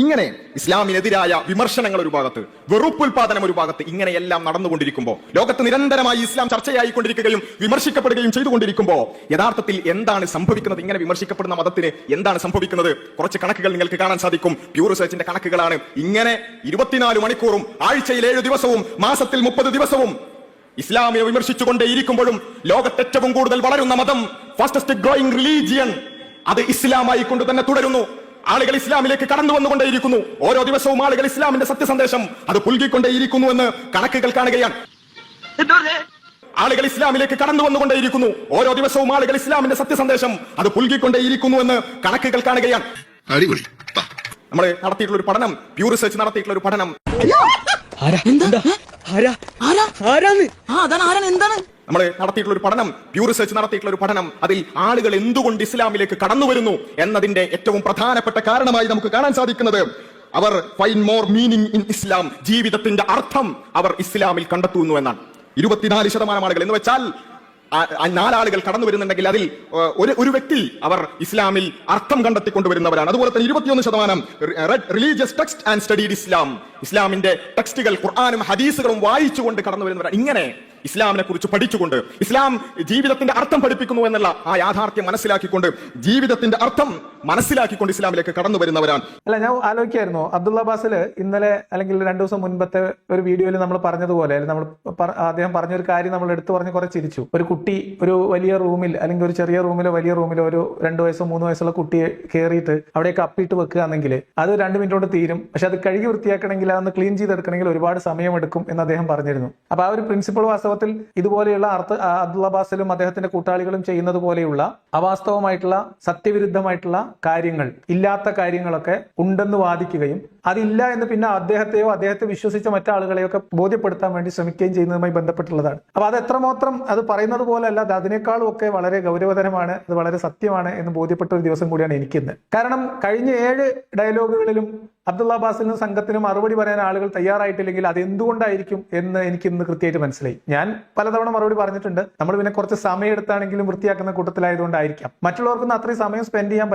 ഇങ്ങനെ ഇസ്ലാമിനെതിരായ വിമർശനങ്ങൾ ഒരു ഭാഗത്ത്, വെറുപ്പുൽപാദനം ഒരു ഭാഗത്ത്, ഇങ്ങനെയെല്ലാം നടന്നുകൊണ്ടിരിക്കുമ്പോൾ, ലോകത്ത് നിരന്തരമായി ഇസ്ലാം ചർച്ചയായിക്കൊണ്ടിരിക്കുകയും വിമർശിക്കപ്പെടുകയും ചെയ്തുകൊണ്ടിരിക്കുമ്പോൾ യഥാർത്ഥത്തിൽ എന്താണ് സംഭവിക്കുന്നത്? ഇങ്ങനെ വിമർശിക്കപ്പെടുന്ന മതത്തിന് എന്താണ് സംഭവിക്കുന്നത്? കുറച്ച് കണക്കുകൾ നിങ്ങൾക്ക് കാണാൻ സാധിക്കും. പ്യൂർ റിസർച്ചിന്റെ കണക്കുകളാണ്. ഇങ്ങനെ 24 മണിക്കൂറും ആഴ്ചയിൽ 7 ദിവസവും മാസത്തിൽ 30 ദിവസവും ഇസ്ലാമിനെ വിമർശിച്ചുകൊണ്ടേ ഇരിക്കുമ്പോഴും ലോകത്ത് ഏറ്റവും കൂടുതൽ വളരുന്ന മതം, ഫാസ്റ്റസ്റ്റ് ഗ്രോയിങ് റിലീജിയൻ, അത് ഇസ്ലാമായി കൊണ്ട് തന്നെ തുടരുന്നു. ആളുകൾ ഇസ്ലാമിലേക്ക് കടന്നു വന്നുകൊണ്ടേയിരിക്കുന്നു. ഓരോ ദിവസവും ആളുകൾ ഇസ്ലാമിന്റെ സത്യസന്ദേശം അത് പുൽകിക്കൊണ്ടേയിരിക്കുന്നു എന്ന് കണക്കുകൾ കാണുകയാണ്. ആളുകൾ ഇസ്ലാമിലേക്ക് കടന്നു വന്നുകൊണ്ടേയിരിക്കുന്നു. ഓരോ ദിവസവും ആളുകൾ ഇസ്ലാമിന്റെ സത്യസന്ദേശം അത് പുൽകിക്കൊണ്ടേയിരിക്കുന്നു എന്ന് കണക്കുകൾ കാണുകയാണ്. നമ്മൾ നടത്തിയിട്ടുള്ള ഒരു പഠനം, പ്യൂർ റിസർച്ച് നടത്തിയിട്ടുള്ള ഒരു പഠനം, നമ്മൾ നടത്തിയിട്ടുള്ള ഒരു പഠനം, പ്യൂർ റിസർച്ച് നടത്തിയിട്ടുള്ള ഒരു പഠനം, അതിൽ ആളുകൾ എന്തുകൊണ്ട് ഇസ്ലാമിലേക്ക് കടന്നു വരുന്നു എന്നതിന്റെ ഏറ്റവും പ്രധാനപ്പെട്ട കാരണമായി നമുക്ക് കാണാൻ സാധിക്കുന്നത്, അവർ ഫൈൻഡ് മോർ മീനിങ് ഇൻ ഇസ്ലാം, ജീവിതത്തിന്റെ അർത്ഥം അവർ ഇസ്ലാമിൽ കണ്ടെത്തുന്നു എന്നാണ്. 24% ആളുകൾ എന്ന് വെച്ചാൽ 4 ആളുകൾ കടന്നു വരുന്നുണ്ടെങ്കിൽ അതിൽ ഒരു വ്യക്തി അവർ ഇസ്ലാമിൽ അർത്ഥം കണ്ടെത്തിക്കൊണ്ടുവരുന്നവരാണ്. അതുപോലെ തന്നെ 21% റിലീജിയസ് ടെക്സ്റ്റ് ആൻഡ് സ്റ്റഡീഡ് ഇസ്ലാം, ഇസ്ലാമിന്റെ ടെക്സ്റ്റുകൾ, ഖുർആനും ഹദീസുകളും വായിച്ചുകൊണ്ട് കടന്നു വരുന്നവരാണ്. ഇങ്ങനെ ഇസ്ലാമിനെ കുറിച്ച് പഠിച്ചുകൊണ്ട്, ഇസ്ലാം ജീവിതത്തിന്റെ അർത്ഥം പഠിപ്പിക്കുന്നു എന്നുള്ള ആ യാഥാർത്ഥ്യം മനസ്സിലാക്കിക്കൊണ്ട്, ജീവിതത്തിന്റെ അർത്ഥം മനസ്സിലാക്കിക്കൊണ്ട് ഇസ്ലാമിലേക്ക് കടന്നു വരുന്നവരാണ്. അല്ല, ഞാൻ ആലോചിക്കായിരുന്നു, അബ്ദുള്ള ബാസിൽ ഇന്നലെ അല്ലെങ്കിൽ 2 ദിവസം മുൻപത്തെ ഒരു വീഡിയോയിൽ നമ്മൾ പറഞ്ഞതുപോലെ, അദ്ദേഹം പറഞ്ഞൊരു കാര്യം നമ്മൾ എടുത്തു പറഞ്ഞ് കുറെ ചിരിച്ചു. ഒരു കുട്ടി ഒരു വലിയ റൂമിൽ അല്ലെങ്കിൽ ഒരു ചെറിയ റൂമിലോ വലിയ റൂമിലോ ഒരു 2 വയസ്സോ 3 വയസ്സുള്ള കുട്ടിയെ കയറിയിട്ട് അവിടേക്ക് അപ്പിട്ട് വെക്കുകയാണെങ്കിൽ അത് 2 മിനിറ്റ് കൊണ്ട് തീരും. പക്ഷെ അത് കഴുകി വൃത്തിയാക്കണമെങ്കിൽ, അതൊന്ന് ക്ലീൻ ചെയ്തെടുക്കണമെങ്കിൽ ഒരുപാട് സമയമെടുക്കും എന്ന് അദ്ദേഹം പറഞ്ഞിരുന്നു. അപ്പൊ ആ ഒരു പ്രിൻസിപ്പൾ വാസ്തവത്തിൽ ഇതുപോലെയുള്ള അബ്ദുള്ള ബാസിലും അദ്ദേഹത്തിന്റെ കൂട്ടാളികളും ചെയ്യുന്നത് പോലെയുള്ള അവാസ്തവമായിട്ടുള്ള സത്യവിരുദ്ധമായിട്ടുള്ള കാര്യങ്ങൾ, ഇല്ലാത്ത കാര്യങ്ങളൊക്കെ ഉണ്ടെന്ന് വാദിക്കുകയും അതില്ല എന്ന് പിന്നെ അദ്ദേഹത്തെയോ അദ്ദേഹത്തെ വിശ്വസിച്ച മറ്റാളുകളെയോ ഒക്കെ ബോധ്യപ്പെടുത്താൻ വേണ്ടി ശ്രമിക്കുകയും ചെയ്യുന്നതുമായി ബന്ധപ്പെട്ടുള്ളതാണ്. അപ്പൊ അത് എത്രമാത്രം അത് പറയുന്നത് പോലെ അല്ല, അതിനേക്കാളും ഒക്കെ വളരെ ഗൗരവതരമാണ്, അത് വളരെ സത്യമാണ് എന്ന് ബോധ്യപ്പെട്ട ഒരു ദിവസം കൂടിയാണ് എനിക്കിന്ന്. കാരണം കഴിഞ്ഞ 7 ഡയലോഗുകളിലും അബ്ദുള്ള ബാസിനും സംഘത്തിനും മറുപടി പറയാൻ ആളുകൾ തയ്യാറായിട്ടില്ലെങ്കിൽ അത് എന്തുകൊണ്ടായിരിക്കും എന്ന് എനിക്ക് ഇന്ന് കൃത്യമായിട്ട് മനസ്സിലായി. ഞാൻ പലതവണ മറുപടി പറഞ്ഞിട്ടുണ്ട്. നമ്മൾ പിന്നെ കുറച്ച് സമയം എടുത്താണെങ്കിലും വൃത്തിയാക്കുന്ന കൂട്ടത്തിലായതുകൊണ്ടായിരിക്കാം, മറ്റുള്ളവർക്കൊന്നും അത്രയും സമയം സ്പെൻഡ് ചെയ്യാൻ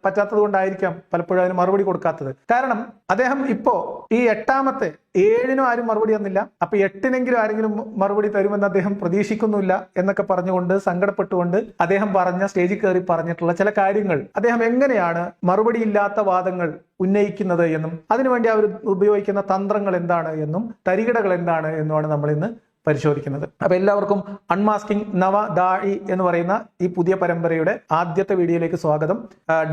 പറ്റാത്തത് കൊണ്ടായിരിക്കാം പലപ്പോഴും അതിന് മറുപടി കൊടുക്കാത്തത്. കാരണം അദ്ദേഹം ഇപ്പോ ഈ 8ാമത്തെ 7നും ആരും മറുപടി തന്നില്ല, അപ്പൊ 8നെങ്കിലും ആരെങ്കിലും മറുപടി തരുമെന്ന് അദ്ദേഹം പ്രതീക്ഷിക്കുന്നില്ല എന്നൊക്കെ പറഞ്ഞുകൊണ്ട് സങ്കടപ്പെട്ടുകൊണ്ട് അദ്ദേഹം സ്റ്റേജിൽ കയറി പറഞ്ഞിട്ടുള്ള ചില കാര്യങ്ങൾ, അദ്ദേഹം എങ്ങനെയാണ് മറുപടിയില്ലാത്ത വാദങ്ങൾ ഉന്നയിക്കുന്നത് എന്നും അതിനുവേണ്ടി അവർ ഉപയോഗിക്കുന്ന തന്ത്രങ്ങൾ എന്താണ് എന്നും തരികിടകൾ എന്താണ് എന്നുമാണ് നമ്മൾ ഇന്ന് പരിശോധിക്കുന്നത്. അപ്പൊ എല്ലാവർക്കും അൺമാസ്കിംഗ് നവ ദാഇ എന്ന് പറയുന്ന ഈ പുതിയ പരമ്പരയുടെ ആദ്യത്തെ വീഡിയോയിലേക്ക് സ്വാഗതം.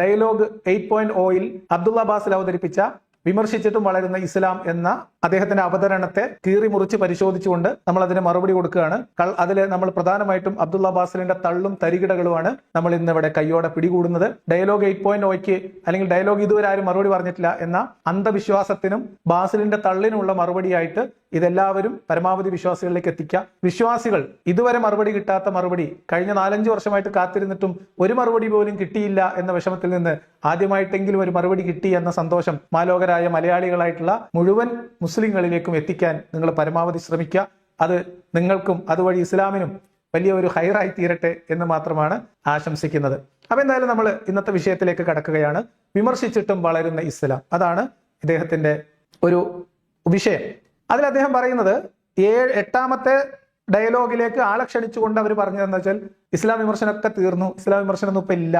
ഡയലോഗ് 8.0-ൽ അബ്ദുള്ള ബാസിൽ അവതരിപ്പിച്ച വിമർശിച്ചിട്ടും വളരുന്ന ഇസ്ലാം എന്ന അദ്ദേഹത്തിന്റെ അവതരണത്തെ കീറി മുറിച്ച് പരിശോധിച്ചുകൊണ്ട് നമ്മൾ അതിന് മറുപടി കൊടുക്കുകയാണ്. അതിൽ നമ്മൾ പ്രധാനമായിട്ടും അബ്ദുള്ള ബാസിലിന്റെ തള്ളും തരികിടകളുമാണ് നമ്മൾ ഇന്ന് ഇവിടെ കയ്യോടെ പിടികൂടുന്നത്. ഡയലോഗ് 8.0-ക്ക് അല്ലെങ്കിൽ ഡയലോഗ് ഇതുവരെ ആരും മറുപടി പറഞ്ഞിട്ടില്ല എന്ന അന്ധവിശ്വാസത്തിനും ബാസിലിന്റെ തള്ളിനുമുള്ള മറുപടിയായിട്ട് ഇതെല്ലാവരും പരമാവധി വിശ്വാസികളിലേക്ക് എത്തിക്കുക. വിശ്വാസികൾ ഇതുവരെ മറുപടി കിട്ടാത്ത മറുപടി, കഴിഞ്ഞ 4-5 വർഷമായിട്ട് കാത്തിരുന്നിട്ടും ഒരു മറുപടി പോലും കിട്ടിയില്ല എന്ന വിഷമത്തിൽ നിന്ന് ആദ്യമായിട്ടെങ്കിലും ഒരു മറുപടി കിട്ടി എന്ന സന്തോഷം മാലോകരായ മലയാളികളായിട്ടുള്ള മുഴുവൻ മുസ്ലിങ്ങളിലേക്കും എത്തിക്കാൻ നിങ്ങൾ പരമാവധി ശ്രമിക്കുക. അത് നിങ്ങൾക്കും അതുവഴി ഇസ്ലാമിനും വലിയ ഒരു ഹൈറായി തീരട്ടെ എന്ന് മാത്രമാണ് ആശംസിക്കുന്നത്. അപ്പൊ എന്തായാലും നമ്മൾ ഇന്നത്തെ വിഷയത്തിലേക്ക് കടക്കുകയാണ്. വിമർശിച്ചിട്ടും വളരുന്ന ഇസ്ലാം, അതാണ് ഇദ്ദേഹത്തിന്റെ ഒരു വിഷയം. അതിൽ അദ്ദേഹം പറയുന്നത് 8ാമത്തെ ഡയലോഗിലേക്ക് ആളെ ക്ഷണിച്ചുകൊണ്ട് അവർ പറഞ്ഞതെന്ന് വെച്ചാൽ ഇസ്ലാം വിമർശനമൊക്കെ തീർന്നു, ഇസ്ലാം വിമർശനമൊന്നും ഇപ്പൊ ഇല്ല,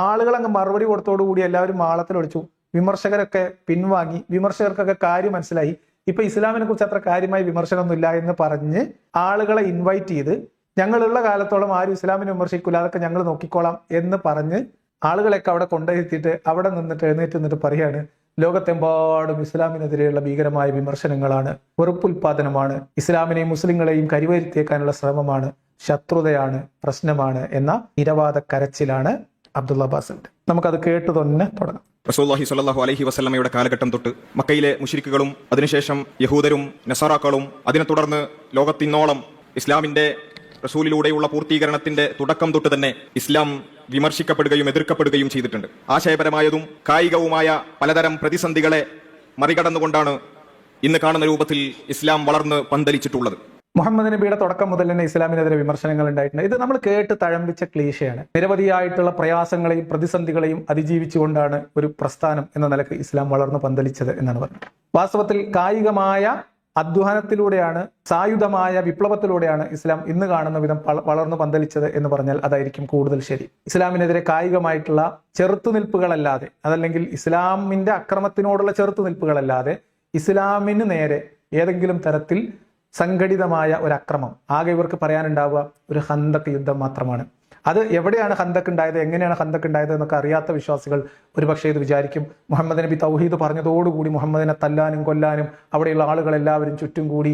ആളുകൾ അങ്ങ് മറുപടി കൊടുത്തോടുകൂടി എല്ലാവരും മാളത്തിൽ ഒളിച്ചു, വിമർശകരൊക്കെ പിൻവാങ്ങി, വിമർശകർക്കൊക്കെ കാര്യം മനസ്സിലായി, ഇപ്പൊ ഇസ്ലാമിനെ കുറിച്ച് അത്ര കാര്യമായി വിമർശനമൊന്നുമില്ല എന്ന് പറഞ്ഞ് ആളുകളെ ഇൻവൈറ്റ് ചെയ്ത് ഞങ്ങളുള്ള കാലത്തോളം ആരും ഇസ്ലാമിനെ വിമർശിക്കൂല, അതൊക്കെ ഞങ്ങൾ നോക്കിക്കോളാം എന്ന് പറഞ്ഞ് ആളുകളെയൊക്കെ അവിടെ കൊണ്ടുവരുത്തിയിട്ട് അവിടെ നിന്നിട്ട് എഴുന്നേറ്റ് പറയാണ്, ലോകത്തെമ്പാടും ഇസ്ലാമിനെതിരെയുള്ള ഭീകരമായ വിമർശനങ്ങളാണ്, വെറുപ്പുൽപാദനമാണ്, ഇസ്ലാമിനെയും മുസ്ലിങ്ങളെയും കരിവരുത്തിയേക്കാനുള്ള ശ്രമമാണ്, ശത്രുതയാണ്, പ്രശ്നമാണ് എന്ന ഇരവാദ കരച്ചിലാണ് അബ്ദുള്ള ബാസിന്റെ. നമുക്കത് കേട്ടു തന്നെ തുടങ്ങാം. റസൂലുള്ളാഹി സ്വല്ലല്ലാഹു അലൈഹി വസല്ലമയുടെ കാലഘട്ടം തൊട്ട് മക്കയിലെ മുശ്രിക്കുകളും അതിനുശേഷം യഹൂദരും നസറാക്കളും അതിനെ തുടർന്ന് ലോകത്തിന്നോളം ഇസ്ലാമിന്റെ റസൂലിലൂടെയുള്ള പൂർത്തീകരണത്തിന്റെ തുടക്കം തൊട്ട് തന്നെ ഇസ്ലാം വിമർശിക്കപ്പെടുകയും എതിർക്കപ്പെടുകയും ചെയ്തിട്ടുണ്ട്. ആശയപരമായതും കായികവുമായ പലതരം പ്രതിസന്ധികളെ മറികടന്നുകൊണ്ടാണ് ഇന്ന് കാണുന്ന രൂപത്തിൽ ഇസ്ലാം വളർന്ന് പന്തലിച്ചിട്ടുള്ളത്. മുഹമ്മദ് നബിയുടെ തുടക്കം മുതൽ തന്നെ ഇസ്ലാമിനെതിരെ വിമർശനങ്ങൾ ഉണ്ടായിട്ടുണ്ട്. ഇത് നമ്മൾ കേട്ട് തഴമ്പിച്ച ക്ലീശയാണ്. നിരവധിയായിട്ടുള്ള പ്രയാസങ്ങളെയും പ്രതിസന്ധികളെയും അതിജീവിച്ചുകൊണ്ടാണ് ഒരു പ്രസ്ഥാനം എന്ന നിലക്ക് ഇസ്ലാം വളർന്നു പന്തലിച്ചത് എന്നാണ് പറഞ്ഞത്. വാസ്തവത്തിൽ കായികമായ അധ്വാനത്തിലൂടെയാണ്, സായുധമായ വിപ്ലവത്തിലൂടെയാണ് ഇസ്ലാം ഇന്ന് കാണുന്ന വിധം വളർന്നു പന്തലിച്ചത് എന്ന് പറഞ്ഞാൽ അതായിരിക്കും കൂടുതൽ ശരി. ഇസ്ലാമിനെതിരെ കായികമായിട്ടുള്ള ചെറുത്തുനിൽപ്പുകളല്ലാതെ, അതല്ലെങ്കിൽ ഇസ്ലാമിന്റെ അക്രമത്തിനോടുള്ള ചെറുത്തുനിൽപ്പുകളല്ലാതെ ഇസ്ലാമിന് നേരെ ഏതെങ്കിലും തരത്തിൽ സംഘടിതമായ ഒരു അക്രമം ആകെ ഇവർക്ക് പറയാനുണ്ടാവുക ഒരു ഖന്തക്ക് യുദ്ധം മാത്രമാണ്. അത് എവിടെയാണ് ഖന്തക്ക് ഉണ്ടായത്, എങ്ങനെയാണ് ഖന്തക്ക് ഉണ്ടായത് എന്നൊക്കെ അറിയാത്ത വിശ്വാസികൾ ഒരുപക്ഷെ ഇത് വിചാരിക്കും, മുഹമ്മദ് നബി തൗഹീദ് പറഞ്ഞതോടുകൂടി മുഹമ്മദിനെ തല്ലാനും കൊല്ലാനും അവിടെയുള്ള ആളുകളെല്ലാവരും ചുറ്റും കൂടി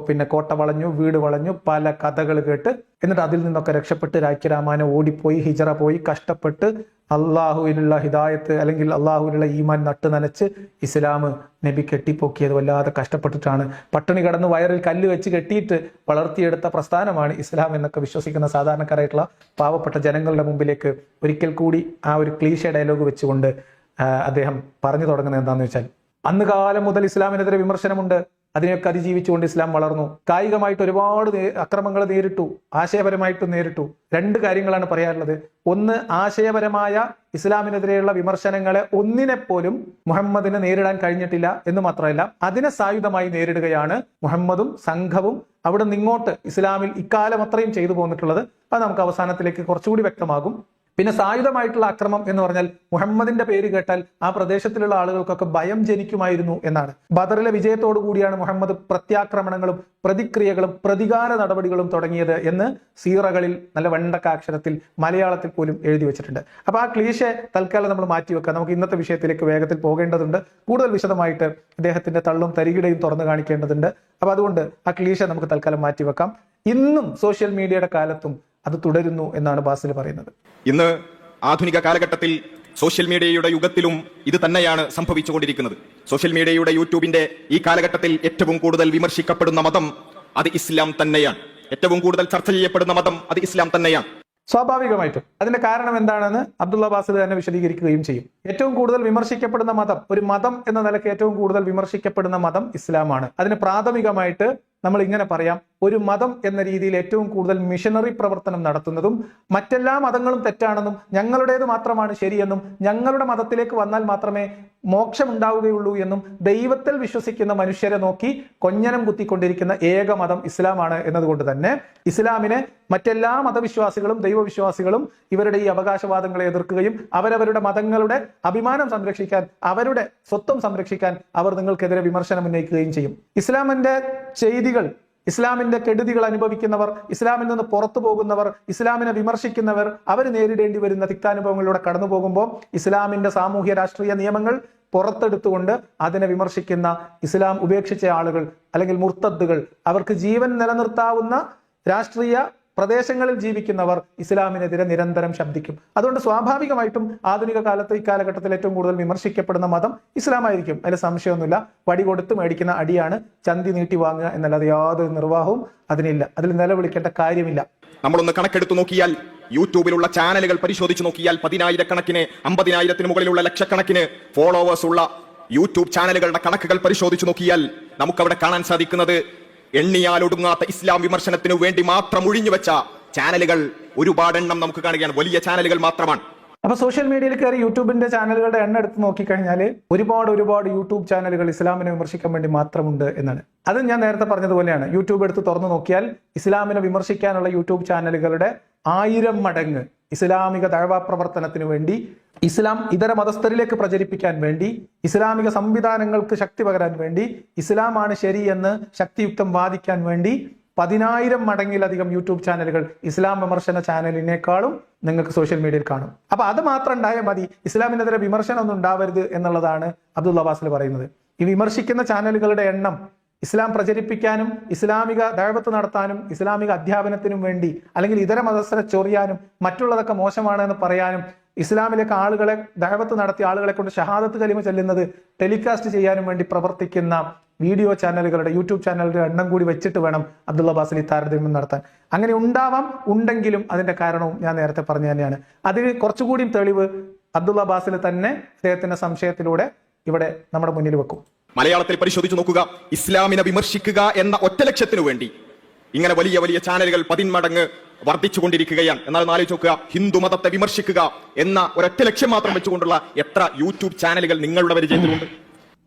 പിന്നെ കോട്ട വളഞ്ഞു, വീട് വളഞ്ഞു, പല കഥകൾ കേട്ട് എന്നിട്ട് അതിൽ നിന്നൊക്കെ രക്ഷപ്പെട്ട് രാജ്യരാമാനെ ഓടിപ്പോയി ഹിജറ പോയി കഷ്ടപ്പെട്ട് അള്ളാഹുവിനുള്ള ഹിദായത്ത് അല്ലെങ്കിൽ അള്ളാഹുവിനുള്ള ഈമാൻ നട്ട് നനച്ച് ഇസ്ലാം നബി കെട്ടിപ്പൊക്കിയത് വല്ലാതെ കഷ്ടപ്പെട്ടിട്ടാണ്, പട്ടിണി കടന്ന് വയറിൽ കല്ല് വെച്ച് കെട്ടിയിട്ട് വളർത്തിയെടുത്ത പ്രസ്ഥാനമാണ് ഇസ്ലാം എന്നൊക്കെ വിശ്വസിക്കുന്ന സാധാരണക്കാരായിട്ടുള്ള പാവപ്പെട്ട ജനങ്ങളുടെ മുമ്പിലേക്ക് ഒരിക്കൽ കൂടി ആ ഒരു ക്ലീശ ഡയലോഗ് വെച്ചുകൊണ്ട് അദ്ദേഹം പറഞ്ഞു തുടങ്ങുന്നത് എന്താണെന്ന് വെച്ചാൽ, അന്ന് കാലം മുതൽ ഇസ്ലാമിനെതിരെ വിമർശനമുണ്ട്, അതിനെയൊക്കെ അതിജീവിച്ചുകൊണ്ട് ഇസ്ലാം വളർന്നു. കായികമായിട്ട് ഒരുപാട് അക്രമങ്ങൾ നേരിട്ടു, ആശയപരമായിട്ടും നേരിട്ടു. രണ്ട് കാര്യങ്ങളാണ് പറയാനുള്ളത്. ഒന്ന്, ആശയപരമായ ഇസ്ലാമിനെതിരെയുള്ള വിമർശനങ്ങളെ ഒന്നിനെപ്പോലും മുഹമ്മദിന് നേരിടാൻ കഴിഞ്ഞിട്ടില്ല എന്ന് മാത്രമല്ല, അതിനെ സായുധമായി നേരിടുകയാണ് മുഹമ്മദും സംഘവും അവിടെ നിന്നിങ്ങോട്ട് ഇസ്ലാമിൽ ഇക്കാലം അത്രയും ചെയ്തു പോന്നിട്ടുള്ളത്. അത് നമുക്ക് അവസാനത്തിലേക്ക് കുറച്ചുകൂടി വ്യക്തമാകും. പിന്നെ സായുധമായിട്ടുള്ള അക്രമം എന്ന് പറഞ്ഞാൽ മുഹമ്മദിന്റെ പേര് കേട്ടാൽ ആ പ്രദേശത്തിലുള്ള ആളുകൾക്കൊക്കെ ഭയം ജനിക്കുമായിരുന്നു എന്നാണ്. ബദറിലെ വിജയത്തോടു കൂടിയാണ് മുഹമ്മദ് പ്രത്യാക്രമണങ്ങളും പ്രതിക്രിയകളും പ്രതികാര നടപടികളും തുടങ്ങിയത് എന്ന് സീറകളിൽ നല്ല വെണ്ടക്കാക്ഷരത്തിൽ മലയാളത്തിൽ പോലും എഴുതി വെച്ചിട്ടുണ്ട്. അപ്പൊ ആ ക്ലീശെ തൽക്കാലം നമ്മൾ മാറ്റിവെക്കാം. നമുക്ക് ഇന്നത്തെ വിഷയത്തിലേക്ക് വേഗത്തിൽ പോകേണ്ടതുണ്ട്. കൂടുതൽ വിശദമായിട്ട് ഇദ്ദേഹത്തിന്റെ തള്ളും തരികിടയും തുറന്നു കാണിക്കേണ്ടതുണ്ട്. അപ്പൊ അതുകൊണ്ട് ആ ക്ലീശെ നമുക്ക് തൽക്കാലം മാറ്റിവെക്കാം. ഇന്നും സോഷ്യൽ മീഡിയയുടെ കാലത്തും അത് തുടരുന്നു എന്നാണ് ബാസിൽ പറയുന്നത്. ഇന്ന് ആധുനിക കാലഘട്ടത്തിൽ സോഷ്യൽ മീഡിയയുടെ യുഗത്തിലും ഇത് തന്നെയാണ് സംഭവിച്ചുകൊണ്ടിരിക്കുന്നത്. സോഷ്യൽ മീഡിയയുടെ യൂട്യൂബിന്റെ ഈ കാലഘട്ടത്തിൽ ഏറ്റവും കൂടുതൽ വിമർശിക്കപ്പെടുന്ന മതം അത് ഇസ്ലാം തന്നെയാണ്. ഏറ്റവും കൂടുതൽ ചർച്ച ചെയ്യപ്പെടുന്ന മതം അത് ഇസ്ലാം തന്നെയാണ്. സ്വാഭാവികമായിട്ടും അതിന്റെ കാരണം എന്താണെന്ന് അബ്ദുള്ള ബാസിൽ തന്നെ വിശദീകരിക്കുകയും ചെയ്യും. ഏറ്റവും കൂടുതൽ വിമർശിക്കപ്പെടുന്ന മതം, ഒരു മതം എന്ന നിലയ്ക്ക് ഏറ്റവും കൂടുതൽ വിമർശിക്കപ്പെടുന്ന മതം ഇസ്ലാമാണ്. അതിന് പ്രാഥമികമായിട്ട് നമ്മൾ ഇങ്ങനെ പറയാം, ഒരു മതം എന്ന രീതിയിൽ ഏറ്റവും കൂടുതൽ മിഷനറി പ്രവർത്തനം നടത്തുന്നതും മറ്റെല്ലാ മതങ്ങളും തെറ്റാണെന്നും ഞങ്ങളുടേത് മാത്രമാണ് ശരിയെന്നും ഞങ്ങളുടെ മതത്തിലേക്ക് വന്നാൽ മാത്രമേ മോക്ഷം ഉണ്ടാവുകയുള്ളൂ എന്നും ദൈവത്തിൽ വിശ്വസിക്കുന്ന മനുഷ്യരെ നോക്കി കൊഞ്ഞനം കുത്തിക്കൊണ്ടിരിക്കുന്ന ഏക മതം ഇസ്ലാമാണ് എന്നതുകൊണ്ട് തന്നെ ഇസ്ലാമിനെ മറ്റെല്ലാ മതവിശ്വാസികളും ദൈവവിശ്വാസികളും ഇവരുടെ ഈ അവകാശവാദങ്ങളെ എതിർക്കുകയും അവരവരുടെ മതങ്ങളുടെ അഭിമാനം സംരക്ഷിക്കാൻ, അവരുടെ സ്വത്വം സംരക്ഷിക്കാൻ അവർ നിങ്ങൾക്കെതിരെ വിമർശനം ഉന്നയിക്കുകയും ചെയ്യും. ഇസ്ലാമിന്റെ ചെയ്തികൾ, ഇസ്ലാമിന്റെ കെടുതികൾ അനുഭവിക്കുന്നവർ, ഇസ്ലാമിൽ നിന്ന് പുറത്തു പോകുന്നവർ, ഇസ്ലാമിനെ വിമർശിക്കുന്നവർ, അവർ നേരിടേണ്ടി വരുന്ന തിക്താനുഭവങ്ങളിലൂടെ കടന്നു പോകുമ്പോൾ ഇസ്ലാമിന്റെ സാമൂഹ്യ രാഷ്ട്രീയ നിയമങ്ങൾ പുറത്തെടുത്തുകൊണ്ട് അതിനെ വിമർശിക്കുന്ന ഇസ്ലാം ഉപേക്ഷിച്ച ആളുകൾ അല്ലെങ്കിൽ മുർത്തദ്ദുകൾ, അവർക്ക് ജീവൻ നിലനിർത്താവുന്ന രാഷ്ട്രീയ പ്രദേശങ്ങളിൽ ജീവിക്കുന്നവർ ഇസ്ലാമിനെതിരെ നിരന്തരം ശബ്ദിക്കും. അതുകൊണ്ട് സ്വാഭാവികമായിട്ടും ആധുനിക കാലത്ത് ഇക്കാലഘട്ടത്തിൽ ഏറ്റവും കൂടുതൽ വിമർശിക്കപ്പെടുന്ന മതം ഇസ്ലാമായിരിക്കും. അതിൽ സംശയമൊന്നുമില്ല. വടി കൊടുത്ത് മേടിക്കുന്ന അടിയാണ് ചന്തി നീട്ടി വാങ്ങുക എന്നല്ലാതെ യാതൊരു നിർവാഹവും അതിനില്ല. അതിൽ നിലവിളിക്കേണ്ട കാര്യമില്ല. നമ്മളൊന്ന് കണക്കെടുത്ത് നോക്കിയാൽ, യൂട്യൂബിലുള്ള ചാനലുകൾ പരിശോധിച്ച് നോക്കിയാൽ 10,000-കണക്കിന് 50,000-ന് മുകളിലുള്ള ലക്ഷക്കണക്കിന് ഫോളോവേഴ്സ് ഉള്ള യൂട്യൂബ് ചാനലുകളുടെ കണക്കുകൾ പരിശോധിച്ച് നോക്കിയാൽ നമുക്കവിടെ കാണാൻ സാധിക്കുന്നത് എണ്ണിയാലൊടുങ്ങാത്ത ഇസ്ലാം വിമർശനത്തിനു വേണ്ടി മാത്രം ഒഴിഞ്ഞുവെച്ച ചാനലുകൾ ഒരുപാടെണ്ണം നമുക്ക് കാണുകയാണ്. വലിയ ചാനലുകൾ മാത്രമാണ്. അപ്പൊ സോഷ്യൽ മീഡിയയിൽ കയറി യൂട്യൂബിന്റെ ചാനലുകളുടെ എണ്ണം എടുത്ത് നോക്കിക്കഴിഞ്ഞാൽ ഒരുപാട് യൂട്യൂബ് ചാനലുകൾ ഇസ്ലാമിനെ വിമർശിക്കാൻ വേണ്ടി മാത്രമുണ്ട് എന്നാണ്. അത് ഞാൻ നേരത്തെ പറഞ്ഞതുപോലെയാണ്. യൂട്യൂബ് എടുത്ത് തുറന്നു നോക്കിയാൽ ഇസ്ലാമിനെ വിമർശിക്കാനുള്ള യൂട്യൂബ് ചാനലുകളുടെ 1000 മടങ്ങ് ഇസ്ലാമിക ദഅ്വ പ്രവർത്തനത്തിന് വേണ്ടി, ഇസ്ലാം ഇതര മതസ്ഥരിലേക്ക് പ്രചരിപ്പിക്കാൻ വേണ്ടി, ഇസ്ലാമിക സംവിധാനങ്ങൾക്ക് ശക്തി പകരാൻ വേണ്ടി, ഇസ്ലാമാണ് ശരിയെന്ന് ശക്തിയുക്തം വാദിക്കാൻ വേണ്ടി 10,000 മടങ്ങിലധികം യൂട്യൂബ് ചാനലുകൾ ഇസ്ലാം വിമർശന ചാനലിനേക്കാളും നിങ്ങൾക്ക് സോഷ്യൽ മീഡിയയിൽ കാണും. അപ്പൊ അത് മാത്രം ഉണ്ടായാൽ മതി, ഇസ്ലാമിനെതിരെ വിമർശനം ഒന്നും ഉണ്ടാവരുത് എന്നുള്ളതാണ് അബ്ദുള്ള ബാസിൽ പറയുന്നത്. ഈ വിമർശിക്കുന്ന ചാനലുകളുടെ എണ്ണം ഇസ്ലാം പ്രചരിപ്പിക്കാനും ഇസ്ലാമിക ദഅ്വത്ത് നടത്താനും ഇസ്ലാമിക അധ്യാപനത്തിനും വേണ്ടി, അല്ലെങ്കിൽ ഇതര മതസ്ഥരെ ചൊറിയാനും മറ്റുള്ളതൊക്കെ മോശമാണെന്ന് പറയാനും ഇസ്ലാമിലേക്ക് ആളുകളെ ദഅ്വത്ത് നടത്തി ആളുകളെ കൊണ്ട് ഷഹാദത്ത് കലിമ ചൊല്ലുന്നത് ടെലികാസ്റ്റ് ചെയ്യാനും വേണ്ടി പ്രവർത്തിക്കുന്ന വീഡിയോ ചാനലുകളുടെ, യൂട്യൂബ് ചാനലുകളുടെ എണ്ണം കൂടി വെച്ചിട്ട് വേണം അബ്ദുള്ള ബാസിൽ ഈ താരതമ്യം നടത്താൻ. അങ്ങനെ ഉണ്ടാവാം, ഉണ്ടെങ്കിലും അതിന്റെ കാരണവും ഞാൻ നേരത്തെ പറഞ്ഞു തന്നെയാണ്. അതിന് കുറച്ചുകൂടി തെളിവ് അബ്ദുള്ള ബാസിൽ തന്നെ അദ്ദേഹത്തിന്റെ സംശയത്തിലൂടെ ഇവിടെ നമ്മുടെ മുന്നിൽ വെക്കും. മലയാളത്തിൽ പരിശോധിച്ചു നോക്കുക. ഇസ്ലാമിനെ വിമർശിക്കുക എന്ന ഒറ്റ ലക്ഷ്യത്തിനു വേണ്ടി ഇങ്ങനെ വലിയ വലിയ ചാനലുകൾ 10 മടങ്ങ് വർദ്ധിച്ചുകൊണ്ടിരിക്കുകയാണ്. എന്നാൽ ആലോചിച്ച് നോക്കുക, ഹിന്ദു മതത്തെ വിമർശിക്കുക എന്ന ഒരൊറ്റ ലക്ഷ്യം മാത്രം വെച്ചുകൊണ്ടുള്ള എത്ര യൂട്യൂബ് ചാനലുകൾ നിങ്ങളുടെ പരിചയത്തിലുണ്ട്?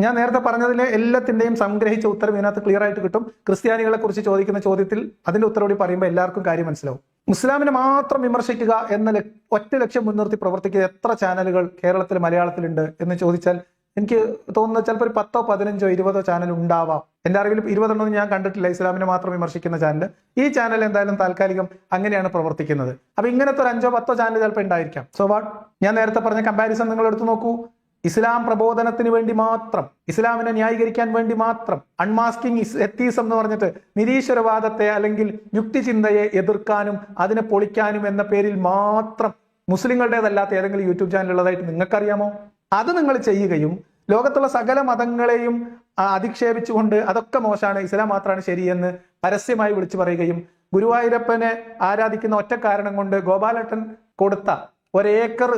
ഞാൻ നേരത്തെ പറഞ്ഞതിലെ എല്ലാത്തിന്റെയും സംഗ്രഹിച്ച ഉത്തരം ഇതിനകത്ത് ക്ലിയർ ആയിട്ട് കിട്ടും. ക്രിസ്ത്യാനികളെ കുറിച്ച് ചോദിക്കുന്ന ചോദ്യത്തിൽ അതിന്റെ ഉത്തരവോടി പറയുമ്പോൾ എല്ലാവർക്കും കാര്യം മനസ്സിലാവും. മുസ്ലിമിനെ മാത്രം വിമർശിക്കുക എന്ന ഒറ്റ ലക്ഷ്യം മുൻനിർത്തി പ്രവർത്തിക്കുന്ന എത്ര ചാനലുകൾ കേരളത്തിൽ മലയാളത്തിലുണ്ട് എന്ന് ചോദിച്ചാൽ എനിക്ക് തോന്നുന്നത് ചിലപ്പോൾ ഒരു 10, 15, 20 ചാനൽ ഉണ്ടാവാം. എന്റെ അറിവിൽ 20 ഞാൻ കണ്ടിട്ടില്ല ഇസ്ലാമിനെ മാത്രം വിമർശിക്കുന്ന ചാനൽ. ഈ ചാനൽ എന്തായാലും താൽക്കാലികം അങ്ങനെയാണ് പ്രവർത്തിക്കുന്നത്. അപ്പൊ ഇങ്ങനത്തെ ഒരു 5, 10 ചാനൽ ചിലപ്പോൾ ഉണ്ടായിരിക്കാം. സോ വാട്ട്, ഞാൻ നേരത്തെ പറഞ്ഞ കമ്പാരിസൺ നിങ്ങൾ എടുത്തു നോക്കൂ. ഇസ്ലാം പ്രബോധനത്തിന് വേണ്ടി മാത്രം, ഇസ്ലാമിനെ ന്യായീകരിക്കാൻ വേണ്ടി മാത്രം, അൺമാസ്കിംഗ് എത്തീസം എന്ന് പറഞ്ഞിട്ട് നിരീശ്വരവാദത്തെ അല്ലെങ്കിൽ യുക്തിചിന്തയെ എതിർക്കാനും അതിനെ പൊളിക്കാനും എന്ന പേരിൽ മാത്രം മുസ്ലിങ്ങളുടേതല്ലാത്ത ഏതെങ്കിലും യൂട്യൂബ് ചാനൽ ഉള്ളതായിട്ട് നിങ്ങൾക്കറിയാമോ? അത് നിങ്ങൾ ചെയ്യുകയും ലോകത്തുള്ള സകല മതങ്ങളെയും അധിക്ഷേപിച്ചുകൊണ്ട് അതൊക്കെ മോശമാണ്, ഇസ്ലാം മാത്രമാണ് ശരിയെന്ന് പരസ്യമായി വിളിച്ചു പറയുകയും ഗുരുവായൂരപ്പനെ ആരാധിക്കുന്ന ഒറ്റ കാരണം കൊണ്ട് ഗോപാലട്ടൻ കൊടുത്ത 1 ഏക്കർ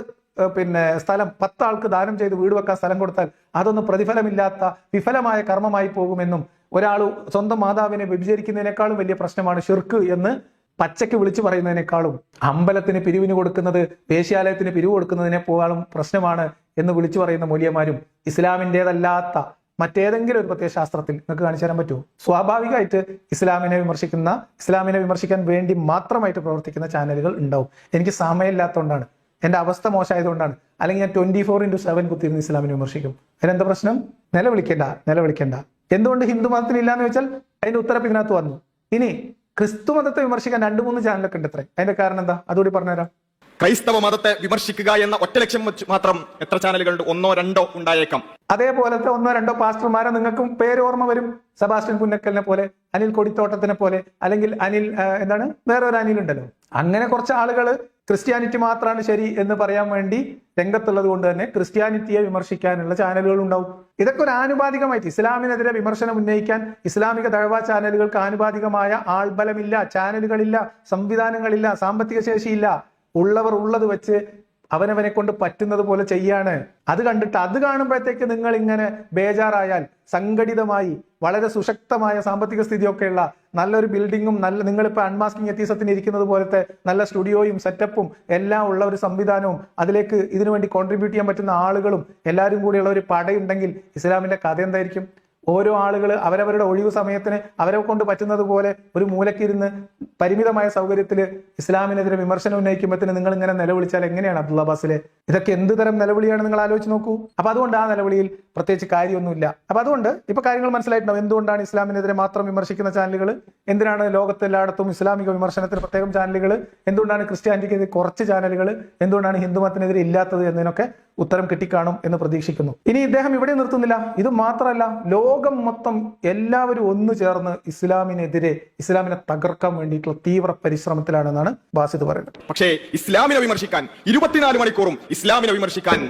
സ്ഥലം 10 ആൾക്ക് ദാനം ചെയ്ത് വീട് വെക്കാൻ സ്ഥലം കൊടുത്താൽ അതൊന്നും പ്രതിഫലമില്ലാത്ത വിഫലമായ കർമ്മമായി പോകുമെന്നും ഒരാൾ സ്വന്തം മാതാവിനെ വ്യഭിചരിക്കുന്നതിനേക്കാളും വലിയ പ്രശ്നമാണ് ഷിർക്ക് എന്ന് പച്ചയ്ക്ക് വിളിച്ചു പറയുന്നതിനേക്കാളും അമ്പലത്തിന് പിരിവിന് കൊടുക്കുന്നത് വേശ്യാലയത്തിന് പിരിവ് കൊടുക്കുന്നതിനേക്കാളും പ്രശ്നമാണ് എന്ന് വിളിച്ചു പറയുന്ന മൂല്യമാരും ഇസ്ലാമിൻ്റെതല്ലാത്ത മറ്റേതെങ്കിലും ഒരു പ്രത്യയശാസ്ത്രത്തിൽ നിങ്ങൾക്ക് കാണിച്ചു തരാൻ പറ്റുമോ? സ്വാഭാവികമായിട്ട് ഇസ്ലാമിനെ വിമർശിക്കാൻ വേണ്ടി മാത്രമായിട്ട് പ്രവർത്തിക്കുന്ന ചാനലുകൾ ഉണ്ടാവും. എനിക്ക് സമയമില്ലാത്തതുകൊണ്ടാണ്, എന്റെ അവസ്ഥ മോശമായതുകൊണ്ടാണ്. അല്ലെങ്കിൽ ഞാൻ 24/7 കുത്തിയിരുന്ന് ഇസ്ലാമിനെ വിമർശിക്കും. അതിനെന്താ പ്രശ്നം? നിലവിളിക്കേണ്ട. എന്തുകൊണ്ട് ഹിന്ദു മതത്തിന് ഇല്ലാന്ന് വെച്ചാൽ അതിന്റെ ഉത്തരം ഇതിനകത്ത് വന്നു. ഇനി ക്രിസ്തു മതത്തെ വിമർശിക്കാൻ 2-3 ചാനലൊക്കെ ഉണ്ട്. അതിന്റെ കാരണം എന്താ? അതുകൂടി പറഞ്ഞുതരാം. ക്രൈസ്തവ മതത്തെ വിമർശിക്കുക എന്ന ഒറ്റ ലക്ഷ്യം വെച്ച് മാത്രം എത്ര ചാനലുകളുണ്ട്? 1, 2 ഉണ്ടായേക്കാം. അതേപോലത്തെ 1, 2 പാസ്റ്റർമാരെ നിങ്ങൾക്കും പേര് ഓർമ്മ വരും. സെബാസ്റ്റ്യൻ പുന്നക്കലിനെ പോലെ, അനിൽ കൊടിത്തോട്ടത്തിനെ പോലെ, അല്ലെങ്കിൽ വേറൊരു അനിൽ ഉണ്ടല്ലോ. അങ്ങനെ കുറച്ച് ആളുകൾ ക്രിസ്ത്യാനിറ്റി മാത്രമാണ് ശരി എന്ന് പറയാൻ വേണ്ടി രംഗത്തുള്ളത് കൊണ്ട് തന്നെ ക്രിസ്ത്യാനിറ്റിയെ വിമർശിക്കാനുള്ള ചാനലുകൾ ഉണ്ടാവും. ഇതൊക്കെ ഒരു ആനുപാതികമായിട്ട് ഇസ്ലാമിനെതിരെ വിമർശനം ഉന്നയിക്കാൻ ഇസ്ലാമിക ദഅ്വ ചാനലുകൾക്ക് ആനുപാതികമായ ആൾബലമില്ല, ചാനലുകളില്ല, സംവിധാനങ്ങളില്ല, സാമ്പത്തിക ശേഷിയില്ല. ഉള്ളവർ ഉള്ളത് വെച്ച് അവനവനെ കൊണ്ട് പറ്റുന്നത് പോലെ ചെയ്യാണ്. അത് കണ്ടിട്ട് അത് കാണുമ്പോഴത്തേക്ക് നിങ്ങൾ ഇങ്ങനെ ബേജാറായാൽ, സംഘടിതമായി വളരെ സുശക്തമായ സാമ്പത്തിക സ്ഥിതിയൊക്കെയുള്ള നല്ലൊരു ബിൽഡിങ്ങും നിങ്ങളിപ്പോൾ അൺമാസ്കിംഗ് എത്തീസത്തിന് ഇരിക്കുന്നത് പോലത്തെ നല്ല സ്റ്റുഡിയോയും സെറ്റപ്പും എല്ലാം ഉള്ള ഒരു സംവിധാനവും അതിലേക്ക് ഇതിനുവേണ്ടി കോൺട്രിബ്യൂട്ട് ചെയ്യാൻ പറ്റുന്ന ആളുകളും എല്ലാവരും കൂടിയുള്ള ഒരു പടയുണ്ടെങ്കിൽ ഇസ്ലാമിന്റെ കഥ എന്തായിരിക്കും? ഓരോ ആളുകൾ അവരവരുടെ ഒഴിവു സമയത്തിന് അവരെ കൊണ്ട് പറ്റുന്നത് പോലെ ഒരു മൂലക്കിരുന്ന് പരിമിതമായ സൗകര്യത്തിൽ ഇസ്ലാമിനെതിരെ വിമർശനം ഉന്നയിക്കുമ്പോഴത്തേന് നിങ്ങൾ ഇങ്ങനെ നിലവിളിച്ചാൽ എങ്ങനെയാണ് അബ്ദുള്ള അബ്ബാസിലെ? ഇതൊക്കെ എന്ത് തരം നിലവിളിയാണ് നിങ്ങൾ ആലോചിച്ച് നോക്കൂ. അപ്പൊ അതുകൊണ്ട് ആ നിലവിളിയിൽ പ്രത്യേകിച്ച് കാര്യമൊന്നുമില്ല. അപ്പൊ അതുകൊണ്ട് ഇപ്പൊ കാര്യങ്ങൾ മനസ്സിലായിട്ടുണ്ടാവും എന്തുകൊണ്ടാണ് ഇസ്ലാമിനെതിരെ മാത്രം വിമർശിക്കുന്ന ചാനലുകൾ, എന്തിനാണ് ലോകത്തെല്ലായിടത്തും ഇസ്ലാമിക വിമർശനത്തിന് പ്രത്യേകം ചാനലുകൾ, എന്തുകൊണ്ടാണ് ക്രിസ്ത്യാനിറ്റിക്കെതിരെ കുറച്ച് ചാനലുകൾ, എന്തുകൊണ്ടാണ് ഹിന്ദുമതത്തിനെതിരെ ഇല്ലാത്തത് എന്നതിനൊക്കെ ഉത്തരം കിട്ടിക്കാണും എന്ന് പ്രതീക്ഷിക്കുന്നു. ഇനി ഇദ്ദേഹം ഇവിടെ നിർത്തുന്നില്ല. ഇത് മാത്രമല്ല, ലോകം മൊത്തം എല്ലാവരും ഒന്നു ചേർന്ന് ഇസ്ലാമിനെ തകർക്കാൻ വേണ്ടിയിട്ടുള്ള തീവ്ര പരിശ്രമത്തിലാണെന്നാണ് ബാസിദ് പറയുന്നത്. പക്ഷേ ഇസ്ലാമിനെ വിമർശിക്കാൻ 24 മണിക്കൂറും ഇസ്ലാമിനെ വിമർശിക്കാൻ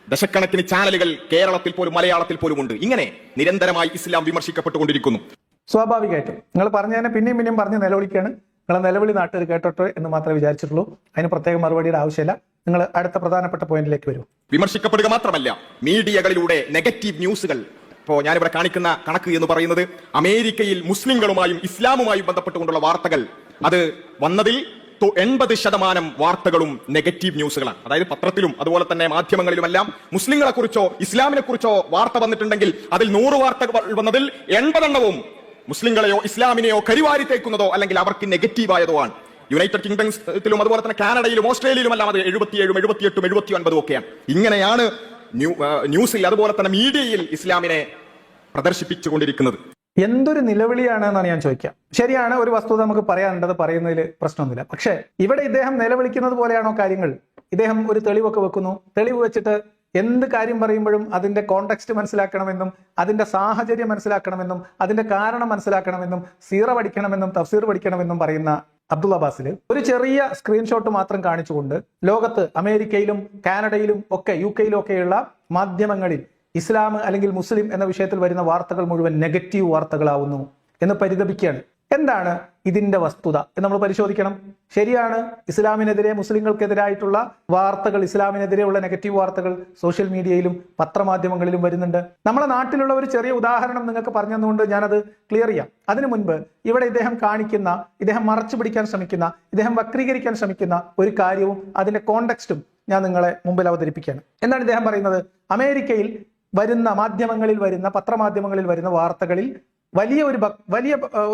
ദശക്കണക്കിന് ചാനലുകൾ കേരളത്തിൽ പോലും മലയാളത്തിൽ പോലും ഉണ്ട്. ഇങ്ങനെ നിരന്തരമായി ഇസ്ലാം വിമർശിക്കപ്പെട്ടുകൊണ്ടിരിക്കുന്നു. സ്വാഭാവികമായിട്ടും നിങ്ങൾ പറഞ്ഞതിനെ പിന്നെയും പറഞ്ഞ് നിലവിളിക്കുകയാണ്. നിങ്ങളെ നിലവിളി നാട്ടുകാർ കേട്ടോട്ടെ എന്ന് മാത്രമേ വിചാരിച്ചിട്ടുള്ളൂ. അതിന് പ്രത്യേക മറുപടിയുടെ ആവശ്യമില്ല. നിങ്ങൾ അടുത്ത പ്രധാനപ്പെട്ട പോയിന്റിലേക്ക് വരും. വിമർശിക്കപ്പെടുക മാത്രമല്ല, മീഡിയകളിലൂടെ നെഗറ്റീവ് ന്യൂസുകൾ. ഇപ്പോൾ ഞാനിവിടെ കാണിക്കുന്ന കണക്ക് എന്ന് പറയുന്നത് അമേരിക്കയിൽ മുസ്ലിങ്ങളുമായും ഇസ്ലാമുമായും ബന്ധപ്പെട്ടുകൊണ്ടുള്ള വാർത്തകൾ, അത് വന്നതിൽ 80% വാർത്തകളും നെഗറ്റീവ് ന്യൂസുകളാണ്. അതായത് പത്രത്തിലും അതുപോലെ തന്നെ മാധ്യമങ്ങളിലുമെല്ലാം മുസ്ലിങ്ങളെ കുറിച്ചോ ഇസ്ലാമിനെ കുറിച്ചോ വാർത്ത വന്നിട്ടുണ്ടെങ്കിൽ അതിൽ 100 വാർത്തകൾ വന്നതിൽ 80 മുസ്ലിങ്ങളെയോ ഇസ്ലാമിനെയോ കരിവാരി തേക്കുന്നതോ അല്ലെങ്കിൽ അവർക്ക് നെഗറ്റീവായതോ ആണ്. യുണൈറ്റഡ് കിങ്ഡംസിലും അതുപോലെ തന്നെ കാനഡയിലും ഓസ്ട്രേലിയയിലുമെല്ലാം അത് 77, 78, 79 ഒക്കെയാണ്. ഇങ്ങനെയാണ് ന്യൂസിൽ അതുപോലെ തന്നെ മീഡിയയിൽ ഇസ്ലാമിനെ പ്രദർശിപ്പിച്ചുകൊണ്ടിരിക്കുന്നത്. എന്തൊരു നിലവിളിയാണ് എന്നാണ് ഞാൻ ചോദിക്കാം. ശരിയാണ്, ഒരു വസ്തുത നമുക്ക് പറയാനുണ്ടത്, പറയുന്നതിൽ പ്രശ്നമൊന്നുമില്ല. പക്ഷേ ഇവിടെ ഇദ്ദേഹം നിലവിളിക്കുന്നത് പോലെയാണോ കാര്യങ്ങൾ? ഇദ്ദേഹം ഒരു തെളിവൊക്കെ വെക്കുന്നു. തെളിവ് വെച്ചിട്ട് എന്ത് കാര്യം പറയുമ്പോഴും അതിന്റെ കോണ്ടെക്സ്റ്റ് മനസ്സിലാക്കണമെന്നും അതിന്റെ സാഹചര്യം മനസ്സിലാക്കണമെന്നും അതിന്റെ കാരണം മനസ്സിലാക്കണമെന്നും സീറ പഠിക്കണമെന്നും തഫ്സീർ പഠിക്കണമെന്നും പറയുന്ന അബ്ദുള്ള അബ്ബാസിൽ ഒരു ചെറിയ സ്ക്രീൻഷോട്ട് മാത്രം കാണിച്ചുകൊണ്ട് ലോകത്ത് അമേരിക്കയിലും കാനഡയിലും ഒക്കെ UK-യിലും ഒക്കെയുള്ള മാധ്യമങ്ങളിൽ ഇസ്ലാം അല്ലെങ്കിൽ മുസ്ലിം എന്ന വിഷയത്തിൽ വരുന്ന വാർത്തകൾ മുഴുവൻ നെഗറ്റീവ് വാർത്തകളാവുന്നു എന്ന് പരിതപിക്കുകയാണ്. എന്താണ് ഇതിന്റെ വസ്തുത എന്ന് നമ്മൾ പരിശോധിക്കണം. ശരിയാണ്, ഇസ്ലാമിനെതിരെ മുസ്ലിങ്ങൾക്കെതിരായിട്ടുള്ള വാർത്തകൾ, ഇസ്ലാമിനെതിരെയുള്ള നെഗറ്റീവ് വാർത്തകൾ സോഷ്യൽ മീഡിയയിലും പത്രമാധ്യമങ്ങളിലും വരുന്നുണ്ട്. നമ്മളെ നാട്ടിലുള്ള ഒരു ചെറിയ ഉദാഹരണം നിങ്ങൾക്ക് പറഞ്ഞു തന്നുകൊണ്ട് ഞാനത് ക്ലിയർ ചെയ്യാം. അതിനു മുൻപ് ഇവിടെ ഇദ്ദേഹം മറച്ചു പിടിക്കാൻ ശ്രമിക്കുന്ന, ഇദ്ദേഹം വക്രീകരിക്കാൻ ശ്രമിക്കുന്ന ഒരു കാര്യവും അതിന്റെ കോണ്ടെക്സ്റ്റും ഞാൻ നിങ്ങളെ മുമ്പിൽ അവതരിപ്പിക്കുകയാണ്. എന്താണ് ഇദ്ദേഹം പറയുന്നത്? അമേരിക്കയിൽ വരുന്ന പത്രമാധ്യമങ്ങളിൽ വരുന്ന വാർത്തകളിൽ വലിയ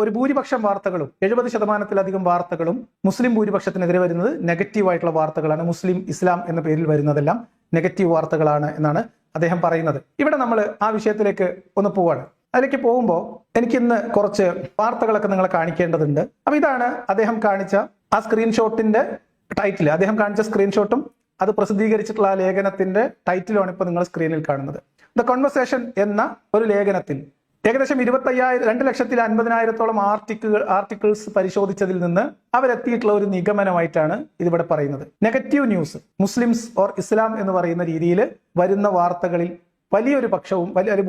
ഒരു ഭൂരിപക്ഷം വാർത്തകളും 70%-ലധികം വാർത്തകളും മുസ്ലിം ഭൂരിപക്ഷത്തിനെതിരെ വരുന്നത് നെഗറ്റീവായിട്ടുള്ള വാർത്തകളാണ്. മുസ്ലിം ഇസ്ലാം എന്ന പേരിൽ വരുന്നതെല്ലാം നെഗറ്റീവ് വാർത്തകളാണ് എന്നാണ് അദ്ദേഹം പറയുന്നത്. ഇവിടെ നമ്മൾ ആ വിഷയത്തിലേക്ക് ഒന്ന് പോവാണ്. അതിലേക്ക് പോകുമ്പോൾ എനിക്കിന്ന് കുറച്ച് വാർത്തകളൊക്കെ നിങ്ങളെ കാണിക്കേണ്ടതുണ്ട്. അപ്പൊ ഇതാണ് അദ്ദേഹം കാണിച്ച ആ സ്ക്രീൻഷോട്ടിന്റെ ടൈറ്റിൽ. അദ്ദേഹം കാണിച്ച സ്ക്രീൻഷോട്ടും അത് പ്രസിദ്ധീകരിച്ചിട്ടുള്ള ആ ലേഖനത്തിന്റെ ടൈറ്റിലുമാണ് ഇപ്പോൾ നിങ്ങൾ സ്ക്രീനിൽ കാണുന്നത്. ദ കോൺവെർസേഷൻ എന്ന ഒരു ലേഖനത്തിൽ ഏകദേശം 2,50,000-ഓളം ആർട്ടിക്കിൾസ് പരിശോധിച്ചതിൽ നിന്ന് അവരെത്തിയിട്ടുള്ള ഒരു നിഗമനമായിട്ടാണ് ഇതിവിടെ പറയുന്നത്. നെഗറ്റീവ് ന്യൂസ്, മുസ്ലിംസ് ഓർ ഇസ്ലാം എന്ന് പറയുന്ന രീതിയിൽ വരുന്ന വാർത്തകളിൽ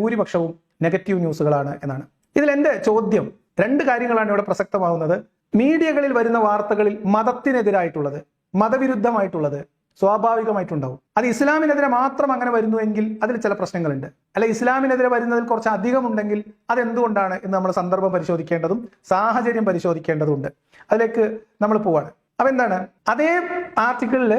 ഭൂരിപക്ഷവും നെഗറ്റീവ് ന്യൂസുകളാണ് എന്നാണ്. ഇതിൽ എന്റെ ചോദ്യം, 2 കാര്യങ്ങളാണ് ഇവിടെ പ്രസക്തമാവുന്നത്. മീഡിയകളിൽ വരുന്ന വാർത്തകളിൽ മതത്തിനെതിരായിട്ടുള്ളത്, മതവിരുദ്ധമായിട്ടുള്ളത് സ്വാഭാവികമായിട്ടുണ്ടാവും. അത് ഇസ്ലാമിനെതിരെ മാത്രം അങ്ങനെ വരുന്നുവെങ്കിൽ അതിൽ ചില പ്രശ്നങ്ങളുണ്ട്. അല്ല, ഇസ്ലാമിനെതിരെ വരുന്നതിൽ കുറച്ച് അധികം ഉണ്ടെങ്കിൽ അതെന്തുകൊണ്ടാണ് എന്ന് നമ്മൾ സന്ദർഭം പരിശോധിക്കേണ്ടതും സാഹചര്യം പരിശോധിക്കേണ്ടതുണ്ട്. അതിലേക്ക് നമ്മൾ പോവാണ്. അപ്പൊ എന്താണ്, അതേ ആർട്ടിക്കിളിൽ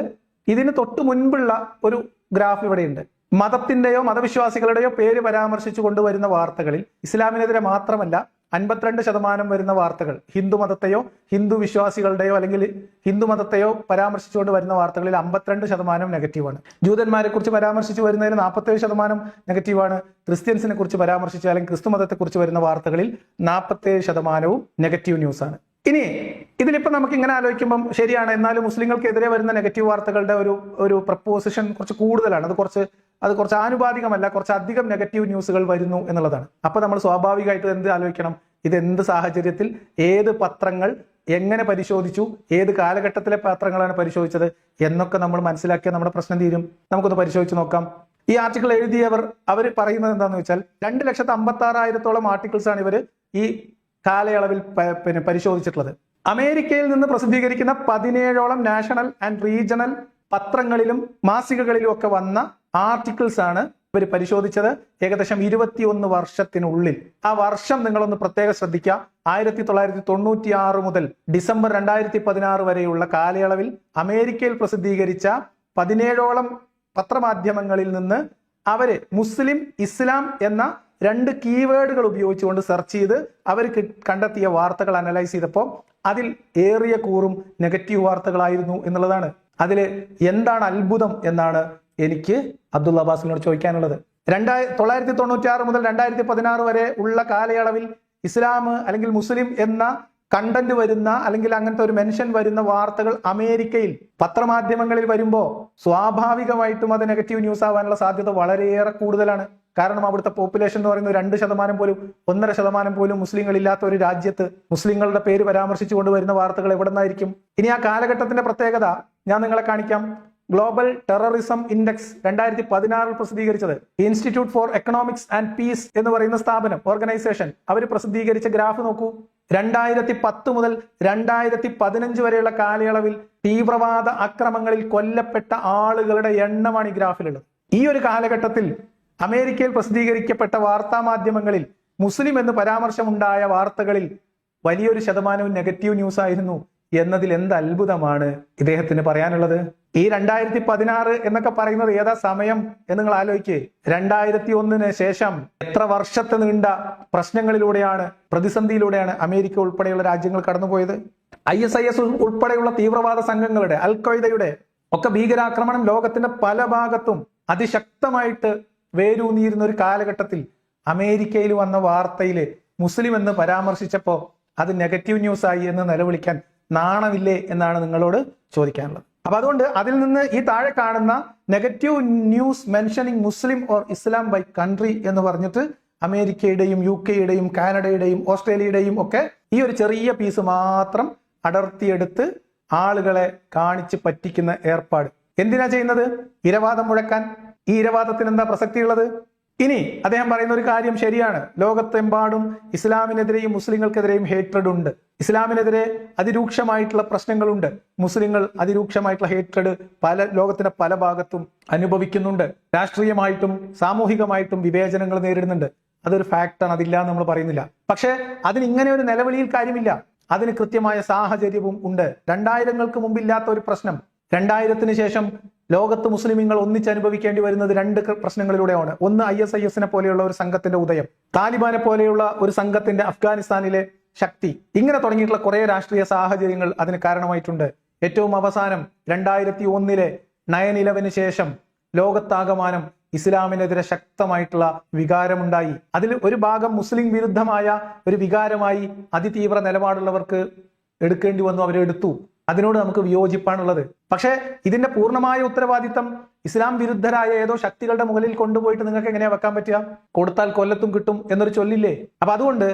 ഇതിന് തൊട്ട് മുൻപുള്ള ഒരു ഗ്രാഫ് ഇവിടെയുണ്ട്. മതത്തിന്റെയോ മതവിശ്വാസികളുടെയോ പേര് പരാമർശിച്ചു കൊണ്ടുവരുന്ന വാർത്തകളിൽ ഇസ്ലാമിനെതിരെ മാത്രമല്ല 52% വരുന്ന വാർത്തകൾ ഹിന്ദു മതത്തെയോ ഹിന്ദു വിശ്വാസികളുടെയോ അല്ലെങ്കിൽ ഹിന്ദു മതത്തെയോ പരാമർശിച്ചുകൊണ്ട് വരുന്ന വാർത്തകളിൽ 52% നെഗറ്റീവാണ്. ജൂതന്മാരെ കുറിച്ച് പരാമർശിച്ചു വരുന്നതിൽ 47% നെഗറ്റീവാണ്. ക്രിസ്ത്യൻസിനെ കുറിച്ച് പരാമർശിച്ചു അല്ലെങ്കിൽ ക്രിസ്തു മതത്തെ കുറിച്ച് വരുന്ന വാർത്തകളിൽ 47% നെഗറ്റീവ് ന്യൂസാണ്. ഇനി ഇതിലിപ്പോ നമുക്ക് ഇങ്ങനെ ആലോചിക്കുമ്പം ശരിയാണ്, എന്നാലും മുസ്ലിങ്ങൾക്കെതിരെ വരുന്ന നെഗറ്റീവ് വാർത്തകളുടെ ഒരു പ്രപ്പോസിഷൻ കുറച്ച് കൂടുതലാണ്. അത് കുറച്ച് ആനുപാതികമല്ല, കുറച്ച് അധികം നെഗറ്റീവ് ന്യൂസുകൾ വരുന്നു എന്നുള്ളതാണ്. അപ്പൊ നമ്മൾ സ്വാഭാവികമായിട്ട് എന്ത് ആലോചിക്കണം? ഇത് എന്ത് സാഹചര്യത്തിൽ, ഏത് പത്രങ്ങൾ എങ്ങനെ പരിശോധിച്ചു, ഏത് കാലഘട്ടത്തിലെ പത്രങ്ങളാണ് പരിശോധിച്ചത് എന്നൊക്കെ നമ്മൾ മനസ്സിലാക്കിയാൽ നമ്മുടെ പ്രശ്നം തീരും. നമുക്കൊന്ന് പരിശോധിച്ച് നോക്കാം. ഈ ആർട്ടിക്കിൾ എഴുതിയവർ അവർ പറയുന്നത് എന്താണെന്ന് വെച്ചാൽ 2,56,000-ഓളം ആർട്ടിക്കിൾസ് ആണ് ഇവർ ഈ കാലയളവിൽ പരിശോധിച്ചിട്ടുള്ളത്. അമേരിക്കയിൽ നിന്ന് പ്രസിദ്ധീകരിക്കുന്ന 17ഓളം നാഷണൽ ആൻഡ് റീജിയണൽ പത്രങ്ങളിലും മാസികകളിലും ഒക്കെ വന്ന ആർട്ടിക്കിൾസ് ആണ് ഇവർ പരിശോധിച്ചത്. ഏകദേശം 21 വർഷത്തിനുള്ളിൽ. ആ വർഷം നിങ്ങളൊന്ന് പ്രത്യേകം ശ്രദ്ധിക്കുക. 1996 മുതൽ ഡിസംബർ 2016 വരെയുള്ള കാലയളവിൽ അമേരിക്കയിൽ പ്രസിദ്ധീകരിച്ച 17ഓളം പത്രമാധ്യമങ്ങളിൽ നിന്ന് അവര് മുസ്ലിം, ഇസ്ലാം എന്ന 2 കീവേഡുകൾ ഉപയോഗിച്ചുകൊണ്ട് സെർച്ച് ചെയ്ത് അവർ കണ്ടെത്തിയ വാർത്തകൾ അനലൈസ് ചെയ്തപ്പോൾ അതിൽ ഏറിയ കൂറും നെഗറ്റീവ് വാർത്തകളായിരുന്നു എന്നുള്ളതാണ്. അതിൽ എന്താണ് അത്ഭുതം എന്നാണ് എനിക്ക് അബ്ദുള്ള അബ്ബാസിനോട് ചോദിക്കാനുള്ളത്. 1996 മുതൽ 2016 വരെ ഉള്ള കാലയളവിൽ ഇസ്ലാം അല്ലെങ്കിൽ മുസ്ലിം എന്ന കണ്ടന്റ് വരുന്ന അല്ലെങ്കിൽ അങ്ങനത്തെ ഒരു മെൻഷൻ വരുന്ന വാർത്തകൾ അമേരിക്കയിൽ പത്രമാധ്യമങ്ങളിൽ വരുമ്പോൾ സ്വാഭാവികമായിട്ടും അത് നെഗറ്റീവ് ന്യൂസ് ആവാനുള്ള സാധ്യത വളരെയേറെ കൂടുതലാണ്. കാരണം അവിടുത്തെ പോപ്പുലേഷൻ എന്ന് പറയുന്നത് 2% പോലും 1.5% പോലും മുസ്ലിങ്ങൾ ഇല്ലാത്ത ഒരു രാജ്യത്ത് മുസ്ലിങ്ങളുടെ പേര് പരാമർശിച്ചുകൊണ്ട് വരുന്ന വാർത്തകൾ എവിടെ നിന്നായിരിക്കും? ഇനി ആ കാലഘട്ടത്തിന്റെ പ്രത്യേകത ഞാൻ നിങ്ങളെ കാണിക്കാം. ഗ്ലോബൽ ടെററിസം ഇൻഡെക്സ് 2016 പ്രസിദ്ധീകരിച്ചത് institute four economics and piece എന്ന് പറയുന്ന സ്ഥാപനം, ഓർഗനൈസേഷൻ, അവർ പ്രസിദ്ധീകരിച്ച ഗ്രാഫ് നോക്കൂ. 2010 മുതൽ 2015 വരെയുള്ള കാലയളവിൽ തീവ്രവാദ ആക്രമണങ്ങളിൽ കൊല്ലപ്പെട്ട ആളുകളുടെ എണ്ണമാണ് ഈ ഗ്രാഫിലുള്ളത്. ഈ ഒരു കാലഘട്ടത്തിൽ അമേരിക്കയിൽ പ്രസിദ്ധീകരിക്കപ്പെട്ട വാർത്താ മാധ്യമങ്ങളിൽ മുസ്ലിം എന്ന് പരാമർശമുണ്ടായ വാർത്തകളിൽ വലിയൊരു ശതമാനവും നെഗറ്റീവ് ന്യൂസ് ആയിരുന്നു എന്നതിൽ എന്ത് അത്ഭുതമാണ് ഇദ്ദേഹത്തിന് പറയാനുള്ളത്. ഈ 2016 എന്നൊക്കെ പറയുന്നത് ഏതാ സമയം എന്ന് നിങ്ങൾ ആലോചിക്കേ. 2001 ശേഷം എത്ര വർഷത്തെ നീണ്ട പ്രശ്നങ്ങളിലൂടെയാണ്, പ്രതിസന്ധിയിലൂടെയാണ് അമേരിക്ക ഉൾപ്പെടെയുള്ള രാജ്യങ്ങൾ കടന്നുപോയത്. ISIS ഉൾപ്പെടെയുള്ള തീവ്രവാദ സംഘങ്ങളുടെ, അൽ ഖ്വയ്ദയുടെ ഒക്കെ ഭീകരാക്രമണം ലോകത്തിന്റെ പല ഭാഗത്തും അതിശക്തമായിട്ട് വേരൂന്നിയിരുന്ന ഒരു കാലഘട്ടത്തിൽ അമേരിക്കയിൽ വന്ന വാർത്തയില് മുസ്ലിം എന്ന് പരാമർശിച്ചപ്പോ അത് നെഗറ്റീവ് ന്യൂസ് ആയി എന്ന് നിലവിളിക്കാൻ നാണമില്ലേ എന്നാണ് നിങ്ങളോട് ചോദിക്കാനുള്ളത്. അപ്പൊ അതുകൊണ്ട് അതിൽ നിന്ന് ഈ താഴെ കാണുന്ന negative news mentioning Muslim or Islam by country എന്ന് പറഞ്ഞിട്ട് അമേരിക്കയുടെയും UK-യുടെയും കാനഡയുടെയും ഓസ്ട്രേലിയയുടെയും ഒക്കെ ഈ ഒരു ചെറിയ പീസ് മാത്രം അടർത്തിയെടുത്ത് ആളുകളെ കാണിച്ച് പറ്റിക്കുന്ന ഏർപ്പാട് എന്തിനാ ചെയ്യുന്നത്? ഇരവാദം മുഴക്കാൻ. ഈ ഇരവാദത്തിന് എന്താ പ്രസക്തിയുള്ളത്? ഇനി അദ്ദേഹം പറയുന്ന ഒരു കാര്യം ശരിയാണ്, ലോകത്തെമ്പാടും ഇസ്ലാമിനെതിരെയും മുസ്ലിങ്ങൾക്കെതിരെയും ഹേറ്റ്രഡ് ഉണ്ട്, ഇസ്ലാമിനെതിരെ അതിരൂക്ഷമായിട്ടുള്ള പ്രശ്നങ്ങളുണ്ട്, മുസ്ലിങ്ങൾ അതിരൂക്ഷമായിട്ടുള്ള ഹേറ്റ്രഡ് ലോകത്തിന്റെ പല ഭാഗത്തും അനുഭവിക്കുന്നുണ്ട്, രാഷ്ട്രീയമായിട്ടും സാമൂഹികമായിട്ടും വിവേചനങ്ങൾ നേരിടുന്നുണ്ട്. അതൊരു ഫാക്റ്റാണ്, അതില്ല എന്ന് നമ്മൾ പറയുന്നില്ല. പക്ഷെ അതിന് ഇങ്ങനെ ഒരു നിലവിളിയിൽ കാര്യമില്ല, അതിന് കൃത്യമായ സാഹചര്യവും ഉണ്ട്. 2000-ങ്ങൾക്ക് മുമ്പില്ലാത്ത ഒരു പ്രശ്നം 2000-ന് ശേഷം ലോകത്ത് മുസ്ലിമീങ്ങൾ ഒന്നിച്ചനുഭവിക്കേണ്ടി വരുന്നത് 2 പ്രശ്നങ്ങളിലൂടെയാണ്. ഒന്ന് ISIS-നെ പോലെയുള്ള ഒരു സംഘത്തിന്റെ ഉദയം, താലിബാനെ പോലെയുള്ള ഒരു സംഘത്തിന്റെ അഫ്ഗാനിസ്ഥാനിലെ ശക്തി, ഇങ്ങനെ തുടങ്ങിയിട്ടുള്ള കുറെ രാഷ്ട്രീയ സാഹചര്യങ്ങൾ അതിന് കാരണമായിട്ടുണ്ട്. ഏറ്റവും അവസാനം 2001-ലെ 9/11 ശേഷം ലോകത്താകമാനം ഇസ്ലാമിനെതിരെ ശക്തമായിട്ടുള്ള വികാരമുണ്ടായി. അതിൽ ഒരു ഭാഗം മുസ്ലിം വിരുദ്ധമായ ഒരു വികാരമായി അതിതീവ്ര നിലപാടുള്ളവർക്ക് എടുക്കേണ്ടി വന്നു, അവരെടുത്തു. അതിനോട് നമുക്ക് വിയോജിപ്പാണുള്ളത്. പക്ഷേ ഇതിന്റെ പൂർണ്ണമായ ഉത്തരവാദിത്തം ഇസ്ലാം വിരുദ്ധരായ ഏതോ ശക്തികളുടെ മുകളിൽ കൊണ്ടുപോയിട്ട് നിങ്ങൾക്ക് എങ്ങനെയാ വെക്കാൻ പറ്റുക? കൊടുത്താൽ കൊല്ലത്തും കിട്ടും എന്നൊരു ചൊല്ലില്ലേ? അപ്പൊ അതുകൊണ്ട്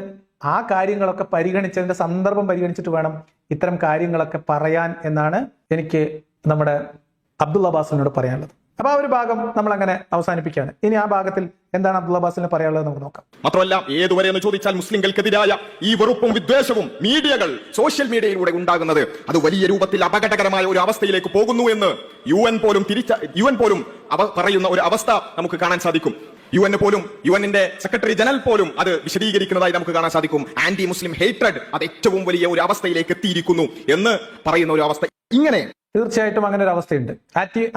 ആ കാര്യങ്ങളൊക്കെ പരിഗണിച്ചതിന്റെ സന്ദർഭം പരിഗണിച്ചിട്ട് വേണം ഇത്തരം കാര്യങ്ങളൊക്കെ പറയാൻ എന്നാണ് എനിക്ക് നമ്മുടെ അബ്ദുള്ള അബ്ബാസിനോട് പറയാനുള്ളത്. അപ്പൊ ആ ഒരു ഭാഗം നമ്മൾ അങ്ങനെ അവസാനിപ്പിക്കുകയാണ്. ഇനി ആ ഭാഗത്തിൽ എന്താണ് അബ്ദുള്ള അബ്ബാസിന് പറയാനുള്ളത് നമുക്ക് നോക്കാം. മാത്രമല്ല, ഏതുവരെ എന്ന് ചോദിച്ചാൽ മുസ്ലിങ്ങൾക്കെതിരായ ഈ വെറുപ്പും വിദ്വേഷവും മീഡിയകൾ, സോഷ്യൽ മീഡിയയിലൂടെ ഉണ്ടാകുന്നത് അത് വലിയ രൂപത്തിൽ അപകടകരമായ ഒരു അവസ്ഥയിലേക്ക് പോകുന്നു എന്ന് UN പോലും പറയുന്ന ഒരു അവസ്ഥ നമുക്ക് കാണാൻ സാധിക്കും. യുഎന്നിന്റെ സെക്രട്ടറി ജനറൽ പോലും അത് വിശദീകരിക്കുന്നതായി നമുക്ക് കാണാൻ സാധിക്കും. ആന്റി മുസ്ലിം ഹേറ്റ്രഡ് അത് ഏറ്റവും വലിയ ഒരു അവസ്ഥയിലേക്ക് എത്തിയിരിക്കുന്നു എന്ന് പറയുന്ന ഒരു അവസ്ഥ. ഇങ്ങനെ തീർച്ചയായിട്ടും അങ്ങനെ ഒരു അവസ്ഥയുണ്ട്.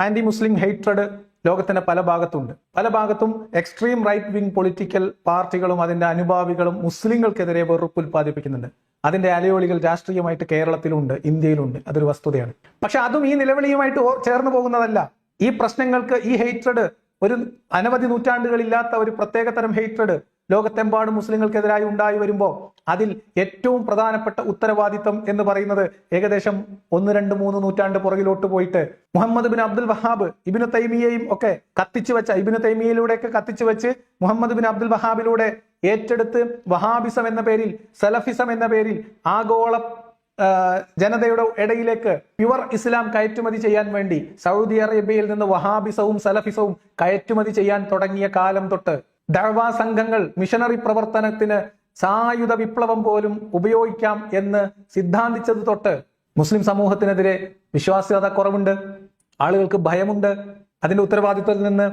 ആന്റി മുസ്ലിം ഹേറ്റ്രഡ് ലോകത്തിന്റെ പല ഭാഗത്തും എക്സ്ട്രീം റൈറ്റ് വിങ് പൊളിറ്റിക്കൽ പാർട്ടികളും അതിന്റെ അനുഭാവികളും മുസ്ലിങ്ങൾക്കെതിരെ വെറുപ്പ് ഉൽപ്പാദിപ്പിക്കുന്നുണ്ട്. അതിന്റെ അലയൊളികൾ രാഷ്ട്രീയമായിട്ട് കേരളത്തിലുണ്ട്, ഇന്ത്യയിലുണ്ട്. അതൊരു വസ്തുതയാണ്. പക്ഷെ അതും ഈ നിലവിളിയുമായിട്ട് ചേർന്ന് പോകുന്നതല്ല. ഈ പ്രശ്നങ്ങൾക്ക്, ഈ ഹേറ്റ്രഡ് ഒരു അനവധി നൂറ്റാണ്ടുകളില്ലാത്ത ഒരു പ്രത്യേക തരം ഹേറ്റ്രഡ് ലോകത്തെമ്പാടും മുസ്ലിങ്ങൾക്കെതിരായി ഉണ്ടായി വരുമ്പോൾ അതിൽ ഏറ്റവും പ്രധാനപ്പെട്ട ഉത്തരവാദിത്തം എന്ന് പറയുന്നത് ഏകദേശം 1, 2, 3 നൂറ്റാണ്ട് പുറകിലോട്ട് പോയിട്ട് മുഹമ്മദ് ബിൻ അബ്ദുൽ വഹാബ്, ഇബ്നു തൈമിയയും ഒക്കെ ഇബ്നു തൈമിയയിലൂടെയൊക്കെ കത്തിച്ചു വെച്ച് മുഹമ്മദ് ബിൻ അബ്ദുൽ വഹാബിലൂടെ ഏറ്റെടുത്ത് വഹാബിസം എന്ന പേരിൽ, സലഫിസം എന്ന പേരിൽ ആഗോള ജനതയുടെ ഇടയിലേക്ക് പ്യുവർ ഇസ്ലാം കയറ്റുമതി ചെയ്യാൻ വേണ്ടി സൗദി അറേബ്യയിൽ നിന്ന് വഹാബിസവും സലഫിസവും കയറ്റുമതി ചെയ്യാൻ തുടങ്ങിയ കാലം തൊട്ട് ദഅ്വാ സംഘങ്ങൾ മിഷനറി പ്രവർത്തനത്തിന് സായുധ വിപ്ലവം പോലും ഉപയോഗിക്കാം എന്ന് സിദ്ധാന്തിച്ചത് തൊട്ട് മുസ്ലിം സമൂഹത്തിനെതിരെ വിശ്വാസ്യത കുറവുണ്ട്, ആളുകൾക്ക് ഭയമുണ്ട്. അതിന്റെ ഉത്തരവാദിത്വത്തിൽ നിന്ന്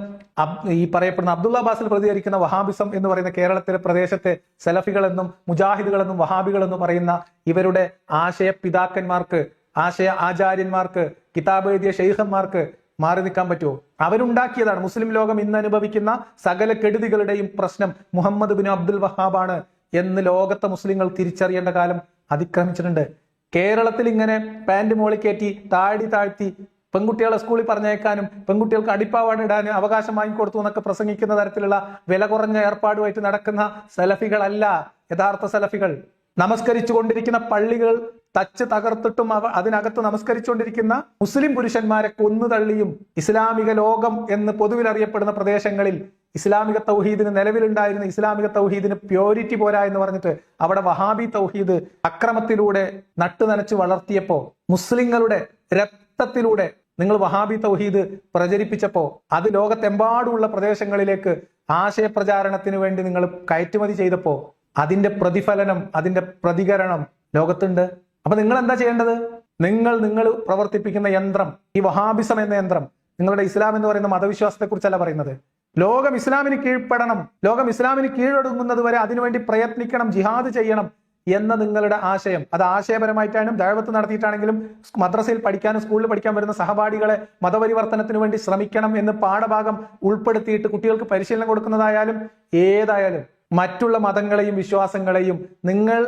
ഈ പറയപ്പെടുന്ന അബ്ദുള്ള അബ്ബാസിൽ പ്രതികരിക്കുന്ന വഹാബിസം എന്ന് പറയുന്ന കേരളത്തിലെ പ്രദേശത്തെ സലഫികളെന്നും മുജാഹിദുകളെന്നും വഹാബികളെന്നും പറയുന്ന ഇവരുടെ ആശയ പിതാക്കന്മാർക്ക്, ആശയ ആചാര്യന്മാർക്ക്, കിതാബ് എഴുതിയ ഷെയ്ഖന്മാർക്ക് മാറി നിൽക്കാൻ പറ്റുമോ? അവരുണ്ടാക്കിയതാണ്. മുസ്ലിം ലോകം ഇന്ന് അനുഭവിക്കുന്ന സകല കെടുതികളുടെയും പ്രശ്നം മുഹമ്മദ് ബിൻ അബ്ദുൽ വഹാബാണ് എന്ന് ലോകത്തെ മുസ്ലിങ്ങൾ തിരിച്ചറിയേണ്ട കാലം അതിക്രമിച്ചിട്ടുണ്ട്. കേരളത്തിൽ ഇങ്ങനെ പാന്റ് മോളിക്കയറ്റി താടി താഴ്ത്തി പെൺകുട്ടികളെ സ്കൂളിൽ പറഞ്ഞയക്കാനും പെൺകുട്ടികൾക്ക് അടിപ്പാവാട് ഇടാനും അവകാശം വാങ്ങിക്കൊടുത്തു എന്നൊക്കെ പ്രസംഗിക്കുന്ന തരത്തിലുള്ള വില കുറഞ്ഞ ഏർപ്പാടുമായിട്ട് നടക്കുന്ന സലഫികളല്ല യഥാർത്ഥ സലഫികൾ. നമസ്കരിച്ചു കൊണ്ടിരിക്കുന്ന പള്ളികൾ തച്ച് തകർത്തിട്ടും അതിനകത്ത് നമസ്കരിച്ചുകൊണ്ടിരിക്കുന്ന മുസ്ലിം പുരുഷന്മാരെ കൊന്നുതള്ളിയും ഇസ്ലാമിക ലോകം എന്ന് പൊതുവിൽ അറിയപ്പെടുന്ന പ്രദേശങ്ങളിൽ ഇസ്ലാമിക തൗഹീദിന് നിലവിലുണ്ടായിരുന്ന ഇസ്ലാമിക തൗഹീദിന് പ്യോരിറ്റി പോരാ എന്ന് പറഞ്ഞിട്ട് അവിടെ വഹാബി തൗഹീദ് അക്രമത്തിലൂടെ നട്ടുനനച്ച് വളർത്തിയപ്പോ, മുസ്ലിങ്ങളുടെ രക്തത്തിലൂടെ നിങ്ങൾ വഹാബി തൗഹീദ് പ്രചരിപ്പിച്ചപ്പോ അത് ലോകത്തെമ്പാടുമുള്ള പ്രദേശങ്ങളിലേക്ക് ആശയപ്രചാരണത്തിന് വേണ്ടി നിങ്ങൾ കയറ്റുമതി ചെയ്തപ്പോ അതിന്റെ പ്രതിഫലനം, അതിന്റെ പ്രതികരണം ലോകത്തുണ്ട്. അപ്പൊ നിങ്ങൾ എന്താ ചെയ്യേണ്ടത്? നിങ്ങൾ പ്രവർത്തിപ്പിക്കുന്ന യന്ത്രം, ഈ വഹാബിസം എന്ന യന്ത്രം, നിങ്ങളുടെ ഇസ്ലാം എന്ന് പറയുന്ന മതവിശ്വാസത്തെ കുറിച്ചല്ല പറയുന്നത്. ലോകം ഇസ്ലാമിന് കീഴ്പ്പെടണം, ലോകം ഇസ്ലാമിന് കീഴടങ്ങുന്നത് വരെ അതിനുവേണ്ടി പ്രയത്നിക്കണം, ജിഹാദ് ചെയ്യണം എന്ന നിങ്ങളുടെ ആശയം, അത് ആശയപരമായിട്ടാണ് ദഅവത്ത് നടത്തിയിട്ടാണെങ്കിലും മദ്രസയിൽ പഠിക്കാനും സ്കൂളിൽ പഠിക്കാൻ വരുന്ന സഹപാഠികളെ മതപരിവർത്തനത്തിന് വേണ്ടി ശ്രമിക്കണം എന്ന് പാഠഭാഗം ഉൾപ്പെടുത്തിയിട്ട് കുട്ടികൾക്ക് പരിശീലനം കൊടുക്കുന്നതായാലും ഏതായാലും മറ്റുള്ള മതങ്ങളെയും വിശ്വാസങ്ങളെയും നിങ്ങൾ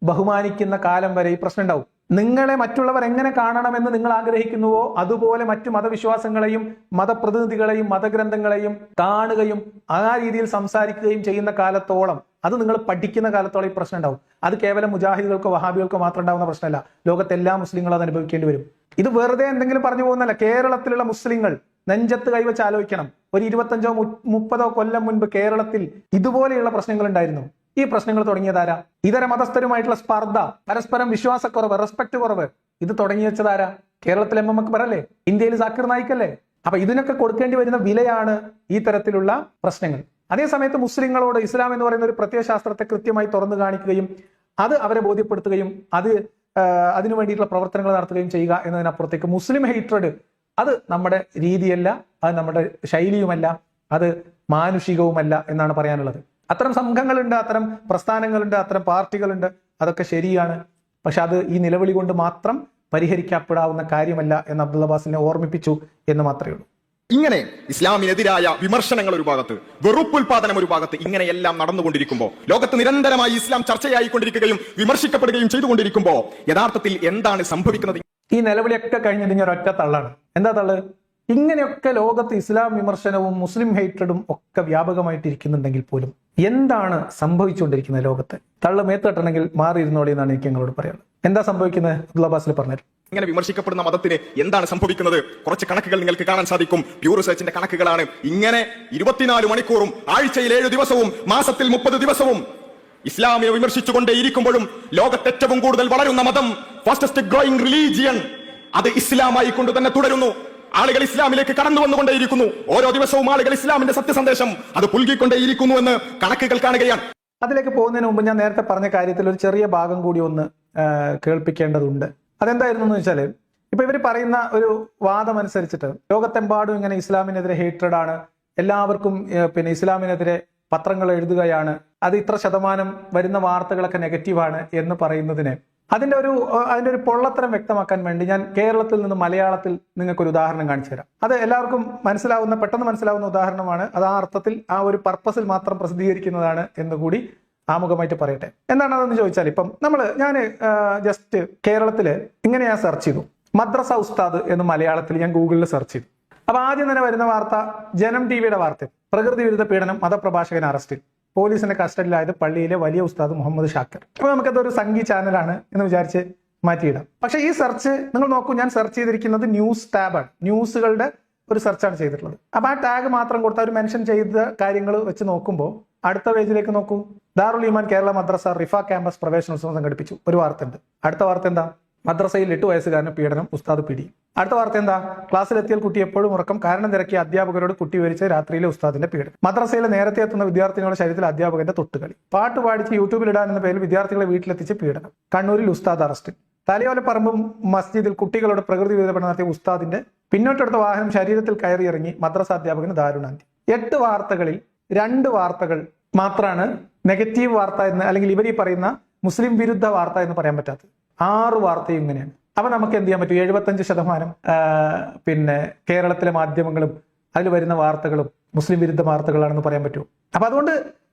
ബഹുമാനിക്കുന്ന കാലം വരെ ഈ പ്രശ്നം ഉണ്ടാവും. നിങ്ങളെ മറ്റുള്ളവർ എങ്ങനെ കാണണമെന്ന് നിങ്ങൾ ആഗ്രഹിക്കുന്നുവോ അതുപോലെ മറ്റു മതവിശ്വാസങ്ങളെയും മതപ്രതിനിധികളെയും മതഗ്രന്ഥങ്ങളെയും കാണുകയും ആ രീതിയിൽ സംസാരിക്കുകയും ചെയ്യുന്ന കാലത്തോളം, അത് നിങ്ങൾ പഠിക്കുന്ന കാലത്തോളം ഈ പ്രശ്നം ഉണ്ടാവും. അത് കേവലം മുജാഹിദുകൾക്കോ വഹാബികൾക്കോ മാത്രം ഉണ്ടാവുന്ന പ്രശ്നമല്ല, ലോകത്തെല്ലാ മുസ്ലിങ്ങളും അത് അനുഭവിക്കേണ്ടി വരും. ഇത് വെറുതെ എന്തെങ്കിലും പറഞ്ഞു പോകുന്നല്ല. കേരളത്തിലുള്ള മുസ്ലിങ്ങൾ നെഞ്ചത്ത് കൈവച്ച് ആലോചിക്കണം. ഒരു 25 or 30 കൊല്ലം മുൻപ് കേരളത്തിൽ ഇതുപോലെയുള്ള പ്രശ്നങ്ങൾ ഉണ്ടായിരുന്നു. ഈ പ്രശ്നങ്ങൾ തുടങ്ങിയതാരാ? ഇതര മതസ്ഥരുമായിട്ടുള്ള സ്പർദ്ധ, പരസ്പരം വിശ്വാസക്കുറവ്, റെസ്പെക്ട് കുറവ്, ഇത് തുടങ്ങി വെച്ചതാരാ? കേരളത്തിലെ എം അക്ബർ അല്ലേ? ഇന്ത്യയിൽ സാക്കിർ നായിക് അല്ലേ? അപ്പൊ ഇതിനൊക്കെ കൊടുക്കേണ്ടി വരുന്ന വിലയാണ് ഈ തരത്തിലുള്ള പ്രശ്നങ്ങൾ. അതേ സമയത്ത് മുസ്ലിങ്ങളോട് ഇസ്ലാം എന്ന് പറയുന്ന ഒരു പ്രത്യയശാസ്ത്രത്തെ കൃത്യമായി തുറന്നു കാണിക്കുകയും അത് അവരെ ബോധ്യപ്പെടുത്തുകയും അതിനു വേണ്ടിയിട്ടുള്ള പ്രവർത്തനങ്ങൾ നടത്തുകയും ചെയ്യുക എന്നതിനപ്പുറത്തേക്ക് മുസ്ലിം ഹെയ്ട്രഡ് അത് നമ്മുടെ രീതിയല്ല, അത് നമ്മുടെ ശൈലിയുമല്ല, അത് മാനുഷികവുമല്ല എന്നാണ് പറയാനുള്ളത്. അത്തരം സംഘങ്ങളുണ്ട്, അത്തരം പ്രസ്ഥാനങ്ങളുണ്ട്, അത്തരം പാർട്ടികളുണ്ട്, അതൊക്കെ ശരിയാണ്. പക്ഷെ അത് ഈ നിലവിളി കൊണ്ട് മാത്രം പരിഹരിക്കപ്പെടാവുന്ന കാര്യമല്ല എന്ന് അബ്ദുള്ള ബാസിലിനെ ഓർമ്മിപ്പിച്ചു എന്ന് മാത്രമേ ഉള്ളൂ. ഇങ്ങനെ ഇസ്ലാമിനെതിരായ വിമർശനങ്ങൾ ഒരു ഭാഗത്ത്, വെറുപ്പുൽപാദനം ഒരു ഭാഗത്ത്, ഇങ്ങനെയെല്ലാം നടന്നുകൊണ്ടിരിക്കുമ്പോൾ, ലോകത്ത് നിരന്തരമായി ഇസ്ലാം ചർച്ചയായിക്കൊണ്ടിരിക്കുകയും വിമർശിക്കപ്പെടുകയും ചെയ്തുകൊണ്ടിരിക്കുമ്പോൾ യഥാർത്ഥത്തിൽ എന്താണ് സംഭവിക്കുന്നത്? ഈ നിലവിളിയൊക്കെ കഴിഞ്ഞിട്ട് ഒരൊറ്റ തള്ളാണ്. എന്താ തള്ള്? ഇങ്ങനെയൊക്കെ ലോകത്ത് ഇസ്ലാം വിമർശനവും മുസ്ലിം ഹെയ്ട്രഡും ഒക്കെ വ്യാപകമായിട്ട് ഇരിക്കുന്നുണ്ടെങ്കിൽ പോലും എന്താണ് സംഭവിച്ചുകൊണ്ടിരിക്കുന്നത് ലോകത്ത്? തള്ളു മേത്തട്ടണമെങ്കിൽ മാറിയിരുന്നോളി എന്നാണ് എനിക്ക് നിങ്ങളോട് പറയാനുള്ളത്. എന്താ സംഭവിക്കുന്നത്? അബ്ദുള്ള ബാസിൽ പറഞ്ഞു. ഇങ്ങനെ വിമർശിക്കപ്പെടുന്ന മതത്തിന് എന്താണ് സംഭവിക്കുന്നത്? കുറച്ച് കണക്കുകൾ നിങ്ങൾക്ക് കാണാൻ സാധിക്കും. പ്യൂ റിസർച്ചിന്റെ കണക്കുകളാണ്. ഇങ്ങനെ 24 മണിക്കൂറും ആഴ്ചയിൽ 7 ദിവസവും മാസത്തിൽ 30 ദിവസവും ഇസ്ലാമിനെ വിമർശിച്ചുകൊണ്ടേ ഇരിക്കുമ്പോഴും ലോകത്ത് ഏറ്റവും കൂടുതൽ വളരുന്ന മതം, ഫാസ്റ്റസ്റ്റ് ഗ്രോയിങ് റിലീജിയൻ, അത് ഇസ്ലാമായി കൊണ്ട് തന്നെ തുടരുന്നു. ആളുകൾ ഇസ്ലാമിലേക്ക് കടന്നു വന്നുകൊണ്ടേയിരിക്കുന്നു. ഓരോ ദിവസവും ആളുകൾ ഇസ്ലാമിന്റെ സത്യസന്ദേശം അത് പുൽകിക്കൊണ്ടേയിരിക്കുന്നു എന്ന് കണക്കുകൾ കാണുകയാണ്. അതിലേക്ക് പോകുന്നതിന് മുമ്പ് ഞാൻ നേരത്തെ പറഞ്ഞ കാര്യത്തിൽ ഒരു ചെറിയ ഭാഗം കൂടി ഒന്ന് കേൾപ്പിക്കേണ്ടതുണ്ട്. അതെന്തായിരുന്നു എന്ന് വെച്ചാൽ, ഇപ്പൊ ഇവർ പറയുന്ന ഒരു വാദം അനുസരിച്ചിട്ട് ലോകത്തെമ്പാടും ഇങ്ങനെ ഇസ്ലാമിനെതിരെ ഹേറ്റഡ് ആണ്, എല്ലാവർക്കും പിന്നെ ഇസ്ലാമിനെതിരെ പത്രങ്ങൾ എഴുതുകയാണ്, അത് ഇത്ര ശതമാനം വരുന്ന വാർത്തകളൊക്കെ നെഗറ്റീവാണ് എന്ന് പറയുന്നതിന് അതിന്റെ ഒരു പൊള്ളത്തരം വ്യക്തമാക്കാൻ വേണ്ടി ഞാൻ കേരളത്തിൽ നിന്ന് മലയാളത്തിൽ നിങ്ങൾക്കൊരു ഉദാഹരണം കാണിച്ചു തരാം. അത് എല്ലാവർക്കും പെട്ടെന്ന് മനസ്സിലാവുന്ന ഉദാഹരണമാണ്. അത് ആ അർത്ഥത്തിൽ ആ ഒരു പർപ്പസിൽ മാത്രം പ്രസിദ്ധീകരിക്കുന്നതാണ് എന്നുകൂടി ആമുഖമായിട്ട് പറയട്ടെ. എന്താണ് അതെന്ന് ചോദിച്ചാൽ, ഇപ്പം ഞാൻ ജസ്റ്റ് കേരളത്തില് ഇങ്ങനെ ഞാൻ സെർച്ച് ചെയ്തു, മദ്രസ ഉസ്താദ് എന്ന് മലയാളത്തിൽ ഞാൻ ഗൂഗിളിൽ സെർച്ച് ചെയ്തു. അപ്പൊ ആദ്യം തന്നെ വരുന്ന വാർത്ത ജനം ടിവിയുടെ വാർത്ത, പ്രകൃതി വിരുദ്ധ പീഡനം, മതപ്രഭാഷകൻ അറസ്റ്റിൽ, പോലീസിന്റെ കസ്റ്റഡിയിലായത് പള്ളിയിലെ വലിയ ഉസ്താദ് മുഹമ്മദ് ഷാക്കിർ. അപ്പൊ നമുക്കതൊരു സംഗീ ചാനലാണ് എന്ന് വിചാരിച്ച് മാറ്റിയിടാം. പക്ഷെ ഈ സെർച്ച് നിങ്ങൾ നോക്കൂ, ഞാൻ സെർച്ച് ചെയ്തിരിക്കുന്നത് ന്യൂസ് ടാബാണ്, ന്യൂസുകളുടെ ഒരു സെർച്ചാണ് ചെയ്തിട്ടുള്ളത്. അപ്പൊ ആ ടാഗ് മാത്രം കൊടുത്ത ഒരു മെൻഷൻ ചെയ്ത കാര്യങ്ങൾ വെച്ച് നോക്കുമ്പോൾ അടുത്ത പേജിലേക്ക് നോക്കൂ. ദാറുൽ ഈമാൻ കേരള മദ്രസ റിഫ ക്യാമ്പസ് പ്രവേശനോത്സവം സംഘടിപ്പിച്ചു. ഒരു വാർത്ത ഉണ്ട്. അടുത്ത വാർത്ത എന്താ? മദ്രസയിൽ 8 വയസ്സുകാരന് പീഡനം, ഉസ്താദ് പിടി. അടുത്ത വാർത്ത എന്താ? ക്ലാസ്സിലെത്തിയാൽ കുട്ടി എപ്പോഴും ഉറക്കം, കാരണം തിരക്കിയ അധ്യാപകരോട് കുട്ടി വിവരിച്ച രാത്രിയിലെ ഉസ്താദിന്റെ പീഡനം. മദ്രസയിൽ നേരത്തെ എത്തുന്ന വിദ്യാർത്ഥികളുടെ ശരീരത്തിൽ അധ്യാപകന്റെ തൊട്ടുകളി. പാട്ട് പാടിച്ച് യൂട്യൂബിൽ ഇടാൻ എന്ന പേരിൽ വിദ്യാർത്ഥികളെ വീട്ടിലെത്തിച്ച് പീഡനം. കണ്ണൂരിൽ ഉസ്താദ് അറസ്റ്റ്. തലയോലപ്പറമ്പ് മസ്ജിദിൽ കുട്ടികളോട് പ്രകൃതി വിരുദ്ധപ്പെട്ട് നടത്തിയ ഉസ്താദിന്റെ പിന്നോട്ടെടുത്ത വാഹനം ശരീരത്തിൽ കയറിയിറങ്ങി മദ്രസ അധ്യാപകന് ദാരുണാന്തി. 8 വാർത്തകളിൽ 2 വാർത്തകൾ മാത്രമാണ് നെഗറ്റീവ് വാർത്ത എന്ന്, അല്ലെങ്കിൽ ഇവർ ഈ പറയുന്ന മുസ്ലിം വിരുദ്ധ വാർത്ത എന്ന് പറയാൻ പറ്റാത്തത്. 6 വാർത്തയും ഇങ്ങനെയാണ്. അപ്പൊ നമുക്ക് എന്ത് ചെയ്യാൻ പറ്റും? 75% പിന്നെ കേരളത്തിലെ മാധ്യമങ്ങളും അതിൽ വരുന്ന വാർത്തകളും മുസ്ലിം വിരുദ്ധ വാർത്തകളാണെന്ന് പറയാൻ പറ്റുമോ? അപ്പൊ അതുകൊണ്ട്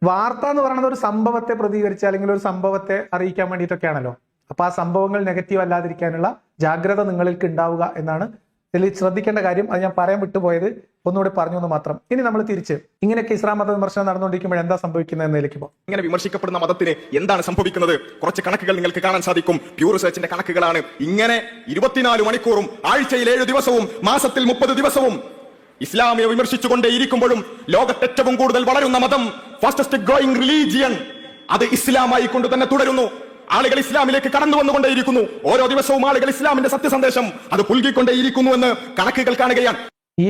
വാർത്ത എന്ന് പറയുന്നത് ഒരു സംഭവത്തെ പ്രതികരിച്ച് അല്ലെങ്കിൽ ഒരു സംഭവത്തെ അറിയിക്കാൻ വേണ്ടിയിട്ടൊക്കെയാണല്ലോ. അപ്പൊ ആ സംഭവങ്ങൾ നെഗറ്റീവ് അല്ലാതിരിക്കാനുള്ള ജാഗ്രത നിങ്ങൾക്ക് ഉണ്ടാവുക എന്നാണ് ഇതിൽ ശ്രദ്ധിക്കേണ്ട കാര്യം. അത് ഞാൻ പറയാൻ വിട്ടുപോയത്, ഒന്നുകൂടി പറഞ്ഞു എന്ന് മാത്രം. ഇനി നമ്മൾ തിരിച്ച് ഇങ്ങനെയൊക്കെ ഇസ്ലാം മത വിമർശനം നടന്നുകൊണ്ടിരിക്കുമ്പോൾ എന്താ സംഭവിക്കുന്നത് എന്നതിലേക്ക് പോകും. ഇങ്ങനെ വിമർശിക്കപ്പെടുന്ന മതത്തിന് എന്താണ് സംഭവിക്കുന്നത്? കുറച്ച് കണക്കുകൾ നിങ്ങൾക്ക് കാണാൻ സാധിക്കും. പ്യൂ റിസർച്ചിന്റെ കണക്കുകളാണ്. ഇങ്ങനെ 24 മണിക്കൂറും ആഴ്ചയിൽ 7 ദിവസവും മാസത്തിൽ 30 ദിവസവും ഇസ്ലാമിനെ വിമർശിച്ചുകൊണ്ടേ ഇരിക്കുമ്പോഴും ലോകത്ത് ഏറ്റവും കൂടുതൽ വളരുന്ന മതം, ഫാസ്റ്റസ്റ്റ് ഗ്രോയിങ് റിലീജിയൻ, അത് ഇസ്ലാമായി കൊണ്ട് തന്നെ തുടരുന്നു. ആളുകൾ ഇസ്ലാമിലേക്ക് കടന്നു വന്നുകൊണ്ടേയിരിക്കുന്നു. ഓരോ ദിവസവും ആളുകൾ ഇസ്ലാമിന്റെ സത്യസന്ദേശം അത് പുൽകിക്കൊണ്ടേയിരിക്കുന്നു എന്ന് കണക്കുകൾ കാണുകയാണ്.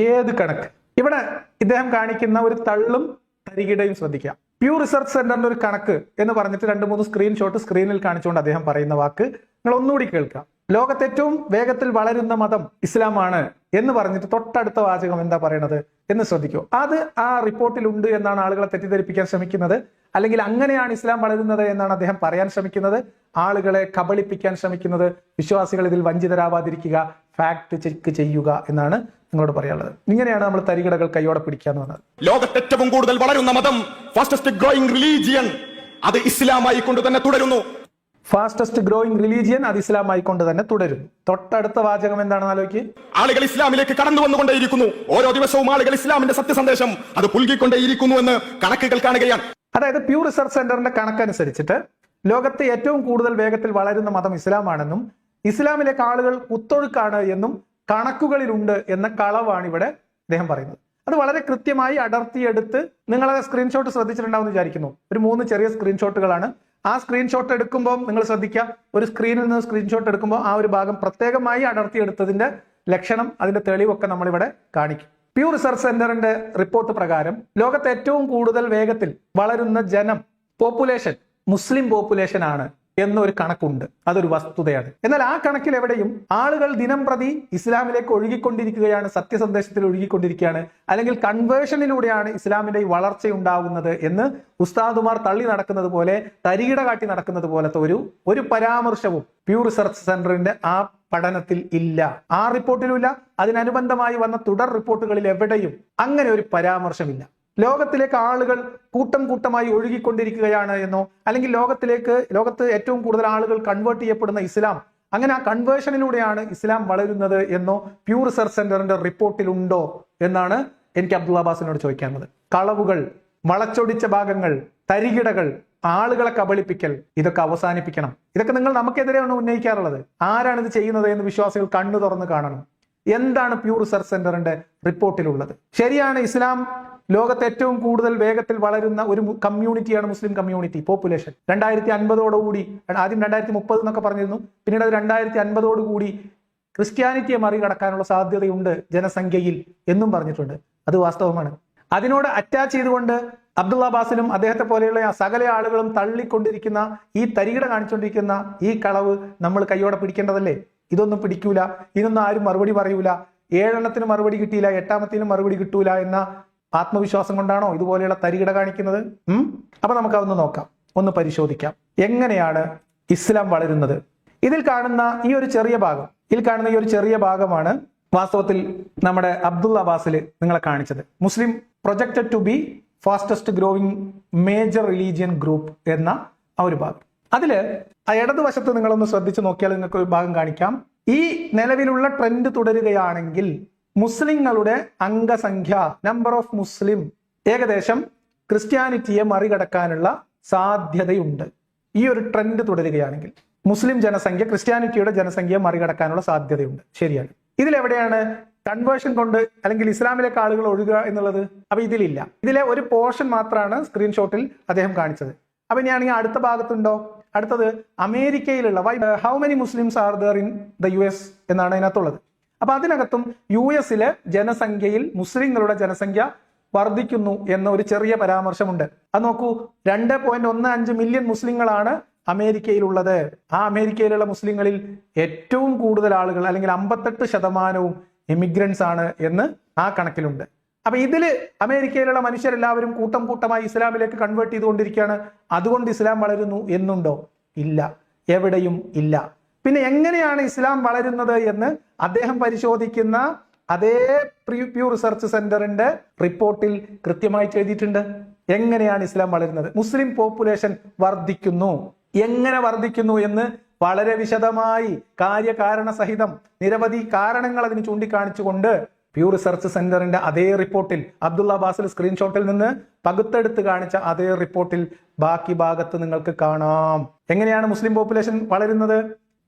ഏത് കണക്ക്? ഇവിടെ ഇദ്ദേഹം കാണിക്കുന്ന ഒരു തള്ളും തരികിടയും ശ്രദ്ധിക്കാം. പ്യൂ റിസർച്ച് സെന്ററിന്റെ ഒരു കണക്ക് എന്ന് പറഞ്ഞിട്ട് 2-3 സ്ക്രീൻഷോട്ട് സ്ക്രീനിൽ കാണിച്ചുകൊണ്ട് അദ്ദേഹം പറയുന്ന വാക്ക് നിങ്ങൾ ഒന്നുകൂടി കേൾക്കാം. ലോകത്ത് ഏറ്റവും വേഗത്തിൽ വളരുന്ന മതം ഇസ്ലാമാണ് എന്ന് പറഞ്ഞിട്ട് തൊട്ടടുത്ത വാചകം എന്താ പറയണത് എന്ന് ശ്രദ്ധിക്കൂ. അത് ആ റിപ്പോർട്ടിലുണ്ട് എന്നാണ് ആളുകളെ തെറ്റിദ്ധരിപ്പിക്കാൻ ശ്രമിക്കുന്നത്, അല്ലെങ്കിൽ അങ്ങനെയാണ് ഇസ്ലാം വളരുന്നത് എന്നാണ് അദ്ദേഹം പറയാൻ ശ്രമിക്കുന്നത്, ആളുകളെ കബളിപ്പിക്കാൻ ശ്രമിക്കുന്നത്. വിശ്വാസികൾ ഇതിൽ വഞ്ചിതരാവാതിരിക്കുക, ഫാക്ട് ചെക്ക് ചെയ്യുക എന്നാണ് നിങ്ങളോട് പറയാനുള്ളത്. ഇങ്ങനെയാണ് നമ്മൾ തരികിടകൾ കൈയോടെ പിടിക്കാന്ന് പറഞ്ഞത്. ലോകത്ത് ഏറ്റവും കൂടുതൽ വളരുന്ന മതം, ഫാസ്റ്റസ്റ്റ് ഗ്രോയിങ് റിലീജിയൻ, അത് ഇസ്ലാമായി കൊണ്ട് തന്നെ തുടരുന്നു. ഫാസ്റ്റസ്റ്റ് ഗ്രോയിങ് റിലീജിയൻ, അത് ഇസ്ലാമായി കൊണ്ട് തന്നെ തുടരുന്നു. തൊട്ടടുത്ത വാചകം എന്താണെന്ന് ആലോചിക്ക്. ആളുകൾ ഇസ്ലാമിലേക്ക് കടന്നു വന്നുകൊണ്ടേയിരിക്കുന്നു. ഓരോ ദിവസവും ആളുകൾ ഇസ്ലാമിന്റെ സത്യസന്ദേശം അത് പുൽകിക്കൊണ്ടേയിരിക്കുന്നു എന്ന് കണക്കുകൾ കാണുകയാണ്. അതായത് പ്യൂ റിസർച്ച് സെന്ററിന്റെ കണക്കനുസരിച്ചിട്ട് ലോകത്ത് ഏറ്റവും കൂടുതൽ വേഗത്തിൽ വളരുന്ന മതം ഇസ്ലാമാണെന്നും ഇസ്ലാമിലേക്ക് ആളുകൾ കുത്തൊഴുക്കാണ് എന്നും കണക്കുകളിലുണ്ട് എന്ന കളവാണ് ഇവിടെ അദ്ദേഹം പറയുന്നത്. അത് വളരെ കൃത്യമായി അടർത്തിയെടുത്ത് നിങ്ങളെ സ്ക്രീൻഷോട്ട് ശ്രദ്ധിച്ചിട്ടുണ്ടാവും എന്ന് വിചാരിക്കുന്നു. ഒരു 3 ചെറിയ സ്ക്രീൻഷോട്ടുകളാണ്. ആ സ്ക്രീൻഷോട്ട് എടുക്കുമ്പോൾ നിങ്ങൾ ശ്രദ്ധിക്കുക, ഒരു സ്ക്രീനിൽ നിന്ന് സ്ക്രീൻഷോട്ട് എടുക്കുമ്പോൾ ആ ഒരു ഭാഗം പ്രത്യേകമായി അടർത്തിയെടുത്തതിന്റെ ലക്ഷണം, അതിന്റെ തെളിവൊക്കെ നമ്മളിവിടെ കാണിക്കും. പ്യൂ റിസർച്ച് സെന്ററിന്റെ റിപ്പോർട്ട് പ്രകാരം ലോകത്തെ ഏറ്റവും കൂടുതൽ വേഗത്തിൽ വളരുന്ന പോപ്പുലേഷൻ മുസ്ലിം പോപ്പുലേഷൻ ആണ് എന്നൊരു കണക്കുണ്ട്. അതൊരു വസ്തുതയാണ്. എന്നാൽ ആ കണക്കിൽ എവിടെയും ആളുകൾ ദിനം പ്രതി ഇസ്ലാമിലേക്ക് ഒഴുകിക്കൊണ്ടിരിക്കുകയാണ്, സത്യസന്ദേശത്തിൽ ഒഴുകിക്കൊണ്ടിരിക്കുകയാണ്, അല്ലെങ്കിൽ കൺവേർഷനിലൂടെയാണ് ഇസ്ലാമിന്റെ ഈ വളർച്ച ഉണ്ടാകുന്നത് എന്ന് ഉസ്താദുമാർ തള്ളി നടക്കുന്നത് പോലെ, തരികിട കാട്ടി നടക്കുന്നത് പോലത്തെ ഒരു പരാമർശവും പ്യൂ റിസർച്ച് സെന്ററിന്റെ ആ പഠനത്തിൽ ഇല്ല. ആ റിപ്പോർട്ടിലും ഇല്ല. അതിനനുബന്ധമായി വന്ന തുടർ റിപ്പോർട്ടുകളിൽ എവിടെയും അങ്ങനെ ഒരു പരാമർശമില്ല. ലോകത്തിലേക്ക് ആളുകൾ കൂട്ടം കൂട്ടമായി ഒഴുകിക്കൊണ്ടിരിക്കുകയാണ് എന്നോ, അല്ലെങ്കിൽ ലോകത്ത് ഏറ്റവും കൂടുതൽ ആളുകൾ കൺവേർട്ട് ചെയ്യപ്പെടുന്ന ഇസ്ലാം, അങ്ങനെ ആ കൺവേർഷനിലൂടെയാണ് ഇസ്ലാം വളരുന്നത് എന്നോ പ്യൂ റിസർച്ച് സെന്ററിന്റെ റിപ്പോർട്ടിൽ ഉണ്ടോ എന്നാണ് എനിക്ക് അബ്ദുള്ള അബ്ബാസിനോട് ചോദിക്കാനുള്ളത്. കളവുകൾ, വളച്ചൊടിച്ച ഭാഗങ്ങൾ, തരികിടകൾ, ആളുകളെ കബളിപ്പിക്കൽ, ഇതൊക്കെ അവസാനിപ്പിക്കണം. ഇതൊക്കെ നിങ്ങൾ നമുക്കെതിരെയാണ് ഉന്നയിക്കാറുള്ളത്. ആരാണ് ഇത് ചെയ്യുന്നത് എന്ന് വിശ്വാസികൾ കണ്ണു തുറന്ന് കാണണം. എന്താണ് പ്യൂ റിസർച്ച് സെന്ററിന്റെ റിപ്പോർട്ടിലുള്ളത്? ശരിയാണ്, ഇസ്ലാം ലോകത്ത് ഏറ്റവും കൂടുതൽ വേഗത്തിൽ വളരുന്ന ഒരു കമ്മ്യൂണിറ്റിയാണ് മുസ്ലിം കമ്മ്യൂണിറ്റി പോപ്പുലേഷൻ. 2050 ആദ്യം 2030 എന്നൊക്കെ പറഞ്ഞിരുന്നു, പിന്നീട് അത് 2050 ക്രിസ്ത്യാനിറ്റിയെ മറികടക്കാനുള്ള സാധ്യതയുണ്ട് ജനസംഖ്യയിൽ എന്നും പറഞ്ഞിട്ടുണ്ട്. അത് വാസ്തവമാണ്. അതിനോട് അറ്റാച്ച് ചെയ്തുകൊണ്ട് അബ്ദുള്ള അബ്ബാസിനും അദ്ദേഹത്തെ പോലെയുള്ള സകല ആളുകളും തള്ളിക്കൊണ്ടിരിക്കുന്ന ഈ തരികിട കാണിച്ചുകൊണ്ടിരിക്കുന്ന ഈ കളവ് നമ്മൾ കൈയോടെ പിടിക്കേണ്ടതല്ലേ? ഇതൊന്നും പിടിക്കൂല, ഇതൊന്നും ആരും മറുപടി പറയൂല, 7 എണ്ണത്തിന് മറുപടി കിട്ടിയില്ല, 8ാമത്തേനും മറുപടി കിട്ടൂല എന്ന ആത്മവിശ്വാസം കൊണ്ടാണോ ഇതുപോലെയുള്ള തരികിട കാണിക്കുന്നത്? അപ്പൊ നമുക്കതൊന്ന് നോക്കാം, ഒന്ന് പരിശോധിക്കാം. എങ്ങനെയാണ് ഇസ്ലാം വളരുന്നത്? ഇതിൽ കാണുന്ന ഈ ഒരു ചെറിയ ഭാഗമാണ് വാസ്തവത്തിൽ നമ്മുടെ അബ്ദുള്ള അബ്ബാസിൽ നിങ്ങളെ കാണിച്ചത്. Muslim projected to be fastest growing major religion group എന്ന ആ ഒരു ഭാഗം. അതില് ആ ഇടതുവശത്ത് നിങ്ങളൊന്ന് ശ്രദ്ധിച്ചു നോക്കിയാൽ നിങ്ങൾക്ക് ഒരു ഭാഗം കാണിക്കാം. ഈ നിലവിലുള്ള ട്രെൻഡ് തുടരുകയാണെങ്കിൽ മുസ്ലിങ്ങളുടെ അംഗസംഖ്യ, നമ്പർ ഓഫ് മുസ്ലിം, ഏകദേശം ക്രിസ്ത്യാനിറ്റിയെ മറികടക്കാനുള്ള സാധ്യതയുണ്ട്. ഈ ഒരു ട്രെൻഡ് തുടരുകയാണെങ്കിൽ മുസ്ലിം ജനസംഖ്യ ക്രിസ്ത്യാനിറ്റിയുടെ ജനസംഖ്യയെ മറികടക്കാനുള്ള സാധ്യതയുണ്ട്. ശരിയാണ്. ഇതിലെവിടെയാണ് കൺവേർഷൻ കൊണ്ട് അല്ലെങ്കിൽ ഇസ്ലാമിലേക്ക് ആളുകൾ ഒഴുകുക എന്നുള്ളത്? അപ്പൊ ഇതിലില്ല. ഇതിലെ ഒരു പോർഷൻ മാത്രമാണ് സ്ക്രീൻഷോട്ടിൽ അദ്ദേഹം കാണിച്ചത്. അപ്പൊ ഇനിയാണെങ്കിൽ അടുത്ത ഭാഗത്തുണ്ടോ? അടുത്തത് അമേരിക്കയിലുള്ള how many Muslims are there in the US എന്നാണ് അതിനകത്തുള്ളത്. അപ്പൊ അതിനകത്തും US ജനസംഖ്യയിൽ മുസ്ലിങ്ങളുടെ ജനസംഖ്യ വർദ്ധിക്കുന്നു എന്ന ഒരു ചെറിയ പരാമർശമുണ്ട്. അത് നോക്കൂ, 2.15 മില്യൺ മുസ്ലിങ്ങളാണ് അമേരിക്കയിലുള്ളത്. ആ അമേരിക്കയിലുള്ള മുസ്ലിങ്ങളിൽ ഏറ്റവും കൂടുതൽ ആളുകൾ, അല്ലെങ്കിൽ 58% ഇമിഗ്രൻസ് ആണ് എന്ന് ആ കണക്കിലുണ്ട്. അപ്പൊ ഇതില് അമേരിക്കയിലുള്ള മനുഷ്യരെല്ലാവരും കൂട്ടം കൂട്ടമായി ഇസ്ലാമിലേക്ക് കൺവേർട്ട് ചെയ്തുകൊണ്ടിരിക്കുകയാണ്, അതുകൊണ്ട് ഇസ്ലാം വളരുന്നു എന്നുണ്ടോ? ഇല്ല, എവിടെയും ഇല്ല. പിന്നെ എങ്ങനെയാണ് ഇസ്ലാം വളരുന്നത് എന്ന് അദ്ദേഹം പരിശോധിക്കുന്ന അതേ പ്യൂ റിസർച്ച് സെന്ററിന്റെ റിപ്പോർട്ടിൽ കൃത്യമായിട്ട് എഴുതിയിട്ടുണ്ട്. എങ്ങനെയാണ് ഇസ്ലാം വളരുന്നത്? മുസ്ലിം പോപ്പുലേഷൻ വർദ്ധിക്കുന്നു. എങ്ങനെ വർദ്ധിക്കുന്നു എന്ന് വളരെ വിശദമായി കാര്യകാരണ സഹിതം നിരവധി കാരണങ്ങൾ അതിന് ചൂണ്ടിക്കാണിച്ചുകൊണ്ട് പ്യൂ റിസർച്ച് സെന്ററിന്റെ അതേ റിപ്പോർട്ടിൽ, അബ്ദുള്ള അബ്ബാസിൽ സ്ക്രീൻഷോട്ടിൽ നിന്ന് പകുത്തെടുത്ത് കാണിച്ച അതേ റിപ്പോർട്ടിൽ ബാക്കി ഭാഗത്ത് നിങ്ങൾക്ക് കാണാം എങ്ങനെയാണ് മുസ്ലിം പോപ്പുലേഷൻ വളരുന്നത്.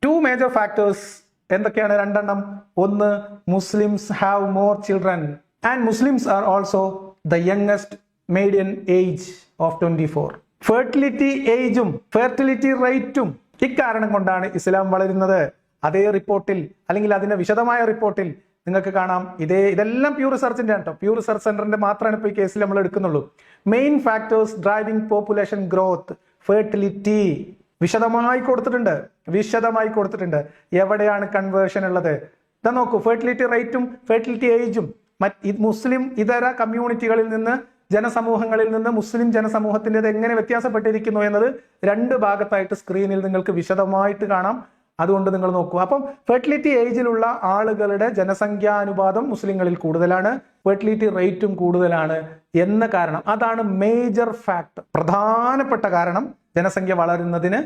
2 മേജർ ഫാക്ടേഴ്സ് എന്തൊക്കെയാണ്? 2 എണ്ണം. ഒന്ന്, Muslims have more children and Muslims are also the youngest median age of 24. Fertility ഏജും ഫെർട്ടിലിറ്റി റേറ്റും ഇക്കാരണം കൊണ്ടാണ് ഇസ്ലാം വളരുന്നത്. അതേ റിപ്പോർട്ടിൽ, അല്ലെങ്കിൽ അതിന്റെ വിശദമായ റിപ്പോർട്ടിൽ നിങ്ങൾക്ക് കാണാം. ഇതെല്ലാം പ്യൂ റിസർച്ചിന്റെ ആണ് കേട്ടോ. പ്യൂ റിസർച്ച് സെന്ററിന്റെ മാത്രമാണ് ഇപ്പോൾ ഈ കേസിൽ നമ്മൾ എടുക്കുന്നുള്ളൂ. Main factors driving population growth, fertility വിശദമായി കൊടുത്തിട്ടുണ്ട്. എവിടെയാണ് കൺവേർഷൻ ഉള്ളത്? ഇതാ നോക്കൂ, ഫെർട്ടിലിറ്റി റേറ്റും ഫെർട്ടിലിറ്റി ഏജും മുസ്ലിം ഇതര കമ്മ്യൂണിറ്റികളിൽ നിന്ന്, ജനസമൂഹങ്ങളിൽ നിന്ന് മുസ്ലിം ജനസമൂഹത്തിൻ്റെത് എങ്ങനെ വ്യത്യാസപ്പെട്ടിരിക്കുന്നു എന്നത് 2 ഭാഗത്തായിട്ട് സ്ക്രീനിൽ നിങ്ങൾക്ക് വിശദമായിട്ട് കാണാം. അതുകൊണ്ട് നിങ്ങൾ നോക്കൂ. അപ്പം ഫെർട്ടിലിറ്റി ഏജിലുള്ള ആളുകളുടെ ജനസംഖ്യാനുപാതം മുസ്ലിങ്ങളിൽ കൂടുതലാണ്, ഫെർട്ടിലിറ്റി റേറ്റും കൂടുതലാണ് എന്ന കാരണം, അതാണ് മേജർ ഫാക്ടർ. പ്രധാനപ്പെട്ട കാരണം ജനസംഖ്യ വളരുന്നതിന്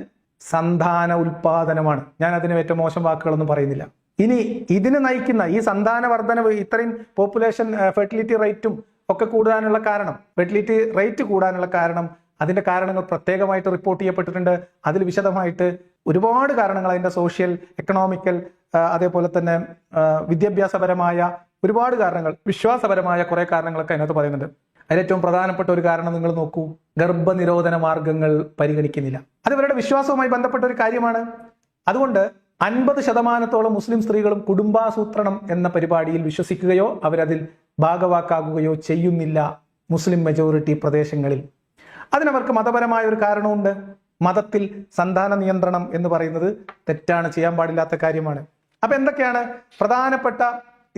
സന്താന ഉൽപാദനമാണ്. ഞാൻ അതിന് ഏറ്റവും മോശം വാക്കുകളൊന്നും പറയുന്നില്ല. ഇനി ഇതിന് നയിക്കുന്ന ഈ സന്താന വർധനവ്, ഇത്രയും പോപ്പുലേഷൻ ഫെർട്ടിലിറ്റി റേറ്റും ഒക്കെ കൂടാനുള്ള കാരണം, ഫെർട്ടിലിറ്റി റേറ്റ് കൂടാനുള്ള കാരണം, അതിന്റെ കാരണങ്ങൾ പ്രത്യേകമായിട്ട് റിപ്പോർട്ട് ചെയ്യപ്പെട്ടിട്ടുണ്ട്. അതിൽ വിശദമായിട്ട് ഒരുപാട് കാരണങ്ങൾ, അതിന്റെ സോഷ്യൽ, എക്കണോമിക്കൽ, അതേപോലെ തന്നെ വിദ്യാഭ്യാസപരമായ ഒരുപാട് കാരണങ്ങൾ, വിശ്വാസപരമായ കുറെ കാരണങ്ങളൊക്കെ അതിനകത്ത് പറയുന്നുണ്ട്. അതിലേറ്റവും പ്രധാനപ്പെട്ട ഒരു കാരണം നിങ്ങൾ നോക്കൂ, ഗർഭനിരോധന മാർഗങ്ങൾ പരിഗണിക്കുന്നില്ല. അത് ഇവരുടെ വിശ്വാസവുമായി ബന്ധപ്പെട്ട ഒരു കാര്യമാണ്. അതുകൊണ്ട് 50% മുസ്ലിം സ്ത്രീകളും കുടുംബാസൂത്രണം എന്ന പരിപാടിയിൽ വിശ്വസിക്കുകയോ അവരതിൽ ഭാഗവാക്കാകുകയോ ചെയ്യുന്നില്ല മുസ്ലിം മെജോറിറ്റി പ്രദേശങ്ങളിൽ. അതിനവർക്ക് മതപരമായ ഒരു കാരണമുണ്ട്. മതത്തിൽ സന്താന നിയന്ത്രണം എന്ന് പറയുന്നത് തെറ്റാണ്, ചെയ്യാൻ പാടില്ലാത്ത കാര്യമാണ്. അപ്പൊ എന്തൊക്കെയാണ് പ്രധാനപ്പെട്ട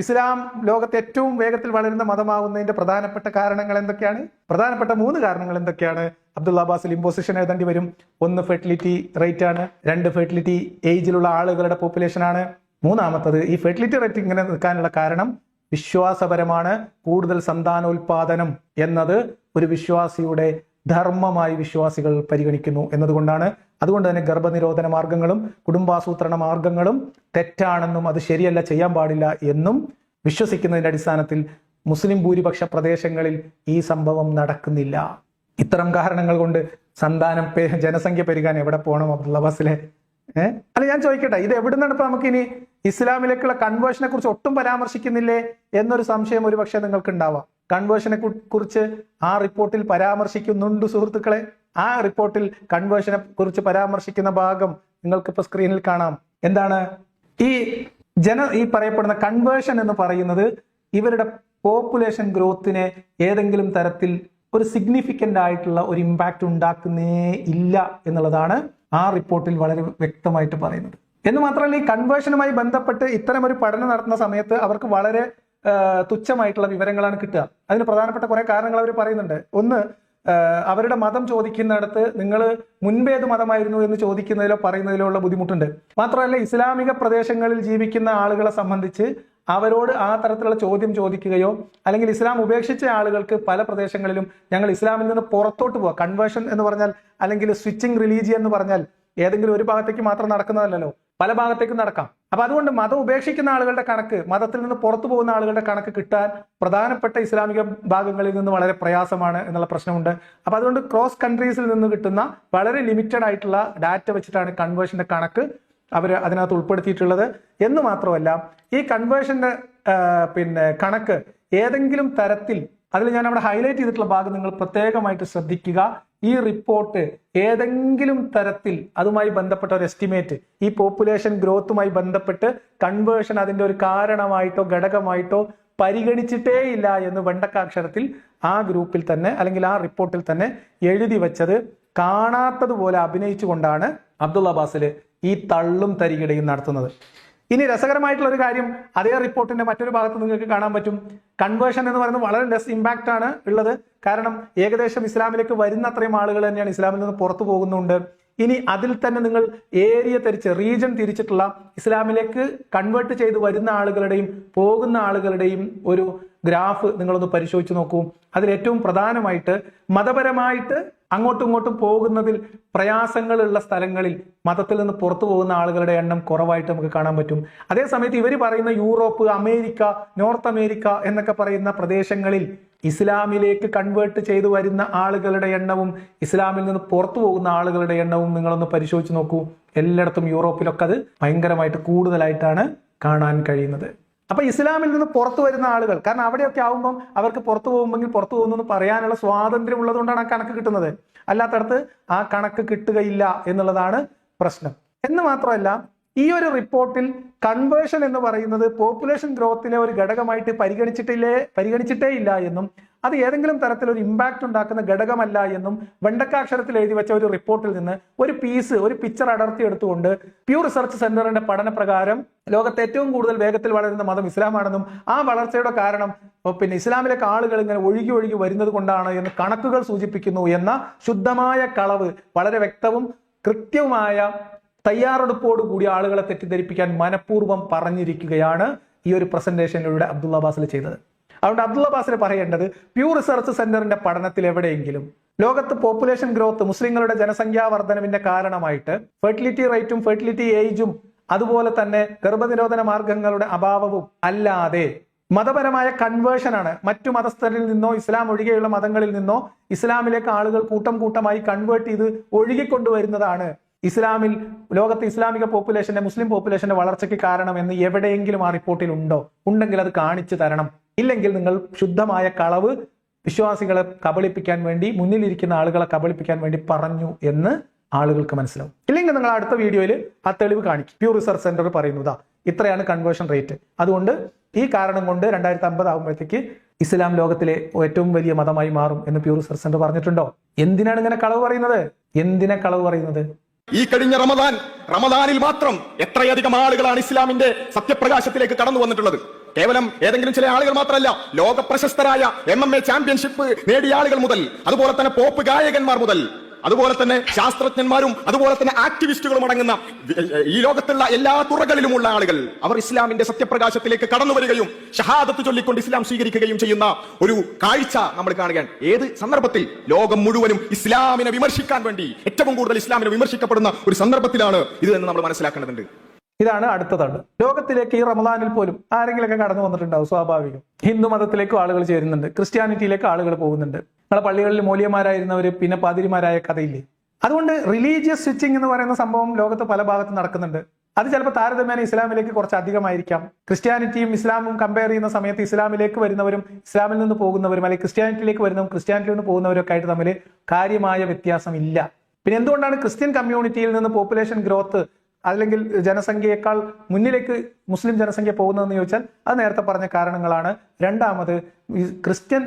ഇസ്ലാം ലോകത്തെ ഏറ്റവും വേഗത്തിൽ വളരുന്ന മതമാകുന്നതിന്റെ പ്രധാനപ്പെട്ട കാരണങ്ങൾ എന്തൊക്കെയാണ്? പ്രധാനപ്പെട്ട 3 കാരണങ്ങൾ എന്തൊക്കെയാണ്? അബ്ദുള്ള അബ്ബാസിൽ ഇമ്പോസിഷൻ എഴുതേണ്ടി വരും. 1 ഫെർട്ടിലിറ്റി റേറ്റ് ആണ്, 2 ഫെർട്ടിലിറ്റി ഏജിലുള്ള ആളുകളുടെ പോപ്പുലേഷൻ ആണ്, 3-മത്തത് ഈ ഫെർട്ടിലിറ്റി റേറ്റ് ഇങ്ങനെ നിൽക്കാനുള്ള കാരണം വിശ്വാസപരമാണ്. കൂടുതൽ സന്താനോൽപാദനം എന്നത് ഒരു വിശ്വാസിയുടെ ധർമ്മമായി വിശ്വാസികൾ പരിഗണിക്കുന്നു എന്നതുകൊണ്ടാണ്. അതുകൊണ്ട് തന്നെ ഗർഭനിരോധന മാർഗങ്ങളും കുടുംബാസൂത്രണ മാർഗങ്ങളും തെറ്റാണെന്നും അത് ശരിയല്ല, ചെയ്യാൻ പാടില്ല എന്നും വിശ്വസിക്കുന്നതിന്റെ അടിസ്ഥാനത്തിൽ മുസ്ലിം ഭൂരിപക്ഷ പ്രദേശങ്ങളിൽ ഈ സംഭവം നടക്കുന്നില്ല. ഇത്തരം കാരണങ്ങൾ കൊണ്ട് ജനസംഖ്യ പെരുകാൻ എവിടെ പോകണം അബ്ദുള്ള അബ്ബാസിലെ? അല്ല, ഞാൻ ചോദിക്കട്ടെ, ഇത് എവിടുന്നാണ് ഇപ്പൊ നമുക്ക് ഇനി ഇസ്ലാമിലേക്കുള്ള കൺവേർഷനെ കുറിച്ച് ഒട്ടും പരാമർശിക്കുന്നില്ലേ എന്നൊരു സംശയം ഒരു പക്ഷേ നിങ്ങൾക്ക് ഉണ്ടാവാം. കൺവേർഷനെ കുറിച്ച് ആ റിപ്പോർട്ടിൽ പരാമർശിക്കുന്നുണ്ട് സുഹൃത്തുക്കളെ. ആ റിപ്പോർട്ടിൽ കൺവേർഷനെ കുറിച്ച് പരാമർശിക്കുന്ന ഭാഗം നിങ്ങൾക്കിപ്പോ സ്ക്രീനിൽ കാണാം. എന്താണ് ഈ പറയപ്പെടുന്ന കൺവേർഷൻ എന്ന് പറയുന്നത്? ഇവരുടെ പോപ്പുലേഷൻ ഗ്രോത്തിനെ ഏതെങ്കിലും തരത്തിൽ ഒരു സിഗ്നിഫിക്കന്റ് ആയിട്ടുള്ള ഒരു ഇമ്പാക്ട് ഉണ്ടാക്കുന്നേ ഇല്ല എന്നുള്ളതാണ് ആ റിപ്പോർട്ടിൽ വളരെ വ്യക്തമായിട്ട് പറയുന്നത്. എന്ന് മാത്രമല്ല, ഈ കൺവേർഷനുമായി ബന്ധപ്പെട്ട് ഇത്തരം ഒരു പഠനം നടത്തുന്ന സമയത്ത് അവർക്ക് വളരെ തുച്ഛമായിട്ടുള്ള വിവരങ്ങളാണ് കിട്ടുക. അതിന് പ്രധാനപ്പെട്ട കുറെ കാരണങ്ങൾ അവർ പറയുന്നുണ്ട്. ഒന്ന്, അവരുടെ മതം ചോദിക്കുന്നിടത്ത് നിങ്ങൾ മുൻപേത് മതമായിരുന്നു എന്ന് ചോദിക്കുന്നതിലോ പറയുന്നതിലോ ഉള്ള ബുദ്ധിമുട്ടുണ്ട്. മാത്രമല്ല, ഇസ്ലാമിക പ്രദേശങ്ങളിൽ ജീവിക്കുന്ന ആളുകളെ സംബന്ധിച്ച് അവരോട് ആ തരത്തിലുള്ള ചോദ്യം ചോദിക്കുകയോ അല്ലെങ്കിൽ ഇസ്ലാം ഉപേക്ഷിച്ച ആളുകൾക്ക് പല പ്രദേശങ്ങളിലും ഞങ്ങൾ ഇസ്ലാമിൽ നിന്ന് പുറത്തോട്ട് പോവാം, കൺവേർഷൻ എന്ന് പറഞ്ഞാൽ അല്ലെങ്കിൽ സ്വിച്ചിങ് റിലീജിയൻ എന്ന് പറഞ്ഞാൽ ഏതെങ്കിലും ഒരു ഭാഗത്തേക്ക് മാത്രം നടക്കുന്നതല്ലല്ലോ, പല ഭാഗത്തേക്കും നടക്കാം. അപ്പൊ അതുകൊണ്ട് മതം ഉപേക്ഷിക്കുന്ന ആളുകളുടെ കണക്ക്, മതത്തിൽ നിന്ന് പുറത്തു പോകുന്ന ആളുകളുടെ കണക്ക് കിട്ടാൻ പ്രധാനപ്പെട്ട ഇസ്ലാമിക ഭാഗങ്ങളിൽ നിന്ന് വളരെ പ്രയാസമാണ് എന്നുള്ള പ്രശ്നമുണ്ട്. അപ്പൊ അതുകൊണ്ട് ക്രോസ് കൺട്രീസിൽ നിന്ന് കിട്ടുന്ന വളരെ ലിമിറ്റഡ് ആയിട്ടുള്ള ഡാറ്റ വെച്ചിട്ടാണ് കൺവേർഷന്റെ കണക്ക് അവർ അതിനകത്ത് ഉൾപ്പെടുത്തിയിട്ടുള്ളത്. എന്ന് മാത്രമല്ല, ഈ കൺവേർഷന്റെ കണക്ക് ഏതെങ്കിലും തരത്തിൽ, അതിൽ ഞാൻ അവിടെ ഹൈലൈറ്റ് ചെയ്തിട്ടുള്ള ഭാഗം നിങ്ങൾ പ്രത്യേകമായിട്ട് ശ്രദ്ധിക്കുക. ഈ റിപ്പോർട്ട് ഏതെങ്കിലും തരത്തിൽ അതുമായി ബന്ധപ്പെട്ട ഒരു എസ്റ്റിമേറ്റ്, ഈ പോപ്പുലേഷൻ ഗ്രോത്തുമായി ബന്ധപ്പെട്ട് കൺവേർഷൻ അതിന്റെ ഒരു കാരണമായിട്ടോ ഘടകമായിട്ടോ പരിഗണിച്ചിട്ടേ ഇല്ല എന്ന് വെണ്ടക്കാക്ഷരത്തിൽ ആ ഗ്രൂപ്പിൽ തന്നെ അല്ലെങ്കിൽ ആ റിപ്പോർട്ടിൽ തന്നെ എഴുതി വെച്ചത് കാണാത്തതുപോലെ അഭിനയിച്ചുകൊണ്ടാണ് അബ്ദുള്ള അബ്ബാസിൽ ഈ തള്ളും തരികിടയും നടത്തുന്നത്. ഇനി രസകരമായിട്ടുള്ള ഒരു കാര്യം, അതേ റിപ്പോർട്ടിന്റെ മറ്റൊരു ഭാഗത്ത് നിങ്ങൾക്ക് കാണാൻ പറ്റും. കൺവേർഷൻ എന്ന് പറയുന്നത് വളരെ ലെസ് ഇമ്പാക്റ്റ് ആണ് ഉള്ളത്. കാരണം ഏകദേശം ഇസ്ലാമിലേക്ക് വരുന്ന അത്രയും ആളുകൾ തന്നെയാണ് ഇസ്ലാമിൽ നിന്ന് പുറത്തു പോകുന്നുണ്ട്. ഇനി അതിൽ തന്നെ നിങ്ങൾ ഏരിയ തിരിച്ച്, റീജൻ തിരിച്ചിട്ടുള്ള ഇസ്ലാമിലേക്ക് കൺവേർട്ട് ചെയ്ത് വരുന്ന ആളുകളുടെയും പോകുന്ന ആളുകളുടെയും ഒരു ഗ്രാഫ് നിങ്ങളൊന്ന് പരിശോധിച്ച് നോക്കൂ. അതിൽ ഏറ്റവും പ്രധാനമായിട്ട് മതപരമായിട്ട് അങ്ങോട്ടും ഇങ്ങോട്ടും പോകുന്നതിൽ പ്രയാസങ്ങളുള്ള സ്ഥലങ്ങളിൽ മതത്തിൽ നിന്ന് പുറത്തു പോകുന്ന ആളുകളുടെ എണ്ണം കുറവായിട്ട് നമുക്ക് കാണാൻ പറ്റും. അതേസമയത്ത് ഇവർ പറയുന്ന യൂറോപ്പ്, അമേരിക്ക, നോർത്ത് അമേരിക്ക എന്നൊക്കെ പറയുന്ന പ്രദേശങ്ങളിൽ ഇസ്ലാമിലേക്ക് കൺവേർട്ട് ചെയ്തു വരുന്ന ആളുകളുടെ എണ്ണവും ഇസ്ലാമിൽ നിന്ന് പുറത്തു പോകുന്ന ആളുകളുടെ എണ്ണവും നിങ്ങളൊന്ന് പരിശോധിച്ച് നോക്കൂ. എല്ലായിടത്തും യൂറോപ്പിലൊക്കെ അത് ഭയങ്കരമായിട്ട് കൂടുതലായിട്ടാണ് കാണാൻ കഴിയുന്നത്. അപ്പൊ ഇസ്ലാമിൽ നിന്ന് പുറത്തു വരുന്ന ആളുകൾ, കാരണം അവിടെയൊക്കെ ആവുമ്പം അവർക്ക് പുറത്തു പോകുമെങ്കിൽ പുറത്തു പോകുന്നു എന്ന് പറയാനുള്ള സ്വാതന്ത്ര്യം ഉള്ളതുകൊണ്ടാണ് ആ കണക്ക് കിട്ടുന്നത്. അല്ലാത്തടത്ത് ആ കണക്ക് കിട്ടുകയില്ല എന്നുള്ളതാണ് പ്രശ്നം. എന്ന് മാത്രമല്ല, ഈ ഒരു റിപ്പോർട്ടിൽ കൺവേർഷൻ എന്ന് പറയുന്നത് പോപ്പുലേഷൻ ഗ്രോത്തിലെ ഒരു ഘടകമായിട്ട് പരിഗണിച്ചിട്ടേ ഇല്ല എന്നും അത് ഏതെങ്കിലും തരത്തിൽ ഒരു ഇമ്പാക്ട് ഉണ്ടാക്കുന്ന ഘടകമല്ല എന്നും വെണ്ടക്കാക്ഷരത്തിൽ എഴുതി വെച്ച ഒരു റിപ്പോർട്ടിൽ നിന്ന് ഒരു പിക്ചർ അടർത്തിയെടുത്തുകൊണ്ട് പ്യൂ റിസർച്ച് സെന്ററിന്റെ പഠനപ്രകാരം ലോകത്തെ ഏറ്റവും കൂടുതൽ വേഗത്തിൽ വളരുന്ന മതം ഇസ്ലാമാണെന്നും ആ വളർച്ചയുടെ കാരണം ഇസ്ലാമിലേക്ക് ആളുകൾ ഇങ്ങനെ ഒഴുകി ഒഴുകി വരുന്നത് കൊണ്ടാണ് എന്ന് കണക്കുകൾ സൂചിപ്പിക്കുന്നു എന്ന ശുദ്ധമായ കളവ്, വളരെ വ്യക്തവും കൃത്യവുമായ തയ്യാറെടുപ്പോടുകൂടി ആളുകളെ തെറ്റിദ്ധരിപ്പിക്കാൻ മനഃപൂർവ്വം പറഞ്ഞിരിക്കുകയാണ് ഈ ഒരു പ്രസന്റേഷനിലൂടെ അബ്ദുള്ള അബ്ബാസിൽ ചെയ്തത്. അതുകൊണ്ട് അബ്ദുള്ള അബ്ബാസിൽ പറയേണ്ടത്, പ്യൂ റിസർച്ച് സെന്ററിന്റെ പഠനത്തിൽ എവിടെയെങ്കിലും ലോകത്ത് പോപ്പുലേഷൻ ഗ്രോത്ത്, മുസ്ലിങ്ങളുടെ ജനസംഖ്യാ വർധനവിന്റെ കാരണമായിട്ട് ഫെർട്ടിലിറ്റി റേറ്റും ഫെർട്ടിലിറ്റി ഏജും അതുപോലെ തന്നെ ഗർഭനിരോധന മാർഗങ്ങളുടെ അഭാവവും അല്ലാതെ മതപരമായ കൺവേർഷനാണ്, മറ്റു മതസ്ഥരിൽ നിന്നോ ഇസ്ലാം ഒഴികെയുള്ള മതങ്ങളിൽ നിന്നോ ഇസ്ലാമിലേക്ക് ആളുകൾ കൂട്ടം കൂട്ടമായി കൺവേർട്ട് ചെയ്ത് ഒഴുകിക്കൊണ്ടുവരുന്നതാണ് ഇസ്ലാമിൽ ലോകത്തെ ഇസ്ലാമിക പോപ്പുലേഷന്റെ, മുസ്ലിം പോപ്പുലേഷന്റെ വളർച്ചയ്ക്ക് കാരണം എന്ന് എവിടെയെങ്കിലും ആ റിപ്പോർട്ടിൽ ഉണ്ടോ? ഉണ്ടെങ്കിൽ അത് കാണിച്ചു തരണം. ഇല്ലെങ്കിൽ നിങ്ങൾ ശുദ്ധമായ കളവ് വിശ്വാസികളെ കബളിപ്പിക്കാൻ വേണ്ടി, മുന്നിലിരിക്കുന്ന ആളുകളെ കബളിപ്പിക്കാൻ വേണ്ടി പറഞ്ഞു എന്ന് ആളുകൾക്ക് മനസ്സിലാവും. ഇല്ലെങ്കിൽ നിങ്ങൾ അടുത്ത വീഡിയോയിൽ ആ തെളിവ് കാണിക്കും. പ്യൂ റിസർച്ച് സെന്റർ പറയുന്നതാ ഇത്രയാണ് കൺവേർഷൻ റേറ്റ്. അതുകൊണ്ട് ഈ കാരണം കൊണ്ട് 2050 ആകുമ്പോഴത്തേക്ക് ഇസ്ലാം ലോകത്തിലെ ഏറ്റവും വലിയ മതമായി മാറും എന്ന് പ്യൂർ റിസർച്ച് സെന്റർ പറഞ്ഞിട്ടുണ്ടോ? എന്തിനാണ് ഇങ്ങനെ കളവ് പറയുന്നത്? എന്തിനാ കളവ് പറയുന്നത്? ഈ കഴിഞ്ഞ റമദാനിൽ മാത്രം എത്രയധികം ആളുകളാണ് ഇസ്ലാമിന്റെ സത്യപ്രകാശത്തിലേക്ക് കടന്നു വന്നിട്ടുള്ളത്. കേവലം ഏതെങ്കിലും ചില ആളുകൾ മാത്രമല്ല, ലോക പ്രശസ്തരായ MMA ചാമ്പ്യൻഷിപ്പ് നേടിയ ആളുകൾ മുതൽ, അതുപോലെ തന്നെ പോപ്പ് ഗായകന്മാർ മുതൽ, അതുപോലെ തന്നെ ശാസ്ത്രജ്ഞന്മാരും അതുപോലെ തന്നെ ആക്ടിവിസ്റ്റുകളും അടങ്ങുന്ന ഈ ലോകത്തുള്ള എല്ലാ തുറകളിലുമുള്ള ആളുകൾ അവർ ഇസ്ലാമിന്റെ സത്യപ്രകാശത്തിലേക്ക് കടന്നു വരികയും ഷഹാദത്ത് ചൊല്ലിക്കൊണ്ട് ഇസ്ലാം സ്വീകരിക്കുകയും ചെയ്യുന്ന ഒരു കാഴ്ച നമ്മൾ കാണുകയാണ്. ഏത് സന്ദർഭത്തിൽ? ലോകം മുഴുവനും ഇസ്ലാമിനെ വിമർശിക്കാൻ വേണ്ടി ഏറ്റവും കൂടുതൽ ഇസ്ലാമിനെ വിമർശിക്കപ്പെടുന്ന ഒരു സന്ദർഭത്തിലാണ് ഇത് എന്ന് നമ്മൾ മനസ്സിലാക്കേണ്ടതുണ്ട്. ഇതാണ് അടുത്തതാണ്. ലോകത്തിലേക്ക് ഈ റമദാനിൽ പോലും ആരെങ്കിലൊക്കെ കടന്നു വന്നിട്ടുണ്ടാവും, സ്വാഭാവികം. ഹിന്ദു മതത്തിലേക്കും ആളുകൾ ചേരുന്നുണ്ട്, ക്രിസ്ത്യാനിറ്റിയിലേക്ക് ആളുകൾ പോകുന്നുണ്ട്. നമ്മളെ പള്ളികളിൽ മൂല്യമാരായിരുന്നവര് പിന്നെ പാതിരിമാരായ കഥയില്ലേ? അതുകൊണ്ട് റിലീജിയസ് സ്വിച്ചിങ് എന്ന് പറയുന്ന സംഭവം ലോകത്ത് പല ഭാഗത്തും നടക്കുന്നുണ്ട്. അത് ചിലപ്പോൾ താരതമ്യേന ഇസ്ലാമിലേക്ക് കുറച്ച് അധികമായിരിക്കാം. ക്രിസ്ത്യാനിറ്റിയും ഇസ്ലാമും കമ്പയർ ചെയ്യുന്ന സമയത്ത് ഇസ്ലാമിലേക്ക് വരുന്നവരും ഇസ്ലാമിൽ നിന്ന് പോകുന്നവരും, അല്ലെങ്കിൽ ക്രിസ്ത്യാനിറ്റിയിലേക്ക് വരുന്നവരും ക്രിസ്ത്യാനിറ്റിയിൽ നിന്ന് പോകുന്നവരും ഒക്കെ ആയിട്ട് തമ്മിൽ കാര്യമായ വ്യത്യാസം ഇല്ല. പിന്നെ എന്തുകൊണ്ടാണ് ക്രിസ്ത്യൻ കമ്മ്യൂണിറ്റിയിൽ നിന്ന് പോപ്പുലേഷൻ ഗ്രോത്ത് അല്ലെങ്കിൽ ജനസംഖ്യയേക്കാൾ മുന്നിലേക്ക് മുസ്ലിം ജനസംഖ്യ പോകുന്നതെന്ന് ചോദിച്ചാൽ അത് നേരത്തെ പറഞ്ഞ കാരണങ്ങളാണ്. രണ്ടാമത്,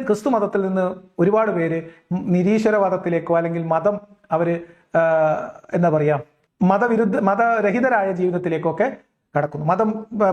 ക്രിസ്തു മതത്തിൽ നിന്ന് ഒരുപാട് പേര് നിരീശ്വരവാദത്തിലേക്കോ അല്ലെങ്കിൽ മതം അവര് എന്താ പറയാ മതരഹിതരായ ജീവിതത്തിലേക്കൊക്കെ കടക്കുന്നു. മതം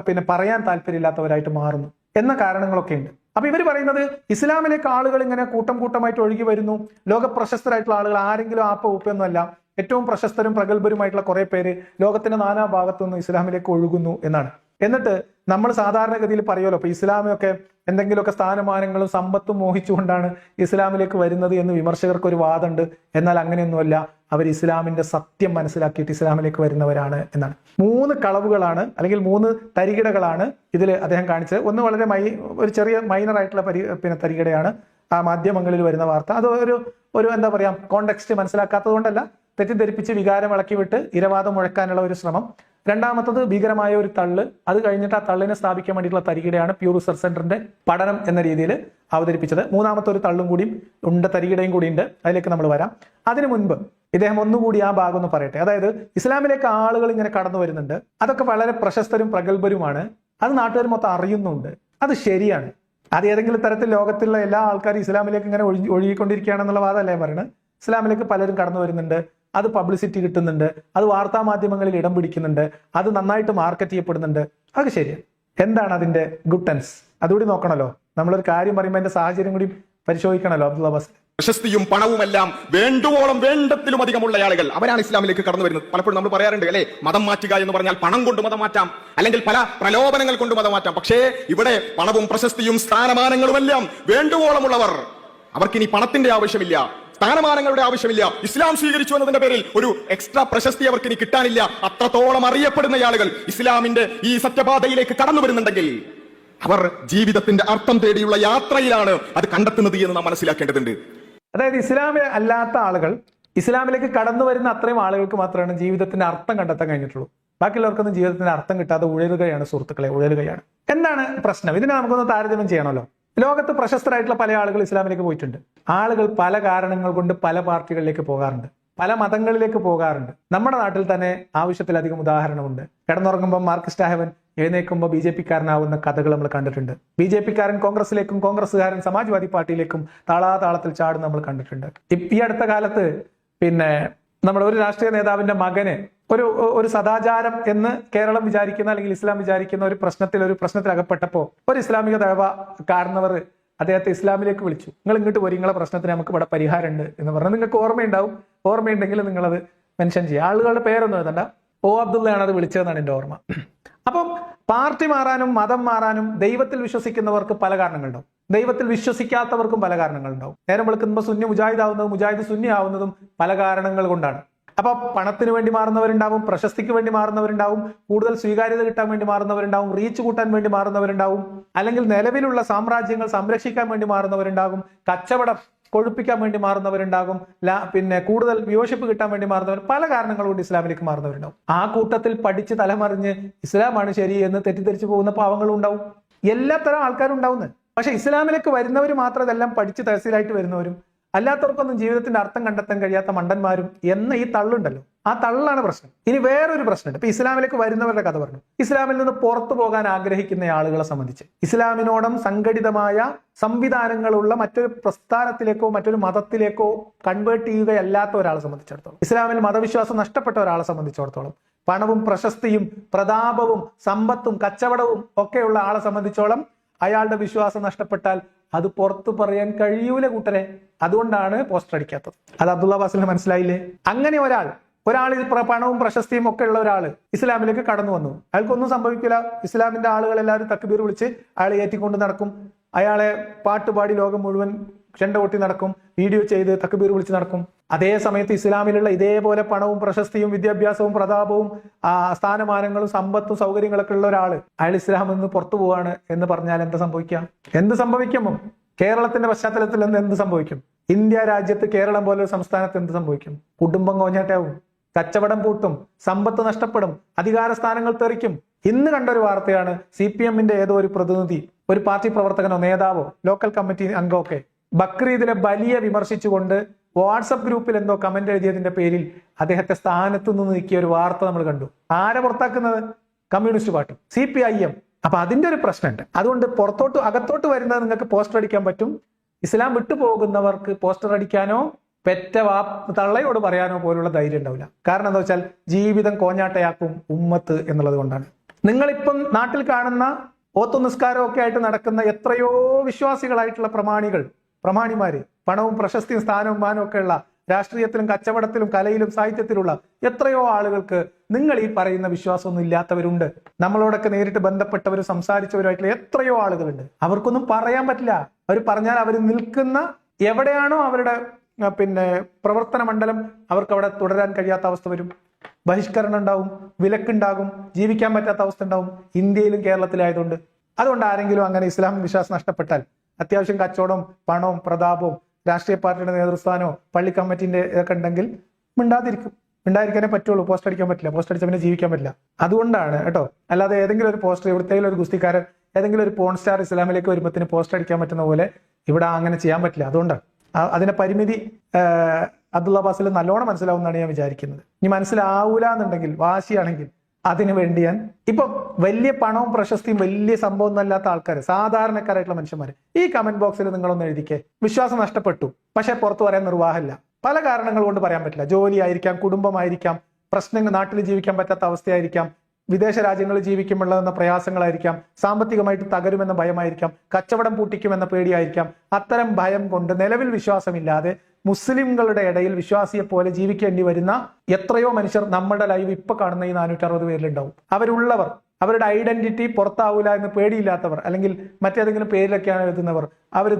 പിന്നെ പറയാൻ താല്പര്യമില്ലാത്തവരായിട്ട് മാറുന്നു എന്ന കാരണങ്ങളൊക്കെ ഉണ്ട്. അപ്പൊ ഇവർ പറയുന്നത് ഇസ്ലാമിലേക്ക് ആളുകൾ ഇങ്ങനെ കൂട്ടം കൂട്ടമായിട്ട് ഒഴുകി വരുന്നു. ലോക പ്രശസ്തരായിട്ടുള്ള ആളുകൾ ആരെങ്കിലും ഊപ്പൊന്നുമല്ല, ഏറ്റവും പ്രശസ്തരും പ്രഗത്ഭരുമായിട്ടുള്ള കുറെ പേര് ലോകത്തിന്റെ നാനാ ഭാഗത്തു നിന്നും ഇസ്ലാമിലേക്ക് ഒഴുകുന്നു എന്നാണ്. എന്നിട്ട് നമ്മൾ സാധാരണഗതിയിൽ പറയുമല്ലോ, ഇപ്പൊ ഇസ്ലാമൊക്കെ എന്തെങ്കിലുമൊക്കെ സ്ഥാനമാനങ്ങളും സമ്പത്തും മോഹിച്ചുകൊണ്ടാണ് ഇസ്ലാമിലേക്ക് വരുന്നത് എന്ന് വിമർശകർക്ക് ഒരു വാദമുണ്ട്. എന്നാൽ അങ്ങനെയൊന്നുമല്ല, അവർ ഇസ്ലാമിന്റെ സത്യം മനസ്സിലാക്കിയിട്ട് ഇസ്ലാമിലേക്ക് വരുന്നവരാണ് എന്നാണ്. 3 കളവുകളാണ് അല്ലെങ്കിൽ 3 തരികിടകളാണ് ഇതിൽ അദ്ദേഹം കാണിച്ചത്. ഒന്ന് വളരെ ഒരു ചെറിയ മൈനർ ആയിട്ടുള്ള തരികിടയാണ് ആ മാധ്യമങ്ങളിൽ വരുന്ന വാർത്ത. അത് ഒരു എന്താ പറയാ കോണ്ടെക്സ്റ്റ് മനസ്സിലാക്കാത്തത് കൊണ്ടല്ല, തെറ്റിദ്ധരിപ്പിച്ച് വികാരം ഇളക്കി വിട്ട് ഇരവാദം മുഴക്കാനുള്ള ഒരു ശ്രമം. രണ്ടാമത്തത് ഭീകരമായ ഒരു തള്ള്. അത് കഴിഞ്ഞിട്ട് ആ തള്ളിനെ സ്ഥാപിക്കാൻ വേണ്ടിയിട്ടുള്ള തരികിടയാണ് പ്യൂർ റിസർച്ച് സെന്ററിന്റെ പഠനം എന്ന രീതിയിൽ അവതരിപ്പിച്ചത്. മൂന്നാമത്തെ ഒരു തള്ളും കൂടിയും ഉണ്ട്, തരികിടയും കൂടി ഉണ്ട്. അതിലേക്ക് നമ്മൾ വരാം. അതിനു മുൻപ് ഇദ്ദേഹം ഒന്നുകൂടി ആ ഭാഗം ഒന്ന് പറയട്ടെ. അതായത് ഇസ്ലാമിലേക്ക് ആളുകൾ ഇങ്ങനെ കടന്നു വരുന്നുണ്ട്, അതൊക്കെ വളരെ പ്രശസ്തരും പ്രഗത്ഭരുമാണ്, അത് നാട്ടുകാർ മൊത്തം അറിയുന്നുണ്ട്, അത് ശരിയാണ്. അത് ഏതെങ്കിലും തരത്തിൽ ലോകത്തുള്ള എല്ലാ ആൾക്കാരും ഇസ്ലാമിലേക്ക് ഇങ്ങനെ ഒഴുകിക്കൊണ്ടിരിക്കുകയാണെന്നുള്ള വാദമല്ലേ പറയുന്നത്. ഇസ്ലാമിലേക്ക് പലരും കടന്നു വരുന്നുണ്ട്, അത് പബ്ലിസിറ്റി കിട്ടുന്നുണ്ട്, അത് വാർത്താ മാധ്യമങ്ങളിൽ ഇടം പിടിക്കുന്നുണ്ട്, അത് നന്നായിട്ട് മാർക്കറ്റ് ചെയ്യപ്പെടുന്നുണ്ട്, അതൊക്കെ ശരിയാണ്. എന്താണ് അതിന്റെ ഗുട്ടൻസ്? അതുകൂടി നോക്കണല്ലോ. നമ്മളൊരു കാര്യം പറയുമ്പോൾ അതിന്റെ സാഹചര്യം കൂടി പരിശോധിക്കണല്ലോ. അബ്ദുള്ള അബ്ബാസ്, പ്രശസ്തിയും പണവുമെല്ലാം വേണ്ടുവോളം വേണ്ടത്തിലും അധികമുള്ള ആളുകൾ അവരാണ് ഇസ്ലാമിലേക്ക് കടന്നു വരുന്നത്. പലപ്പോഴും നമ്മൾ പറയാറുണ്ട് അല്ലെ, മതം മാറ്റുക എന്ന് പറഞ്ഞാൽ പണം കൊണ്ട് മതം മാറ്റാം, അല്ലെങ്കിൽ പല പ്രലോഭനങ്ങൾ കൊണ്ട് മതം മാറ്റാം. പക്ഷേ ഇവിടെ പണവും പ്രശസ്തിയും സ്ഥാനമാനങ്ങളുമെല്ലാം വേണ്ടുവോളമുള്ളവർ, അവർക്കിനി പണത്തിന്റെ ആവശ്യമില്ല, സ്ഥാനമാനങ്ങളുടെ ആവശ്യമില്ല. ഇസ്ലാം സ്വീകരിച്ചു എന്നതിന്റെ പേരിൽ ഒരു എക്സ്ട്രാ പ്രശസ്തി അവർക്ക് ഇനി കിട്ടാനില്ല. അത്രത്തോളം അറിയപ്പെടുന്ന ആളുകൾ ഇസ്ലാമിന്റെ ഈ സത്യപാതയിലേക്ക് കടന്നു വരുന്നുണ്ടെങ്കിൽ അവർ ജീവിതത്തിന്റെ അർത്ഥം തേടിയുള്ള യാത്രയിലാണ് അത് കണ്ടെത്തുന്നത് എന്ന് നാം മനസ്സിലാക്കേണ്ടതുണ്ട്. അതായത് ഇസ്ലാമിൽ അല്ലാത്ത ആളുകൾ ഇസ്ലാമിലേക്ക് കടന്നു വരുന്ന അത്രയും ആളുകൾക്ക് മാത്രമാണ് ജീവിതത്തിന്റെ അർത്ഥം കണ്ടെത്താൻ കഴിഞ്ഞിട്ടുള്ളൂ. ബാക്കിയുള്ളവർക്കൊന്നും ജീവിതത്തിന്റെ അർത്ഥം കിട്ടാതെ ഉഴലുകയാണ് സുഹൃത്തുക്കളെ, ഉഴലുകയാണ്. എന്താണ് പ്രശ്നം? ഇതിനെ നമുക്കൊന്ന് താരതമ്യം ചെയ്യണമല്ലോ. ലോകത്ത് പ്രശസ്തരായിട്ടുള്ള പല ആളുകൾ ഇസ്ലാമിലേക്ക് പോയിട്ടുണ്ട്. ആളുകൾ പല കാരണങ്ങൾ കൊണ്ട് പല പാർട്ടികളിലേക്ക് പോകാറുണ്ട്, പല മതങ്ങളിലേക്ക് പോകാറുണ്ട്. നമ്മുടെ നാട്ടിൽ തന്നെ ആവശ്യത്തിലധികം ഉദാഹരണമുണ്ട്. കിടന്നുറങ്ങുമ്പോൾ മാർക്സിസ്റ്റ് ആയവൻ എഴുന്നേൽക്കുമ്പോൾ BJP-കാരനാവുന്ന കഥകൾ നമ്മൾ കണ്ടിട്ടുണ്ട്. BJP-കാരൻ കോൺഗ്രസിലേക്കും കോൺഗ്രസ്സുകാരൻ സമാജ്വാദി പാർട്ടിയിലേക്കും താളാതാളത്തിൽ ചാടും നമ്മൾ കണ്ടിട്ടുണ്ട്. ഈ അടുത്ത കാലത്ത് നമ്മുടെ ഒരു രാഷ്ട്രീയ നേതാവിന്റെ മകന് ഒരു സദാചാരം എന്ന് കേരളം വിചാരിക്കുന്ന അല്ലെങ്കിൽ ഇസ്ലാം വിചാരിക്കുന്ന ഒരു പ്രശ്നത്തിൽ അകപ്പെട്ടപ്പോ ഒരു ഇസ്ലാമിക ദഴവ കാരണവർ അദ്ദേഹത്തെ ഇസ്ലാമിലേക്ക് വിളിച്ചു. നിങ്ങൾ ഇങ്ങോട്ട് പോരി, നിങ്ങളെ പ്രശ്നത്തിന് നമുക്ക് ഇവിടെ പരിഹാരമുണ്ട് എന്ന് പറഞ്ഞാൽ നിങ്ങൾക്ക് ഓർമ്മയുണ്ടെങ്കിൽ നിങ്ങളത് മെൻഷൻ ചെയ്യുക. ആളുകളുടെ പേരൊന്നും എഴുതണ്ട, അബ്ദുള്ളയാണ് അത് വിളിച്ചതെന്നാണ് എൻ്റെ ഓർമ്മ. അപ്പം പാർട്ടി മാറാനും മതം മാറാനും ദൈവത്തിൽ വിശ്വസിക്കുന്നവർക്ക് പല കാരണങ്ങളുണ്ടാവും, ദൈവത്തിൽ വിശ്വസിക്കാത്തവർക്കും പല കാരണങ്ങളുണ്ടാവും. നേരം വെളുക്കുമ്പോൾ സുന്നി മുജാഹിദ് ആവുന്നതും മുജാഹിദ് സുന്നി ആവുന്നതും പല കാരണങ്ങൾ കൊണ്ടാണ്. അപ്പൊ പണത്തിന് വേണ്ടി മാറുന്നവരുണ്ടാവും, പ്രശസ്തിക്ക് വേണ്ടി മാറുന്നവരുണ്ടാവും, കൂടുതൽ സ്വീകാര്യത കിട്ടാൻ വേണ്ടി മാറുന്നവരുണ്ടാവും, റീച്ച് കൂട്ടാൻ വേണ്ടി മാറുന്നവരുണ്ടാവും, അല്ലെങ്കിൽ നിലവിലുള്ള സാമ്രാജ്യങ്ങൾ സംരക്ഷിക്കാൻ വേണ്ടി മാറുന്നവരുണ്ടാകും, കച്ചവടം കൊഴുപ്പിക്കാൻ വേണ്ടി മാറുന്നവരുണ്ടാകും, പിന്നെ കൂടുതൽ വ്യൂവർഷിപ്പ് കിട്ടാൻ വേണ്ടി മാറുന്നവർ, പല കാരണങ്ങൾ കൊണ്ട് ഇസ്ലാമിലേക്ക് മാറുന്നവരുണ്ടാവും. ആ കൂട്ടത്തിൽ പഠിച്ച് തലമറിഞ്ഞ് ഇസ്ലാമാണ് ശരി എന്ന് തെറ്റിദ്ധരിച്ചു പോകുന്ന പാവങ്ങളും ഉണ്ടാവും. എല്ലാത്തരം ആൾക്കാരും ഉണ്ടാവുന്നത്. പക്ഷെ ഇസ്ലാമിലേക്ക് വരുന്നവർ മാത്രം ഇതെല്ലാം പഠിച്ച് തഹസീലായിട്ട് വരുന്നവരും അല്ലാത്തവർക്കൊന്നും ജീവിതത്തിന്റെ അർത്ഥം കണ്ടെത്താൻ കഴിയാത്ത മണ്ടന്മാരും എന്ന ഈ തള്ളുണ്ടല്ലോ, ആ തള്ളാണ് പ്രശ്നം. ഇനി വേറൊരു പ്രശ്നമുണ്ട്. ഇപ്പൊ ഇസ്ലാമിലേക്ക് വരുന്നവരുടെ കഥ പറഞ്ഞു. ഇസ്ലാമിൽ നിന്ന് പുറത്തു പോകാൻ ആഗ്രഹിക്കുന്ന ആളുകളെ സംബന്ധിച്ച് ഇസ്ലാമിനോടും സംഘടിതമായ സംവിധാനങ്ങളുള്ള മറ്റൊരു പ്രസ്ഥാനത്തിലേക്കോ മറ്റൊരു മതത്തിലേക്കോ കൺവേർട്ട് ചെയ്യുകയല്ലാത്ത ഒരാളെ സംബന്ധിച്ചിടത്തോളം, ഇസ്ലാമിൽ മതവിശ്വാസം നഷ്ടപ്പെട്ട ഒരാളെ സംബന്ധിച്ചിടത്തോളം, പണവും പ്രശസ്തിയും പ്രതാപവും സമ്പത്തും കച്ചവടവും ഒക്കെയുള്ള ആളെ സംബന്ധിച്ചോളം അയാളുടെ വിശ്വാസം നഷ്ടപ്പെട്ടാൽ അത് പുറത്തു പറയാൻ കഴിയൂല കൂട്ടരെ. അതുകൊണ്ടാണ് പോസ്റ്റർ അടിക്കാത്തത്. അത് അബ്ദുള്ള ബാസിലിന് മനസ്സിലായില്ലേ? അങ്ങനെ ഒരാൾ പണവും പ്രശസ്തിയും ഒക്കെ ഉള്ള ഒരാൾ ഇസ്ലാമിലേക്ക് കടന്നു വന്നു. അയാൾക്കൊന്നും സംഭവിക്കില്ല. ഇസ്ലാമിന്റെ ആളുകൾ എല്ലാവരും തക്ബീർ വിളിച്ച് അയാളെ ഏറ്റിക്കൊണ്ട് നടക്കും. അയാളെ പാട്ടുപാടി ലോകം മുഴുവൻ ചെണ്ട കൊട്ടി നടക്കും, വീഡിയോ ചെയ്ത് തക്ബീർ വിളിച്ച് നടക്കും. അതേ സമയത്ത് ഇസ്ലാമിലുള്ള ഇതേപോലെ പണവും പ്രശസ്തിയും വിദ്യാഭ്യാസവും പ്രതാപവും സ്ഥാനമാനങ്ങളും സമ്പത്തും സൗകര്യങ്ങളൊക്കെ ഉള്ള ഒരാൾ അയാൾ ഇസ്ലാമിൽ നിന്ന് പുറത്തു പോവാണ് എന്ന് പറഞ്ഞാൽ എന്താ സംഭവിക്കാം? എന്ത് സംഭവിക്കും? കേരളത്തിന്റെ പശ്ചാത്തലത്തിൽ എന്ത് സംഭവിക്കും? ഇന്ത്യ രാജ്യത്ത് കേരളം പോലെ ഒരു സംസ്ഥാനത്ത് എന്ത് സംഭവിക്കും? കുടുംബം കോഞ്ഞാട്ടാവും, കച്ചവടം പൂട്ടും, സമ്പത്ത് നഷ്ടപ്പെടും, അധികാര സ്ഥാനങ്ങൾ തെറിക്കും. ഇന്ന് കണ്ടൊരു വാർത്തയാണ്, CPM-ന്റെ ഏതോ ഒരു പ്രതിനിധി, ഒരു പാർട്ടി പ്രവർത്തകനോ നേതാവോ ലോക്കൽ കമ്മിറ്റി അംഗമൊക്കെ ബക്രീദിനെ ബലിയെ വിമർശിച്ചുകൊണ്ട് വാട്സപ്പ് ഗ്രൂപ്പിൽ എന്തോ കമന്റ് എഴുതിയതിന്റെ പേരിൽ അദ്ദേഹത്തെ സ്ഥാനത്ത് നിന്ന് നീക്കിയ ഒരു വാർത്ത നമ്മൾ കണ്ടു. ആരെ പുറത്താക്കുന്നത്? Communist party, CPIM. അപ്പൊ അതിന്റെ ഒരു പ്രശ്നമുണ്ട്. അതുകൊണ്ട് അകത്തോട്ട് വരുന്നത് നിങ്ങൾക്ക് പോസ്റ്റർ അടിക്കാൻ പറ്റും. ഇസ്ലാം വിട്ടുപോകുന്നവർക്ക് പോസ്റ്റർ അടിക്കാനോ പെറ്റ തള്ളയോട് പറയാനോ പോലുള്ള ധൈര്യം ഉണ്ടാവില്ല. കാരണം എന്താ വെച്ചാൽ ജീവിതം കോഞ്ഞാട്ടയാക്കും ഉമ്മത്ത് എന്നുള്ളത് കൊണ്ടാണ്. നിങ്ങളിപ്പം നാട്ടിൽ കാണുന്ന ഓത്തു നിസ്കാരം ഒക്കെ ആയിട്ട് നടക്കുന്ന എത്രയോ വിശ്വാസികളായിട്ടുള്ള പ്രമാണിമാര്, പണവും പ്രശസ്തിയും സ്ഥാനവും മാനവും ഒക്കെ ഉള്ള, രാഷ്ട്രീയത്തിലും കച്ചവടത്തിലും കലയിലും സാഹിത്യത്തിലുള്ള എത്രയോ ആളുകൾക്ക് നിങ്ങൾ ഈ പറയുന്ന വിശ്വാസമൊന്നും ഇല്ലാത്തവരുണ്ട്. നമ്മളോടൊക്കെ നേരിട്ട് ബന്ധപ്പെട്ടവരും സംസാരിച്ചവരുമായിട്ടുള്ള എത്രയോ ആളുകളുണ്ട്. അവർക്കൊന്നും പറയാൻ പറ്റില്ല. അവർ പറഞ്ഞാൽ അവർ നിൽക്കുന്ന എവിടെയാണോ അവരുടെ പ്രവർത്തന മണ്ഡലം അവർക്ക് അവിടെ തുടരാൻ കഴിയാത്ത അവസ്ഥ വരും. ബഹിഷ്കരണം ഉണ്ടാവും, വിലക്കുണ്ടാകും, ജീവിക്കാൻ പറ്റാത്ത അവസ്ഥ ഉണ്ടാവും. ഇന്ത്യയിലും കേരളത്തിലായതുകൊണ്ട്. അതുകൊണ്ട് ആരെങ്കിലും അങ്ങനെ ഇസ്ലാം വിശ്വാസം നഷ്ടപ്പെട്ടാൽ, അത്യാവശ്യം കച്ചവടവും പണവും പ്രതാപവും രാഷ്ട്രീയ പാർട്ടിയുടെ നേതൃസ്ഥാനമോ പള്ളി കമ്മിറ്റിന്റെ ഇതൊക്കെ ഉണ്ടെങ്കിൽ മിണ്ടാതിരിക്കാനേ പറ്റുള്ളൂ. പോസ്റ്റ് അടിക്കാൻ പറ്റില്ല. പോസ്റ്റ് അടിച്ച പിന്നെ ജീവിക്കാൻ പറ്റില്ല. അതുകൊണ്ടാണ് കേട്ടോ. അല്ലാതെ ഏതെങ്കിലും ഒരു പോസ്റ്റർ, ഇവിടുത്തെ ഒരു ഗുസ്തിക്കാരൻ, ഏതെങ്കിലും ഒരു പോൺ സ്റ്റാർ ഇസ്ലാമിലേക്ക് വരുമ്പത്തിന് പോസ്റ്റ് അടിക്കാൻ പറ്റുന്ന പോലെ ഇവിടെ അങ്ങനെ ചെയ്യാൻ പറ്റില്ല. അതുകൊണ്ടാണ് അതിന്റെ പരിമിതി അബ്ദുള്ള ബാസിൽ നല്ലോണം മനസ്സിലാവുന്നതാണ് ഞാൻ വിചാരിക്കുന്നത്. ഇനി മനസ്സിലാവൂല എന്നുണ്ടെങ്കിൽ, വാശിയാണെങ്കിൽ അതിനു വേണ്ടി ഞാൻ ഇപ്പൊ വലിയ പണവും പ്രശസ്തിയും വലിയ സംഭവം ഒന്നല്ലാത്ത ആൾക്കാർ, സാധാരണക്കാരായിട്ടുള്ള മനുഷ്യന്മാര് ഈ കമന്റ് ബോക്സിൽ നിങ്ങളൊന്ന് എഴുതിക്കേ, വിശ്വാസം നഷ്ടപ്പെട്ടു പക്ഷെ പുറത്തു പറയാൻ നിർവാഹമില്ല. പല കാരണങ്ങൾ കൊണ്ട് പറയാൻ പറ്റില്ല. ജോലി ആയിരിക്കാം, കുടുംബമായിരിക്കാം, പ്രശ്നങ്ങൾ, നാട്ടിൽ ജീവിക്കാൻ പറ്റാത്ത അവസ്ഥയായിരിക്കാം, വിദേശ രാജ്യങ്ങളിൽ ജീവിക്കുമ്പോഴുള്ള പ്രയാസങ്ങളായിരിക്കാം, സാമ്പത്തികമായിട്ട് തകരുമെന്ന ഭയമായിരിക്കാം, കച്ചവടം പൂട്ടിക്കുമെന്ന പേടിയായിരിക്കാം. അത്തരം ഭയം കൊണ്ട് നിലവിൽ വിശ്വാസമില്ലാതെ മുസ്ലിംകളുടെ ഇടയിൽ വിശ്വാസിയെ പോലെ ജീവിക്കേണ്ടി വരുന്ന എത്രയോ മനുഷ്യർ നമ്മുടെ ലൈവ് ഇപ്പൊ കാണുന്ന ഈ 460 പേരിലുണ്ടാവും. അവരുള്ളവർ, അവരുടെ ഐഡന്റിറ്റി പുറത്താവൂല എന്ന് പേടിയില്ലാത്തവർ, അല്ലെങ്കിൽ മറ്റേതെങ്കിലും പേരിലൊക്കെയാണ് എഴുതുന്നവർ, അവർ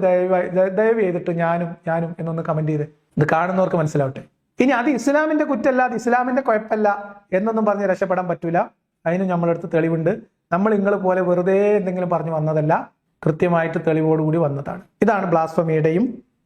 ദയവ് ചെയ്തിട്ട് ഞാനും എന്നൊന്ന് കമന്റ് ചെയ്ത് ഇത് കാണുന്നവർക്ക് മനസ്സിലാവട്ടെ. ഇനി അത് ഇസ്ലാമിന്റെ കുറ്റമല്ല, അത് ഇസ്ലാമിന്റെ കുഴപ്പമല്ല എന്നൊന്നും പറഞ്ഞ് രക്ഷപ്പെടാൻ പറ്റൂല. അതിന് നമ്മളെടുത്ത് തെളിവുണ്ട്. നമ്മൾ നിങ്ങൾ പോലെ വെറുതെ എന്തെങ്കിലും പറഞ്ഞു വന്നതല്ല, കൃത്യമായിട്ട് തെളിവോടുകൂടി വന്നതാണ്. ഇതാണ് ബ്ലാസ്ഫമിയുടെയും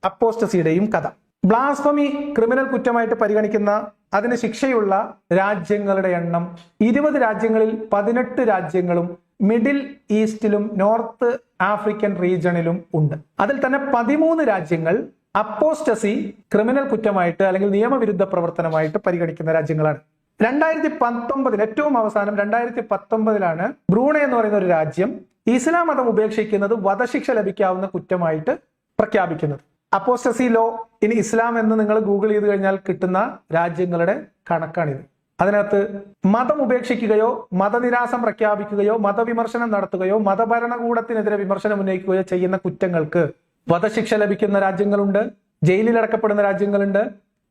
അപ്പോസ്റ്റസിയുടെയും കഥ. ബ്ലാസ്ഫമി ക്രിമിനൽ കുറ്റമായിട്ട് പരിഗണിക്കുന്ന, അതിന് ശിക്ഷയുള്ള രാജ്യങ്ങളുടെ എണ്ണം 20 രാജ്യങ്ങളിൽ 18 രാജ്യങ്ങളും മിഡിൽ ഈസ്റ്റിലും നോർത്ത് ആഫ്രിക്കൻ റീജിയണിലും ഉണ്ട്. അതിൽ തന്നെ 13 രാജ്യങ്ങൾ അപ്പോസ്റ്റസി ക്രിമിനൽ കുറ്റമായിട്ട് അല്ലെങ്കിൽ നിയമവിരുദ്ധ പ്രവർത്തനമായിട്ട് പരിഗണിക്കുന്ന രാജ്യങ്ങളാണ്. 2019 ഏറ്റവും അവസാനം 2019 ബ്രൂണൈ എന്ന് പറയുന്ന ഒരു രാജ്യം ഇസ്ലാം മതം ഉപേക്ഷിക്കുന്നത് വധശിക്ഷ ലഭിക്കാവുന്ന കുറ്റമായിട്ട് പ്രഖ്യാപിക്കുന്നത്. അപ്പോസ്റ്റസി ലോ ഇനി ഇസ്ലാം എന്ന് നിങ്ങൾ ഗൂഗിൾ ചെയ്ത് കഴിഞ്ഞാൽ കിട്ടുന്ന രാജ്യങ്ങളുടെ കണക്കാണിത്. അതിനകത്ത് മതം ഉപേക്ഷിക്കുകയോ മതനിരാസം പ്രഖ്യാപിക്കുകയോ മതവിമർശനം നടത്തുകയോ മതഭരണകൂടത്തിനെതിരെ വിമർശനം ഉന്നയിക്കുകയോ ചെയ്യുന്ന കുറ്റങ്ങൾക്ക് വധശിക്ഷ ലഭിക്കുന്ന രാജ്യങ്ങളുണ്ട്, ജയിലിലടക്കപ്പെടുന്ന രാജ്യങ്ങളുണ്ട്,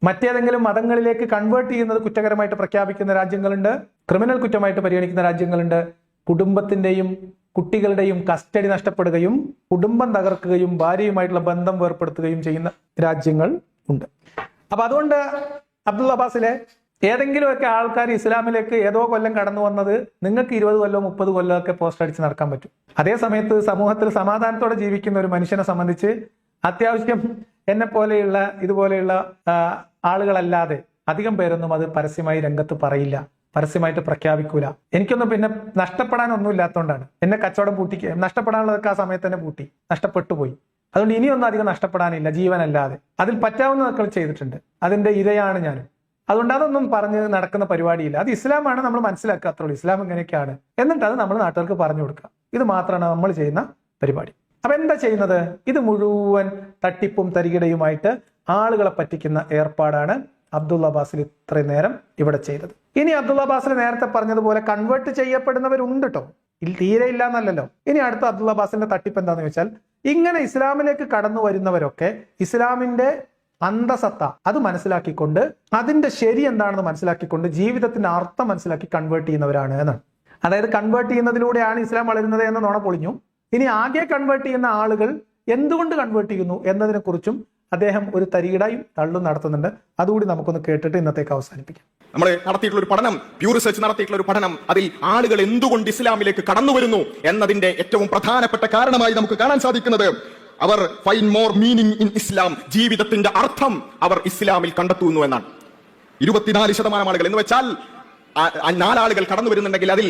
മറ്റേതെങ്കിലും മതങ്ങളിലേക്ക് കൺവേർട്ട് ചെയ്യുന്നത് കുറ്റകരമായിട്ട് പ്രഖ്യാപിക്കുന്ന രാജ്യങ്ങളുണ്ട്, ക്രിമിനൽ കുറ്റമായിട്ട് പരിഗണിക്കുന്ന രാജ്യങ്ങളുണ്ട്, കുടുംബത്തിന്റെയും കുട്ടികളുടെയും കസ്റ്റഡി നഷ്ടപ്പെടുകയും കുടുംബം തകർക്കുകയും ഭാര്യയുമായിട്ടുള്ള ബന്ധം വേർപ്പെടുത്തുകയും ചെയ്യുന്ന രാജ്യങ്ങൾ ഉണ്ട്. അപ്പൊ അതുകൊണ്ട് അബ്ദുള്ള അബ്ബാസിലെ ഏതെങ്കിലുമൊക്കെ ആൾക്കാർ ഇസ്ലാമിലേക്ക് ഏതോ കൊല്ലം കടന്നു വന്നത് നിങ്ങൾക്ക് 20 കൊല്ലോ 30 കൊല്ലോ ഒക്കെ പോസ്റ്റ് അടിച്ച് നടക്കാൻ പറ്റും. അതേ സമയത്ത് സമൂഹത്തിൽ സമാധാനത്തോടെ ജീവിക്കുന്ന ഒരു മനുഷ്യനെ സംബന്ധിച്ച് അത്യാവശ്യം എന്നെ പോലെയുള്ള ഇതുപോലെയുള്ള ആളുകളല്ലാതെ അധികം പേരൊന്നും അത് പരസ്യമായി രംഗത്ത് പറയില്ല, പരസ്യമായിട്ട് പ്രഖ്യാപിക്കൂല. എനിക്കൊന്നും പിന്നെ നഷ്ടപ്പെടാനൊന്നും ഇല്ലാത്തതുകൊണ്ടാണ്. എന്നെ കച്ചവടം നഷ്ടപ്പെടാനുള്ളതൊക്കെ ആ സമയത്ത് തന്നെ നഷ്ടപ്പെട്ടു പോയി. അതുകൊണ്ട് ഇനിയൊന്നും അധികം നഷ്ടപ്പെടാനില്ല ജീവനല്ലാതെ. അതിൽ പറ്റാവുന്നതൊക്കെ ചെയ്തിട്ടുണ്ട്. അതിന്റെ ഇരയാണ് ഞാനും. അതുകൊണ്ട് അതൊന്നും പറഞ്ഞ് നടക്കുന്ന പരിപാടിയില്ല. അത് ഇസ്ലാമാണ്, നമ്മൾ മനസ്സിലാക്കുക, അത്രയുള്ളൂ. ഇസ്ലാം ഇങ്ങനെയൊക്കെയാണ്, എന്നിട്ട് അത് നമ്മൾ നാട്ടുകാർക്ക് പറഞ്ഞു കൊടുക്കുക. ഇത് മാത്രമാണ് നമ്മൾ ചെയ്യുന്ന പരിപാടി. അപ്പൊ എന്താ ചെയ്യുന്നത്? ഇത് മുഴുവൻ തട്ടിപ്പും തരികിടയുമായിട്ട് ആളുകളെ പറ്റിക്കുന്ന ഏർപ്പാടാണ് അബ്ദുള്ള ബാസിൽ ഇത്രയും നേരം ഇവിടെ ചെയ്തത്. ഇനി അബ്ദുള്ള ബാസിൽ നേരത്തെ പറഞ്ഞതുപോലെ കൺവേർട്ട് ചെയ്യപ്പെടുന്നവരുണ്ട് കേട്ടോ, തീരെ ഇല്ല എന്നല്ലല്ലോ. ഇനി അടുത്ത അബ്ദുള്ള ബാസിന്റെ തട്ടിപ്പ് എന്താന്ന് വെച്ചാൽ, ഇങ്ങനെ ഇസ്ലാമിലേക്ക് കടന്നു വരുന്നവരൊക്കെ ഇസ്ലാമിന്റെ അന്തസത്ത അത് മനസ്സിലാക്കിക്കൊണ്ട്, അതിന്റെ ശരി എന്താണെന്ന് മനസ്സിലാക്കിക്കൊണ്ട്, ജീവിതത്തിന്റെ അർത്ഥം മനസ്സിലാക്കി കൺവേർട്ട് ചെയ്യുന്നവരാണ് എന്നാണ്. അതായത് കൺവേർട്ട് ചെയ്യുന്നതിലൂടെയാണ് ഇസ്ലാം വളരുന്നത് എന്ന നുണ പൊളിഞ്ഞു. ഇനി ആകെ കൺവേർട്ട് ചെയ്യുന്ന ആളുകൾ എന്തുകൊണ്ട് കൺവേർട്ട് ചെയ്യുന്നു എന്നതിനെ കുറിച്ചും അദ്ദേഹം ഒരു തരികിടയും തള്ളും നടത്തുന്നുണ്ട്. അതുകൂടി നമുക്കൊന്ന് കേട്ടിട്ട് ഇന്നത്തേക്ക് അവസാനിപ്പിക്കാം. നമ്മൾ നടത്തിയിട്ടുള്ള ഒരു പഠനം, പ്യൂർ റിസർച്ച് നടത്തിയിട്ടുള്ള ഒരു പഠനം, അതിൽ ആളുകൾ എന്തുകൊണ്ട് ഇസ്ലാമിലേക്ക് കടന്നു വരുന്നു എന്നതിന്റെ ഏറ്റവും പ്രധാനപ്പെട്ട കാരണമായി നമുക്ക് കാണാൻ സാധിക്കുന്നത്, അവർ ഫൈൻഡ് മോർ മീനിങ് ഇൻ ഇസ്ലാം, ജീവിതത്തിന്റെ അർത്ഥം അവർ ഇസ്ലാമിൽ കണ്ടെത്തുന്നു എന്നാണ്. 24% ആളുകൾ എന്ന് വെച്ചാൽ 4 ആളുകൾ കടന്നു വരുന്നുണ്ടെങ്കിൽ അതിൽ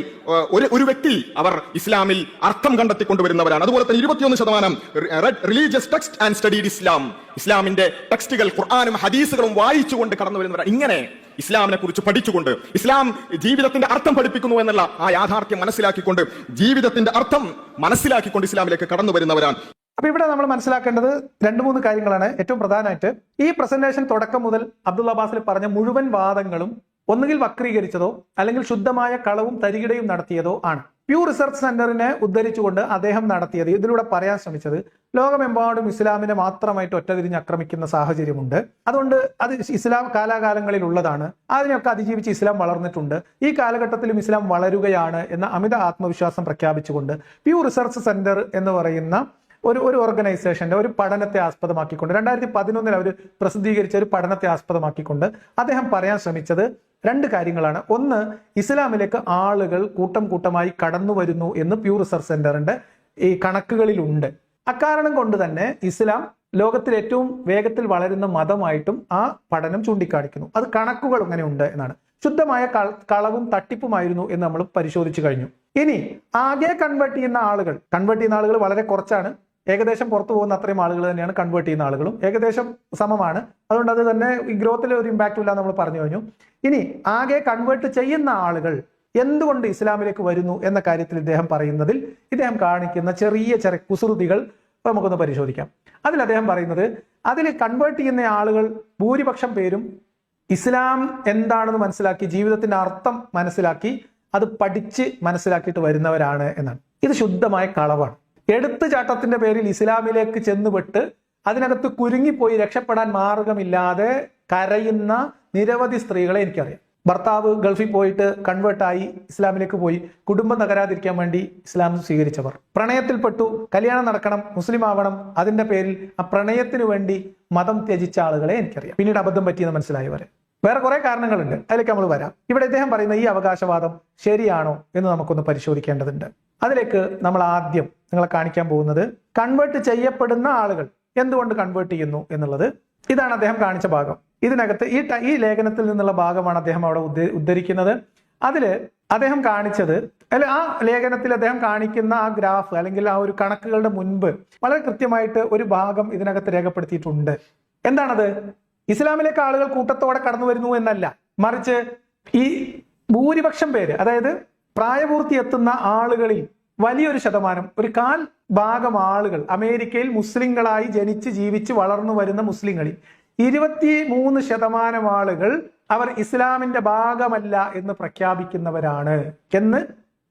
ഒരു വ്യക്തി അവർ ഇസ്ലാമിൽ അർത്ഥം കണ്ടെത്തിക്കൊണ്ടുവരുന്നവരാണ്. അതുപോലെ തന്നെ 21% റിലീജിയസ് ടെക്സ്റ്റ് ആൻഡ് സ്റ്റഡീഡ് ഇസ്ലാം, ഇസ്ലാമിന്റെ ടെക്സ്റ്റുകൾ ഖുർആനും ഹദീസുകളും വായിച്ചുകൊണ്ട് കടന്നു വരുന്നവരാണ്. ഇങ്ങനെ ഇസ്ലാമിനെ കുറിച്ച് പഠിച്ചുകൊണ്ട്, ഇസ്ലാം ജീവിതത്തിന്റെ അർത്ഥം പഠിപ്പിക്കുന്നു എന്നുള്ള ആ യാഥാർത്ഥ്യം മനസ്സിലാക്കിക്കൊണ്ട്, ജീവിതത്തിന്റെ അർത്ഥം മനസ്സിലാക്കിക്കൊണ്ട് ഇസ്ലാമിലേക്ക് കടന്നു വരുന്നവരാണ്. അപ്പൊ ഇവിടെ നമ്മൾ മനസ്സിലാക്കേണ്ടത് 2-3 കാര്യങ്ങളാണ്. ഏറ്റവും പ്രധാനമായിട്ട് ഈ പ്രസന്റേഷൻ തുടക്കം മുതൽ അബ്ദുള്ള ബാസിൽ പറഞ്ഞ മുഴുവൻ വാദങ്ങളും ഒന്നുകിൽ വക്രീകരിച്ചതോ അല്ലെങ്കിൽ ശുദ്ധമായ കളവും തരികിടയും നടത്തിയതോ ആണ്. പ്യൂർ റിസർച്ച് സെന്ററിനെ ഉദ്ധരിച്ചുകൊണ്ട് അദ്ദേഹം നടത്തിയത്, ഇതിലൂടെ പറയാൻ ശ്രമിച്ചത്, ലോകമെമ്പാടും ഇസ്ലാമിനെ മാത്രമായിട്ട് ഒറ്റതിരിഞ്ഞ് ആക്രമിക്കുന്ന സാഹചര്യമുണ്ട്, അതുകൊണ്ട് അത് ഇസ്ലാം കാലാകാലങ്ങളിൽ ഉള്ളതാണ്, അതിനെയൊക്കെ അതിജീവിച്ച് ഇസ്ലാം വളർന്നിട്ടുണ്ട്, ഈ കാലഘട്ടത്തിലും ഇസ്ലാം വളരുകയാണ് എന്ന അമിത ആത്മവിശ്വാസം പ്രഖ്യാപിച്ചുകൊണ്ട് പ്യൂർ റിസർച്ച് സെന്റർ എന്ന് പറയുന്ന ഒരു ഓർഗനൈസേഷന്റെ ഒരു പഠനത്തെ ആസ്പദമാക്കിക്കൊണ്ട് 2011 അവർ പ്രസിദ്ധീകരിച്ച ഒരു പഠനത്തെ ആസ്പദമാക്കിക്കൊണ്ട് അദ്ദേഹം പറയാൻ ശ്രമിച്ചത് 2 കാര്യങ്ങളാണ്. ഒന്ന്, ഇസ്ലാമിലേക്ക് ആളുകൾ കൂട്ടം കൂട്ടമായി കടന്നു വരുന്നു എന്ന് പ്യൂർ റിസർച്ച് സെന്ററിന്റെ ഈ കണക്കുകളിലുണ്ട്. അക്കാരണം കൊണ്ട് തന്നെ ഇസ്ലാം ലോകത്തിൽ ഏറ്റവും വേഗത്തിൽ വളരുന്ന മതമായിട്ടും ആ പഠനം ചൂണ്ടിക്കാണിക്കുന്നു. അത് കണക്കുകൾ ഇങ്ങനെ ഉണ്ട് എന്നാണ്. ശുദ്ധമായ കളവും തട്ടിപ്പുമായിരുന്നു എന്ന് നമ്മൾ പരിശോധിച്ചു കഴിഞ്ഞു. ഇനി ആകെ കൺവേർട്ട് ചെയ്യുന്ന ആളുകൾ വളരെ കുറച്ചാണ്. ഏകദേശം പുറത്തു പോകുന്ന അത്രയും ആളുകൾ തന്നെയാണ് കൺവേർട്ട് ചെയ്യുന്ന ആളുകളും ഏകദേശം സമമാണ്. അതുകൊണ്ട് അത് തന്നെ ഈ ഗ്രോത്തിൽ ഒരു ഇമ്പാക്റ്റും ഇല്ല നമ്മൾ പറഞ്ഞു കഴിഞ്ഞു. ഇനി ആകെ കൺവേർട്ട് ചെയ്യുന്ന ആളുകൾ എന്തുകൊണ്ട് ഇസ്ലാമിലേക്ക് വരുന്നു എന്ന കാര്യത്തിൽ ഇദ്ദേഹം പറയുന്നതിൽ ഇദ്ദേഹം കാണിക്കുന്ന ചെറിയ കുസൃതികൾ നമുക്കൊന്ന് പരിശോധിക്കാം. അതിൽ അദ്ദേഹം പറയുന്നത്, അതിൽ കൺവേർട്ട് ചെയ്യുന്ന ആളുകൾ ഭൂരിപക്ഷം പേരും ഇസ്ലാം എന്താണെന്ന് മനസ്സിലാക്കി, ജീവിതത്തിന്റെ അർത്ഥം മനസ്സിലാക്കി, അത് പഠിച്ച് മനസ്സിലാക്കിയിട്ട് വരുന്നവരാണ് എന്നാണ്. ഇത് ശുദ്ധമായ കളവാണ്. എടുത്തുചാട്ടത്തിന്റെ പേരിൽ ഇസ്ലാമിലേക്ക് ചെന്നുപെട്ട് അതിനകത്ത് കുരുങ്ങിപ്പോയി രക്ഷപ്പെടാൻ മാർഗമില്ലാതെ കരയുന്ന നിരവധി സ്ത്രീകളെ എനിക്കറിയാം. ഭർത്താവ് ഗൾഫിൽ പോയിട്ട് കൺവേർട്ടായി ഇസ്ലാമിലേക്ക് പോയി കുടുംബം തകരാതിരിക്കാൻ വേണ്ടി ഇസ്ലാം സ്വീകരിച്ചവർ, പ്രണയത്തിൽപ്പെട്ടു, കല്യാണം നടക്കണം, മുസ്ലിം ആവണം, അതിന്റെ പേരിൽ ആ പ്രണയത്തിന് വേണ്ടി മതം ത്യജിച്ച ആളുകളെ എനിക്കറിയാം. പിന്നീട് അബദ്ധം പറ്റിയെന്ന് മനസ്സിലായവരെ. വേറെ കുറെ കാരണങ്ങളുണ്ട്, അതിലേക്ക് നമ്മൾ വരാം. ഇവിടെ ഇദ്ദേഹം പറയുന്ന ഈ അവകാശവാദം ശരിയാണോ എന്ന് നമുക്കൊന്ന് പരിശോധിക്കേണ്ടതുണ്ട്. അതിലേക്ക് നമ്മൾ ആദ്യം നിങ്ങളെ കാണിക്കാൻ പോകുന്നത്, കൺവേർട്ട് ചെയ്യപ്പെടുന്ന ആളുകൾ എന്തുകൊണ്ട് കൺവേർട്ട് ചെയ്യുന്നു എന്നുള്ളത്. ഇതാണ് അദ്ദേഹം കാണിച്ച ഭാഗം. ഇതിനകത്ത് ഈ ലേഖനത്തിൽ നിന്നുള്ള ഭാഗമാണ് അദ്ദേഹം അവിടെ ഉദ്ധരിക്കുന്നത്. അതില് അദ്ദേഹം കാണിച്ചത്, അല്ലെ ആ ലേഖനത്തിൽ അദ്ദേഹം കാണിക്കുന്ന ആ ഗ്രാഫ് അല്ലെങ്കിൽ ആ ഒരു കണക്കുകളുടെ മുൻപ് വളരെ കൃത്യമായിട്ട് ഒരു ഭാഗം ഇതിനകത്ത് രേഖപ്പെടുത്തിയിട്ടുണ്ട്. എന്താണത്? ഇസ്ലാമിലേക്ക് ആളുകൾ കൂട്ടത്തോടെ കടന്നു വരുന്നു എന്നല്ല, മറിച്ച് ഈ ഭൂരിപക്ഷം പേര്, അതായത് പ്രായപൂർത്തി എത്തുന്ന ആളുകളിൽ വലിയൊരു ശതമാനം, ഒരു 1/4 ആളുകൾ അമേരിക്കയിൽ മുസ്ലിങ്ങളായി ജനിച്ച് ജീവിച്ച് വളർന്നു വരുന്ന മുസ്ലിങ്ങളിൽ 23% ആളുകൾ അവർ ഇസ്ലാമിന്റെ ഭാഗമല്ല എന്ന് പ്രഖ്യാപിക്കുന്നവരാണ് എന്ന്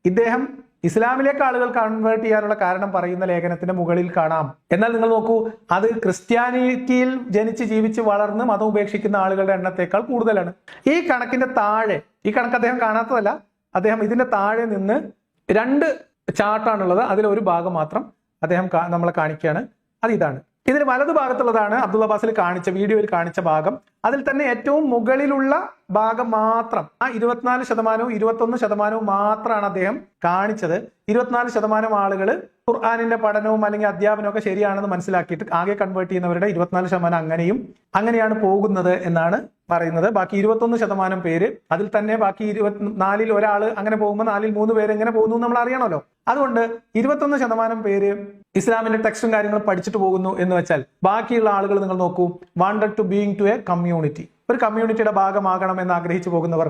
ഇദ്ദേഹം ഇസ്ലാമിലേക്ക് ആളുകൾ കൺവേർട്ട് ചെയ്യാനുള്ള കാരണം പറയുന്ന ലേഖനത്തിന്റെ മുകളിൽ കാണാം. എന്നാൽ നിങ്ങൾ നോക്കൂ, അത് ക്രിസ്ത്യാനിറ്റിയിൽ ജനിച്ച് ജീവിച്ച് വളർന്ന് മതം ഉപേക്ഷിക്കുന്ന ആളുകളുടെ എണ്ണത്തേക്കാൾ കൂടുതലാണ്. ഈ കണക്കിന്റെ താഴെ, ഈ കണക്ക് അദ്ദേഹം കാണാത്തതല്ല, അദ്ദേഹം ഇതിന്റെ താഴെ നിന്ന് 2 ചാർട്ടാണുള്ളത്, അതിലൊരു ഭാഗം മാത്രം അദ്ദേഹം നമ്മളെ കാണിക്കുകയാണ്. അത് ഇതാണ്. ഇതിൽ വലതു ഭാഗത്തുള്ളതാണ് അബ്ദുള്ള ബാസിൽ കാണിച്ച വീഡിയോയിൽ കാണിച്ച ഭാഗം. അതിൽ തന്നെ ഏറ്റവും മുകളിലുള്ള ഭാഗം മാത്രം, ആ 24%, 21% മാത്രമാണ് അദ്ദേഹം കാണിച്ചത്. 24% ആളുകൾ ഖുർആനിന്റെ പഠനവും അല്ലെങ്കിൽ അധ്യാപനവും ഒക്കെ ശരിയാണെന്ന് മനസ്സിലാക്കിയിട്ട് ആകെ കൺവേർട്ട് ചെയ്യുന്നവരുടെ 24% അങ്ങനെയാണ് പോകുന്നത് എന്നാണ് പറയുന്നത്. ബാക്കി 21% പേര്, അതിൽ തന്നെ ബാക്കി 24-ൽ ഒരാള് അങ്ങനെ പോകുമ്പോൾ 4-ൽ 3 പേര് എങ്ങനെ പോകുന്നു നമ്മൾ അറിയണമല്ലോ. അതുകൊണ്ട് 21% പേര് ഇസ്ലാമിന്റെ ടെക്സ്റ്റും കാര്യങ്ങളും പഠിച്ചിട്ട് പോകുന്നു എന്ന് വെച്ചാൽ ബാക്കിയുള്ള ആളുകൾ നിങ്ങൾ നോക്കൂ, wanted to being to a community, ഒരു കമ്മ്യൂണിറ്റിയുടെ ഭാഗമാകണം എന്ന് ആഗ്രഹിച്ചു പോകുന്നവർ,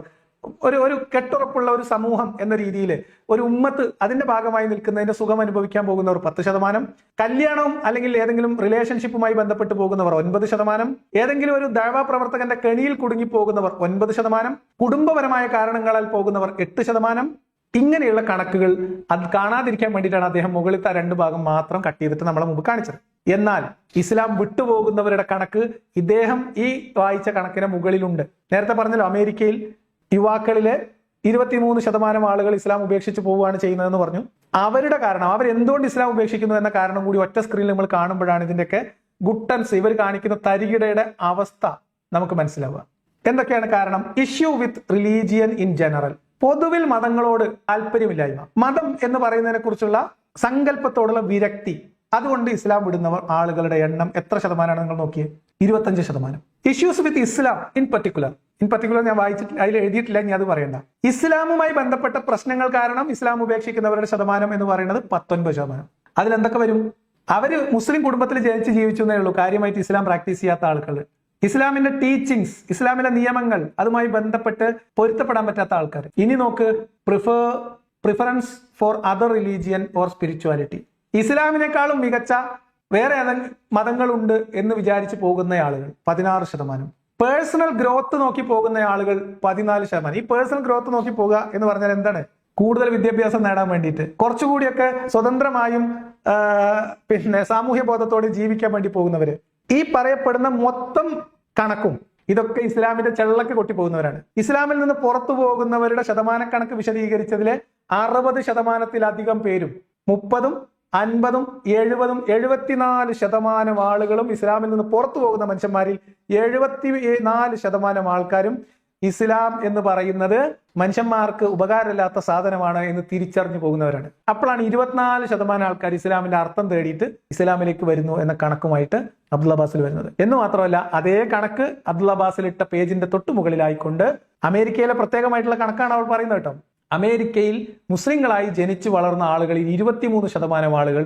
ഒരു കെട്ടുറപ്പുള്ള ഒരു സമൂഹം എന്ന രീതിയിൽ ഒരു ഉമ്മത്ത് അതിന്റെ ഭാഗമായി നിൽക്കുന്നതിന്റെ സുഖം അനുഭവിക്കാൻ പോകുന്നവർ 10%, കല്യാണവും അല്ലെങ്കിൽ ഏതെങ്കിലും റിലേഷൻഷിപ്പുമായി ബന്ധപ്പെട്ട് പോകുന്നവർ 9%, ഏതെങ്കിലും ഒരു ദഅവ പ്രവർത്തകന്റെ കെണിയിൽ കുടുങ്ങി പോകുന്നവർ 9%, കുടുംബപരമായ കാരണങ്ങളാൽ പോകുന്നവർ 8%. ഇങ്ങനെയുള്ള കണക്കുകൾ അത് കാണാതിരിക്കാൻ വേണ്ടിയിട്ടാണ് അദ്ദേഹം മുകളിലത്തെ 2 ഭാഗം മാത്രം കട്ട് ചെയ്തിട്ട് നമ്മളെ മുമ്പ് കാണിച്ചത്. എന്നാൽ ഇസ്ലാം വിട്ടുപോകുന്നവരുടെ കണക്ക് ഇദ്ദേഹം ഈ വായിച്ച കണക്കിന് മുകളിലുണ്ട്. നേരത്തെ പറഞ്ഞല്ലോ, അമേരിക്കയിൽ യുവാക്കളിലെ 23% ആളുകൾ ഇസ്ലാം ഉപേക്ഷിച്ച് പോവുകയാണ് ചെയ്യുന്നതെന്ന് പറഞ്ഞു. അവരുടെ കാരണം, അവരെന്തുകൊണ്ട് ഇസ്ലാം ഉപേക്ഷിക്കുന്നു എന്ന കാരണം കൂടി ഒറ്റ സ്ക്രീനിൽ നമ്മൾ കാണുമ്പോഴാണ് ഇതിന്റെയൊക്കെ ഗുട്ടൻസ്, ഇവർ കാണിക്കുന്ന തരികിടയുടെ അവസ്ഥ നമുക്ക് മനസ്സിലാവുക. എന്തൊക്കെയാണ് കാരണം? Issue with religion in general, പൊതുവിൽ മതങ്ങളോട് താല്പര്യമില്ലായ്മ, മതം എന്ന് പറയുന്നതിനെ കുറിച്ചുള്ള സങ്കല്പത്തോടുള്ള വിരക്തി. അതുകൊണ്ട് ഇസ്ലാം വിടുന്നവർ ആളുകളുടെ എണ്ണം എത്ര ശതമാനമാണ് നിങ്ങൾ നോക്കിയേ? 25%. Issues with Islam in particular ഞാൻ വായിച്ചിട്ട് അതിൽ എഴുതിയിട്ടില്ല, ഞാൻ അത് പറയണ്ട. ഇസ്ലാമുമായി ബന്ധപ്പെട്ട പ്രശ്നങ്ങൾ കാരണം ഇസ്ലാം ഉപേക്ഷിക്കുന്നവരുടെ ശതമാനം എന്ന് പറയുന്നത് 19%. അതിലെന്തൊക്കെ വരും? അവര് മുസ്ലിം കുടുംബത്തിൽ ജനിച്ച് ജീവിച്ചു എന്നേ ഉള്ളൂ, കാര്യമായിട്ട് ഇസ്ലാം പ്രാക്ടീസ് ചെയ്യാത്ത ആൾക്കാർ, ഇസ്ലാമിന്റെ ടീച്ചിങ്സ്, ഇസ്ലാമിലെ നിയമങ്ങൾ അതുമായി ബന്ധപ്പെട്ട് പൊരുത്തപ്പെടാൻ പറ്റാത്ത ആൾക്കാർ. ഇനി നോക്ക്, preference for other religion or spirituality, ഇസ്ലാമിനേക്കാളും മികച്ച വേറെ ഏതെങ്കിലും മതങ്ങളുണ്ട് എന്ന് വിചാരിച്ച് പോകുന്ന ആളുകൾ 16%. പേഴ്സണൽ ഗ്രോത്ത് നോക്കി പോകുന്ന ആളുകൾ 14%. ഈ പേഴ്സണൽ ഗ്രോത്ത് നോക്കി പോകുക എന്ന് പറഞ്ഞാൽ എന്താണ്? കൂടുതൽ വിദ്യാഭ്യാസം നേടാൻ വേണ്ടിയിട്ട്, കുറച്ചുകൂടിയൊക്കെ സ്വതന്ത്രമായും സാമൂഹ്യ ബോധത്തോടെ ജീവിക്കാൻ വേണ്ടി പോകുന്നവര്. ഈ പറയപ്പെടുന്ന മൊത്തം കണക്കും ഇതൊക്കെ ഇസ്ലാമിന്റെ ചെള്ളക്ക് കൊട്ടി പോകുന്നവരാണ്. ഇസ്ലാമിൽ നിന്ന് പുറത്തു പോകുന്നവരുടെ ശതമാനക്കണക്ക് വിശദീകരിച്ചതിലെ 60%-ലധികം പേരും 30%, 50%, 70%, 74% ആളുകളും ഇസ്ലാമിൽ നിന്ന് പുറത്തു പോകുന്ന മനുഷ്യന്മാരിൽ 74% ആൾക്കാരും ഇസ്ലാം എന്ന് പറയുന്നത് മനുഷ്യന്മാർക്ക് ഉപകാരമില്ലാത്ത സാധനമാണ് എന്ന് തിരിച്ചറിഞ്ഞു പോകുന്നവരാണ്. അപ്പോഴാണ് 24% ആൾക്കാർ ഇസ്ലാമിന്റെ അർത്ഥം തേടിയിട്ട് ഇസ്ലാമിലേക്ക് വരുന്നു എന്ന കണക്കുമായിട്ട് അബ്ദുള്ള ബാസിൽ വരുന്നത്. എന്ന് മാത്രമല്ല, അതേ കണക്ക് അബ്ദുള്ള ബാസിൽ ഇട്ട പേജിന്റെ തൊട്ടു മുകളിലായിക്കൊണ്ട് അമേരിക്കയിലെ പ്രത്യേകമായിട്ടുള്ള കണക്കാണ് അവൾ പറയുന്നത് കേട്ടോ. അമേരിക്കയിൽ മുസ്ലിങ്ങളായി ജനിച്ചു വളർന്ന ആളുകളിൽ 23% ആളുകൾ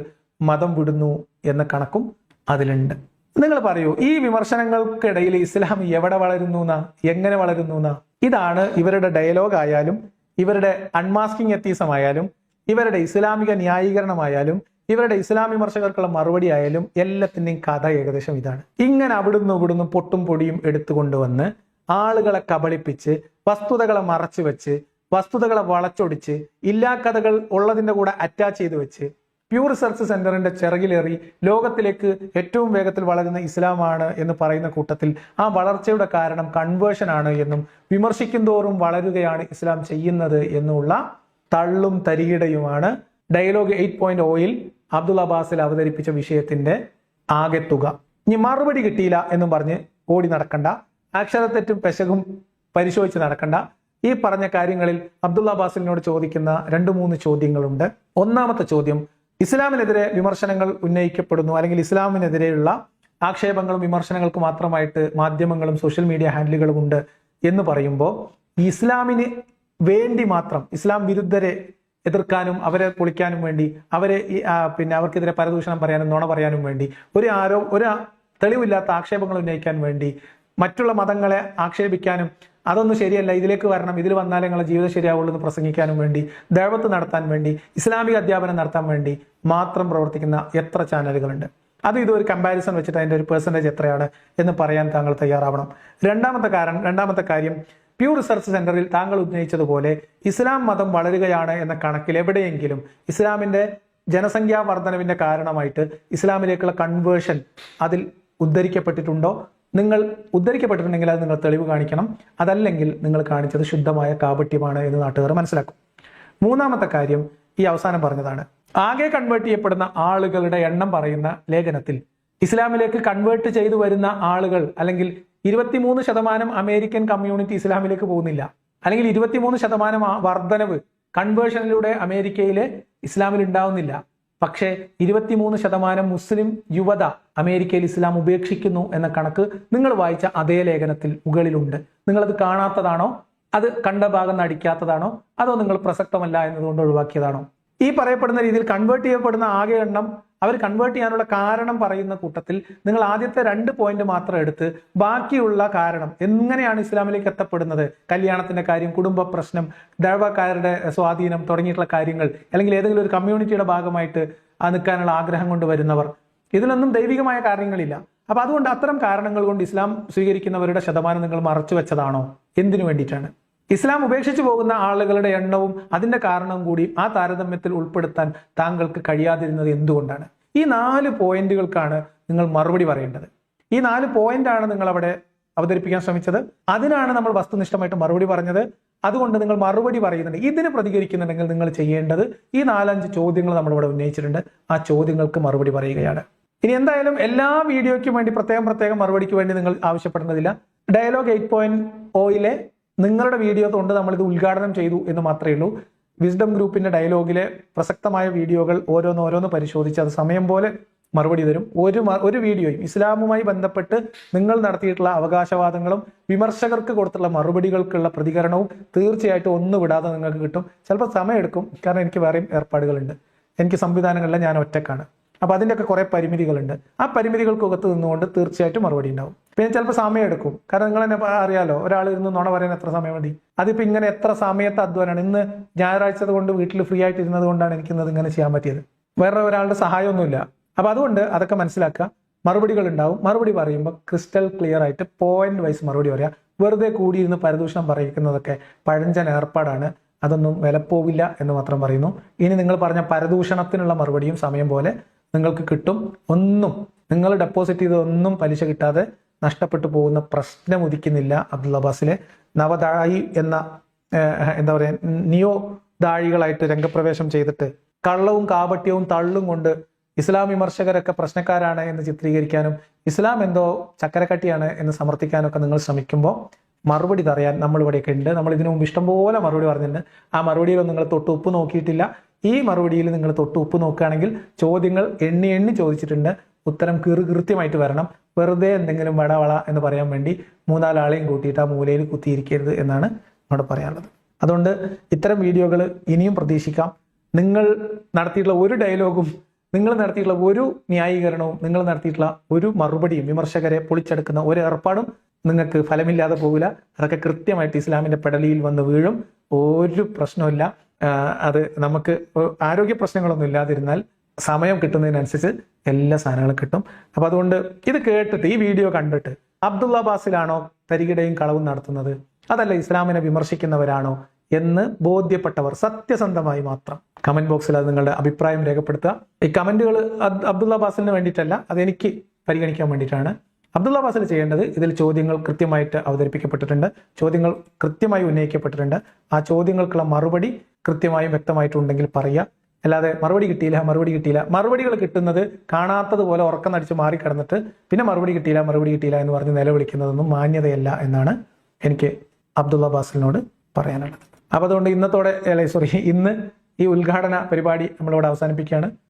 മതം വിടുന്നു എന്ന കണക്കും അതിലുണ്ട്. നിങ്ങൾ പറയൂ, ഈ വിമർശനങ്ങൾക്കിടയിൽ ഇസ്ലാം എവിടെ വളരുന്നു എന്നാ, എങ്ങനെ വളരുന്നു എന്നാ? ഇതാണ് ഇവരുടെ ഡയലോഗ് ആയാലും, ഇവരുടെ അൺമാസ്കിംഗ് എത്തീസം ആയാലും, ഇവരുടെ ഇസ്ലാമിക ന്യായീകരണമായാലും, ഇവരുടെ ഇസ്ലാം വിമർശകർക്കുള്ള മറുപടി ആയാലും എല്ലാത്തിന്റെയും കഥ ഏകദേശം ഇതാണ്. ഇങ്ങനെ അവിടുന്ന് ഇവിടുന്ന് പൊട്ടും പൊടിയും എടുത്തുകൊണ്ടുവന്ന് ആളുകളെ കബളിപ്പിച്ച്, വസ്തുതകളെ മറച്ചു വെച്ച്, വസ്തുതകളെ വളച്ചൊടിച്ച്, ഇല്ലാ കഥകൾ ഉള്ളതിന്റെ കൂടെ അറ്റാച്ച് ചെയ്ത് വെച്ച്, പ്യൂ റിസർച്ച് സെന്ററിന്റെ ചിറകിലേറി ലോകത്തിലേക്ക് ഏറ്റവും വേഗത്തിൽ വളരുന്ന ഇസ്ലാമാണ് എന്ന് പറയുന്ന കൂട്ടത്തിൽ ആ വളർച്ചയുടെ കാരണം കൺവേർഷൻ ആണ് എന്നും വിമർശിക്കും തോറും വളരുകയാണ് ഇസ്ലാം ചെയ്യുന്നത് എന്നുള്ള തള്ളും തരികിടയുമാണ് ഡയലോഗ് 8.0 അബ്ദുള്ള ബാസിൽ അവതരിപ്പിച്ച വിഷയത്തിന്റെ ആകെത്തുക. ഇനി മറുപടി കിട്ടിയില്ല എന്നും പറഞ്ഞ് ഓടി നടക്കണ്ട, അക്ഷരത്തെറ്റും പെശകും പരിശോധിച്ച് നടക്കണ്ട. ഈ പറഞ്ഞ കാര്യങ്ങളിൽ അബ്ദുള്ള ബാസിലിനോട് ചോദിക്കുന്ന 2-3 ചോദ്യങ്ങളുണ്ട്. ഒന്നാമത്തെ ചോദ്യം, ഇസ്ലാമിനെതിരെ വിമർശനങ്ങൾ ഉന്നയിക്കപ്പെടുന്നു, അല്ലെങ്കിൽ ഇസ്ലാമിനെതിരെയുള്ള ആക്ഷേപങ്ങളും വിമർശനങ്ങൾക്ക് മാത്രമായിട്ട് മാധ്യമങ്ങളും സോഷ്യൽ മീഡിയ ഹാൻഡിലുകളും ഉണ്ട് എന്ന് പറയുമ്പോൾ, ഇസ്ലാമിന് വേണ്ടി മാത്രം, ഇസ്ലാം വിരുദ്ധരെ എതിർക്കാനും അവരെ പൊളിക്കാനും വേണ്ടി, അവരെ അവർക്കെതിരെ പരദൂഷണം പറയാനും നുണ പറയാനും വേണ്ടി, ഒരു തെളിവില്ലാത്ത ആക്ഷേപങ്ങൾ ഉന്നയിക്കാൻ വേണ്ടി, മറ്റുള്ള മതങ്ങളെ ആക്ഷേപിക്കാനും അതൊന്നും ശരിയല്ല, ഇതിലേക്ക് വരണം, ഇതിൽ വന്നാലേ നിങ്ങളെ ജീവിതം ശരിയാവുള്ളൂ എന്ന് പ്രസംഗിക്കാനും വേണ്ടി, ദഅവത്ത് നടത്താൻ വേണ്ടി, ഇസ്ലാമിക അധ്യാപനം നടത്താൻ വേണ്ടി മാത്രം പ്രവർത്തിക്കുന്ന എത്ര ചാനലുകളുണ്ട്. ഇതൊരു കമ്പാരിസൺ വെച്ചിട്ട് അതിന്റെ ഒരു പെർസെന്റേജ് എത്രയാണ് എന്ന് പറയാൻ താങ്കൾ തയ്യാറാവണം. രണ്ടാമത്തെ കാര്യം, പ്യൂ റിസർച്ച് സെന്ററിൽ താങ്കൾ ഉന്നയിച്ചതുപോലെ ഇസ്ലാം മതം വളരുകയാണ് എന്ന കണക്കിൽ എവിടെയെങ്കിലും ഇസ്ലാമിന്റെ ജനസംഖ്യാ വർധനവിന്റെ കാരണമായിട്ട് ഇസ്ലാമിലേക്കുള്ള കൺവേർഷൻ അതിൽ ഉദ്ധരിക്കപ്പെട്ടിട്ടുണ്ടോ? നിങ്ങൾ ഉദ്ധരിക്കപ്പെട്ടിട്ടുണ്ടെങ്കിൽ അത് നിങ്ങൾ തെളിവ് കാണിക്കണം. അതല്ലെങ്കിൽ നിങ്ങൾ കാണിച്ചത് ശുദ്ധമായ കാപട്യമാണ് എന്ന് നാട്ടുകാർ മനസ്സിലാക്കും. മൂന്നാമത്തെ കാര്യം ഈ അവസാനം പറഞ്ഞതാണ്. ആകെ കൺവേർട്ട് ചെയ്യപ്പെടുന്ന ആളുകളുടെ എണ്ണം പറയുന്ന ലേഖനത്തിൽ ഇസ്ലാമിലേക്ക് കൺവേർട്ട് ചെയ്തു വരുന്ന ആളുകൾ, അല്ലെങ്കിൽ 23% അമേരിക്കൻ കമ്മ്യൂണിറ്റി ഇസ്ലാമിലേക്ക് പോകുന്നില്ല, അല്ലെങ്കിൽ 23% വർധനവ് കൺവേർഷനിലൂടെ അമേരിക്കയിലെ ഇസ്ലാമിൽ ഉണ്ടാവുന്നില്ല. പക്ഷേ 23% മുസ്ലിം യുവത അമേരിക്കയിൽ ഇസ്ലാം ഉപേക്ഷിക്കുന്നു എന്ന കണക്ക് നിങ്ങൾ വായിച്ച അതേ ലേഖനത്തിൽ മുകളിലുണ്ട്. നിങ്ങളത് കാണാത്തതാണോ? അത് കണ്ട ഭാഗം നടിക്കാത്തതാണോ? അതോ നിങ്ങൾ പ്രസക്തമല്ല എന്നതുകൊണ്ട് ഒഴിവാക്കിയതാണോ? ഈ പറയപ്പെടുന്ന രീതിയിൽ കൺവേർട്ട് ചെയ്യപ്പെടുന്ന ആകെ എണ്ണം അവർ കൺവേർട്ട് ചെയ്യാനുള്ള കാരണം പറയുന്ന കൂട്ടത്തിൽ നിങ്ങൾ ആദ്യത്തെ 2 പോയിന്റ് മാത്രം എടുത്ത് ബാക്കിയുള്ള കാരണം എങ്ങനെയാണ് ഇസ്ലാമിലേക്ക് എത്തപ്പെടുന്നത്, കല്യാണത്തിന്റെ കാര്യം, കുടുംബ പ്രശ്നം, ദഴവക്കാരുടെ സ്വാധീനം തുടങ്ങിയിട്ടുള്ള കാര്യങ്ങൾ, അല്ലെങ്കിൽ ഏതെങ്കിലും ഒരു കമ്മ്യൂണിറ്റിയുടെ ഭാഗമായിട്ട് നിൽക്കാനുള്ള ആഗ്രഹം കൊണ്ട് വരുന്നവർ, ഇതിലൊന്നും ദൈവികമായ കാരണങ്ങളില്ല. അപ്പൊ അതുകൊണ്ട് അത്തരം കാരണങ്ങൾ കൊണ്ട് ഇസ്ലാം സ്വീകരിക്കുന്നവരുടെ ശതമാനം നിങ്ങൾ മറച്ചു വെച്ചതാണോ? എന്തിനു വേണ്ടിയിട്ടാണ്? ഇസ്ലാം ഉപേക്ഷിച്ചു പോകുന്ന ആളുകളുടെ എണ്ണവും അതിന്റെ കാരണവും കൂടി ആ താരതമ്യത്തിൽ ഉൾപ്പെടുത്താൻ താങ്കൾക്ക് കഴിയാതിരുന്നത് എന്തുകൊണ്ടാണ്? ഈ 4 പോയിന്റുകൾക്കാണ് നിങ്ങൾ മറുപടി പറയേണ്ടത്. ഈ 4 പോയിന്റാണ് നിങ്ങൾ അവിടെ അവതരിപ്പിക്കാൻ ശ്രമിച്ചത്. അതിനാണ് നമ്മൾ വസ്തുനിഷ്ഠമായിട്ട് മറുപടി പറഞ്ഞത്. അതുകൊണ്ട് നിങ്ങൾ മറുപടി പറയുന്നുണ്ട്, ഇതിന് പ്രതികരിക്കുന്നുണ്ടെങ്കിൽ നിങ്ങൾ ചെയ്യേണ്ടത് ഈ 4-5 ചോദ്യങ്ങൾ നമ്മളിവിടെ ഉന്നയിച്ചിട്ടുണ്ട്. ആ ചോദ്യങ്ങൾക്ക് മറുപടി പറയുകയാണ്. ഇനി എന്തായാലും എല്ലാ വീഡിയോയ്ക്കും വേണ്ടി പ്രത്യേകം മറുപടിക്ക് വേണ്ടി നിങ്ങൾ ആവശ്യപ്പെടുന്നതില്ല. ഡയലോഗ് 8.0 നിങ്ങളുടെ വീഡിയോ കൊണ്ട് നമ്മളിത് ഉദ്ഘാടനം ചെയ്തു എന്ന് മാത്രമേ ഉള്ളൂ. വിസ്ഡം ഗ്രൂപ്പിന്റെ ഡയലോഗിലെ പ്രസക്തമായ വീഡിയോകൾ ഓരോന്ന് പരിശോധിച്ച് അത് സമയം പോലെ മറുപടി തരും. ഒരു വീഡിയോയും ഇസ്ലാമുമായി ബന്ധപ്പെട്ട് നിങ്ങൾ നടത്തിയിട്ടുള്ള അവകാശവാദങ്ങളും വിമർശകർക്ക് കൊടുത്തുള്ള മറുപടികൾക്കുള്ള പ്രതികരണവും തീർച്ചയായിട്ടും ഒന്നും വിടാതെ നിങ്ങൾക്ക് കിട്ടും. ചിലപ്പോൾ സമയമെടുക്കും, കാരണം എനിക്ക് വേറെയും ഏർപ്പാടുകളുണ്ട്. എനിക്ക് സംവിധാനങ്ങളിലെ ഞാൻ ഒറ്റക്കാണ്. അപ്പൊ അതിൻ്റെയൊക്കെ കുറെ പരിമിതികളുണ്ട്. ആ പരിമിതികൾക്കകത്ത് നിന്നുകൊണ്ട് തീർച്ചയായിട്ടും മറുപടി ഉണ്ടാവും. പിന്നെ ചിലപ്പോൾ സമയം എടുക്കും, കാരണം നിങ്ങൾ തന്നെ അറിയാലോ, ഒരാൾ ഇരുന്ന് നുണ പറയാൻ എത്ര സമയം മതി? അതിപ്പോ ഇങ്ങനെ എത്ര സമയത്തെ അധ്വാനാണ്. ഇന്ന് ഞായറാഴ്ച കൊണ്ട് വീട്ടിൽ ഫ്രീ ആയിട്ട് ഇരുന്നത് കൊണ്ടാണ് എനിക്കിന്നത് ഇങ്ങനെ ചെയ്യാൻ പറ്റിയത്. വേറെ ഒരാളുടെ സഹായമൊന്നുമില്ല. അപ്പൊ അതുകൊണ്ട് അതൊക്കെ മനസ്സിലാക്കുക. മറുപടികൾ ഉണ്ടാവും. മറുപടി പറയുമ്പോൾ ക്രിസ്റ്റൽ ക്ലിയർ ആയിട്ട് പോയിന്റ് വൈസ് മറുപടി പറയാം. വെറുതെ കൂടിയിരുന്ന് പരദൂഷണം പറയിക്കുന്നതൊക്കെ പഴഞ്ചൻ ഏർപ്പാടാണ്. അതൊന്നും വിലപ്പോവില്ല എന്ന് മാത്രം പറയുന്നു. ഇനി നിങ്ങൾ പറഞ്ഞ പരദൂഷണത്തിനുള്ള മറുപടിയും സമയം പോലെ നിങ്ങൾക്ക് കിട്ടും. ഒന്നും നിങ്ങൾ ഡെപ്പോസിറ്റ് ചെയ്തൊന്നും പലിശ കിട്ടാതെ നഷ്ടപ്പെട്ടു പോകുന്ന പ്രശ്നം ഉദിക്കുന്നില്ല. അബ്ദുള്ള അബ്ബാസിലെ നവദായി എന്ന എന്താ പറയാ നിയോ ദാഴികളായിട്ട് രംഗപ്രവേശം ചെയ്തിട്ട് കള്ളവും കാപട്യവും തള്ളും കൊണ്ട് ഇസ്ലാം വിമർശകരൊക്കെ പ്രശ്നക്കാരാണ് എന്ന് ചിത്രീകരിക്കാനും ഇസ്ലാം എന്തോ ചക്കരക്കട്ടിയാണ് എന്ന് സമർത്ഥിക്കാനൊക്കെ നിങ്ങൾ ശ്രമിക്കുമ്പോൾ മറുപടി തറയാൻ നമ്മൾ ഇവിടെയൊക്കെ ഉണ്ട്. നമ്മൾ ഇതിനു മുമ്പ് ഇഷ്ടംപോലെ മറുപടി പറഞ്ഞിട്ടുണ്ട്. ആ മറുപടിയിലൊന്നും നിങ്ങൾ തൊട്ട് ഉപ്പ് നോക്കിയിട്ടില്ല. ഈ മറുപടിയിൽ നിങ്ങൾ തൊട്ട് ഉപ്പ് നോക്കുകയാണെങ്കിൽ ചോദ്യങ്ങൾ എണ്ണി ചോദിച്ചിട്ടുണ്ട്. ഉത്തരം കൃത്യമായിട്ട് വരണം. വെറുതെ എന്തെങ്കിലും വള എന്ന് പറയാൻ വേണ്ടി 3-4 ആളെയും കൂട്ടിയിട്ട് ആ മൂലയിൽ കുത്തിയിരിക്കരുത് എന്നാണ് അവിടെ പറയാനുള്ളത്. അതുകൊണ്ട് ഇത്തരം വീഡിയോകൾ ഇനിയും പ്രതീക്ഷിക്കാം. നിങ്ങൾ നടത്തിയിട്ടുള്ള ഒരു ഡയലോഗും, നിങ്ങൾ നടത്തിയിട്ടുള്ള ഒരു ന്യായീകരണവും, നിങ്ങൾ നടത്തിയിട്ടുള്ള ഒരു മറുപടിയും, വിമർശകരെ പൊളിച്ചെടുക്കുന്ന ഒരു ഏർപ്പാടും നിങ്ങൾക്ക് ഫലമില്ലാതെ പോകില്ല. അതൊക്കെ കൃത്യമായിട്ട് ഇസ്ലാമിന്റെ പെടലിയിൽ വന്ന് വീഴും. ഒരു പ്രശ്നമില്ല. അത് നമുക്ക് ആരോഗ്യ പ്രശ്നങ്ങളൊന്നും ഇല്ലാതിരുന്നാൽ സമയം കിട്ടുന്നതിനനുസരിച്ച് എല്ലാ സാധനങ്ങളും കിട്ടും. അപ്പൊ അതുകൊണ്ട് ഇത് കേട്ടിട്ട്, ഈ വീഡിയോ കണ്ടിട്ട് അബ്ദുള്ള അബ്ബാസിലാണോ തരികിടയും കളവും നടത്തുന്നത്, അതല്ല ഇസ്ലാമിനെ വിമർശിക്കുന്നവരാണോ എന്ന് ബോധ്യപ്പെട്ടവർ സത്യസന്ധമായി മാത്രം കമന്റ് ബോക്സിൽ അത് നിങ്ങളുടെ അഭിപ്രായം രേഖപ്പെടുത്തുക. ഈ കമന്റുകൾ അബ്ദുള്ള അബ്ബാസിന് വേണ്ടിയിട്ടല്ല, അതെനിക്ക് പരിഗണിക്കാൻ വേണ്ടിയിട്ടാണ്. അബ്ദുള്ള അബ്ബാസിൽ ചെയ്യേണ്ടത്, ഇതിൽ ചോദ്യങ്ങൾ കൃത്യമായിട്ട് അവതരിപ്പിക്കപ്പെട്ടിട്ടുണ്ട്, ചോദ്യങ്ങൾ കൃത്യമായി ഉന്നയിക്കപ്പെട്ടിട്ടുണ്ട്. ആ ചോദ്യങ്ങൾക്കുള്ള മറുപടി കൃത്യമായും വ്യക്തമായിട്ടുണ്ടെങ്കിൽ പറയുക. അല്ലാതെ മറുപടി കിട്ടിയില്ല. മറുപടികൾ കിട്ടുന്നത് കാണാത്തതുപോലെ ഉറക്കം നടിച്ച് മാറിക്കിടന്നിട്ട് പിന്നെ മറുപടി കിട്ടിയില്ല എന്ന് പറഞ്ഞ് നിലവിളിക്കുന്നതൊന്നും മാന്യതയല്ല എന്നാണ് എനിക്ക് അബ്ദുള്ള അബ്ബാസിനോട് പറയാനുള്ളത്. അപ്പൊ അതുകൊണ്ട് ഇന്ന് ഈ ഉദ്ഘാടന പരിപാടി നമ്മളിവിടെ അവസാനിപ്പിക്കുകയാണ്.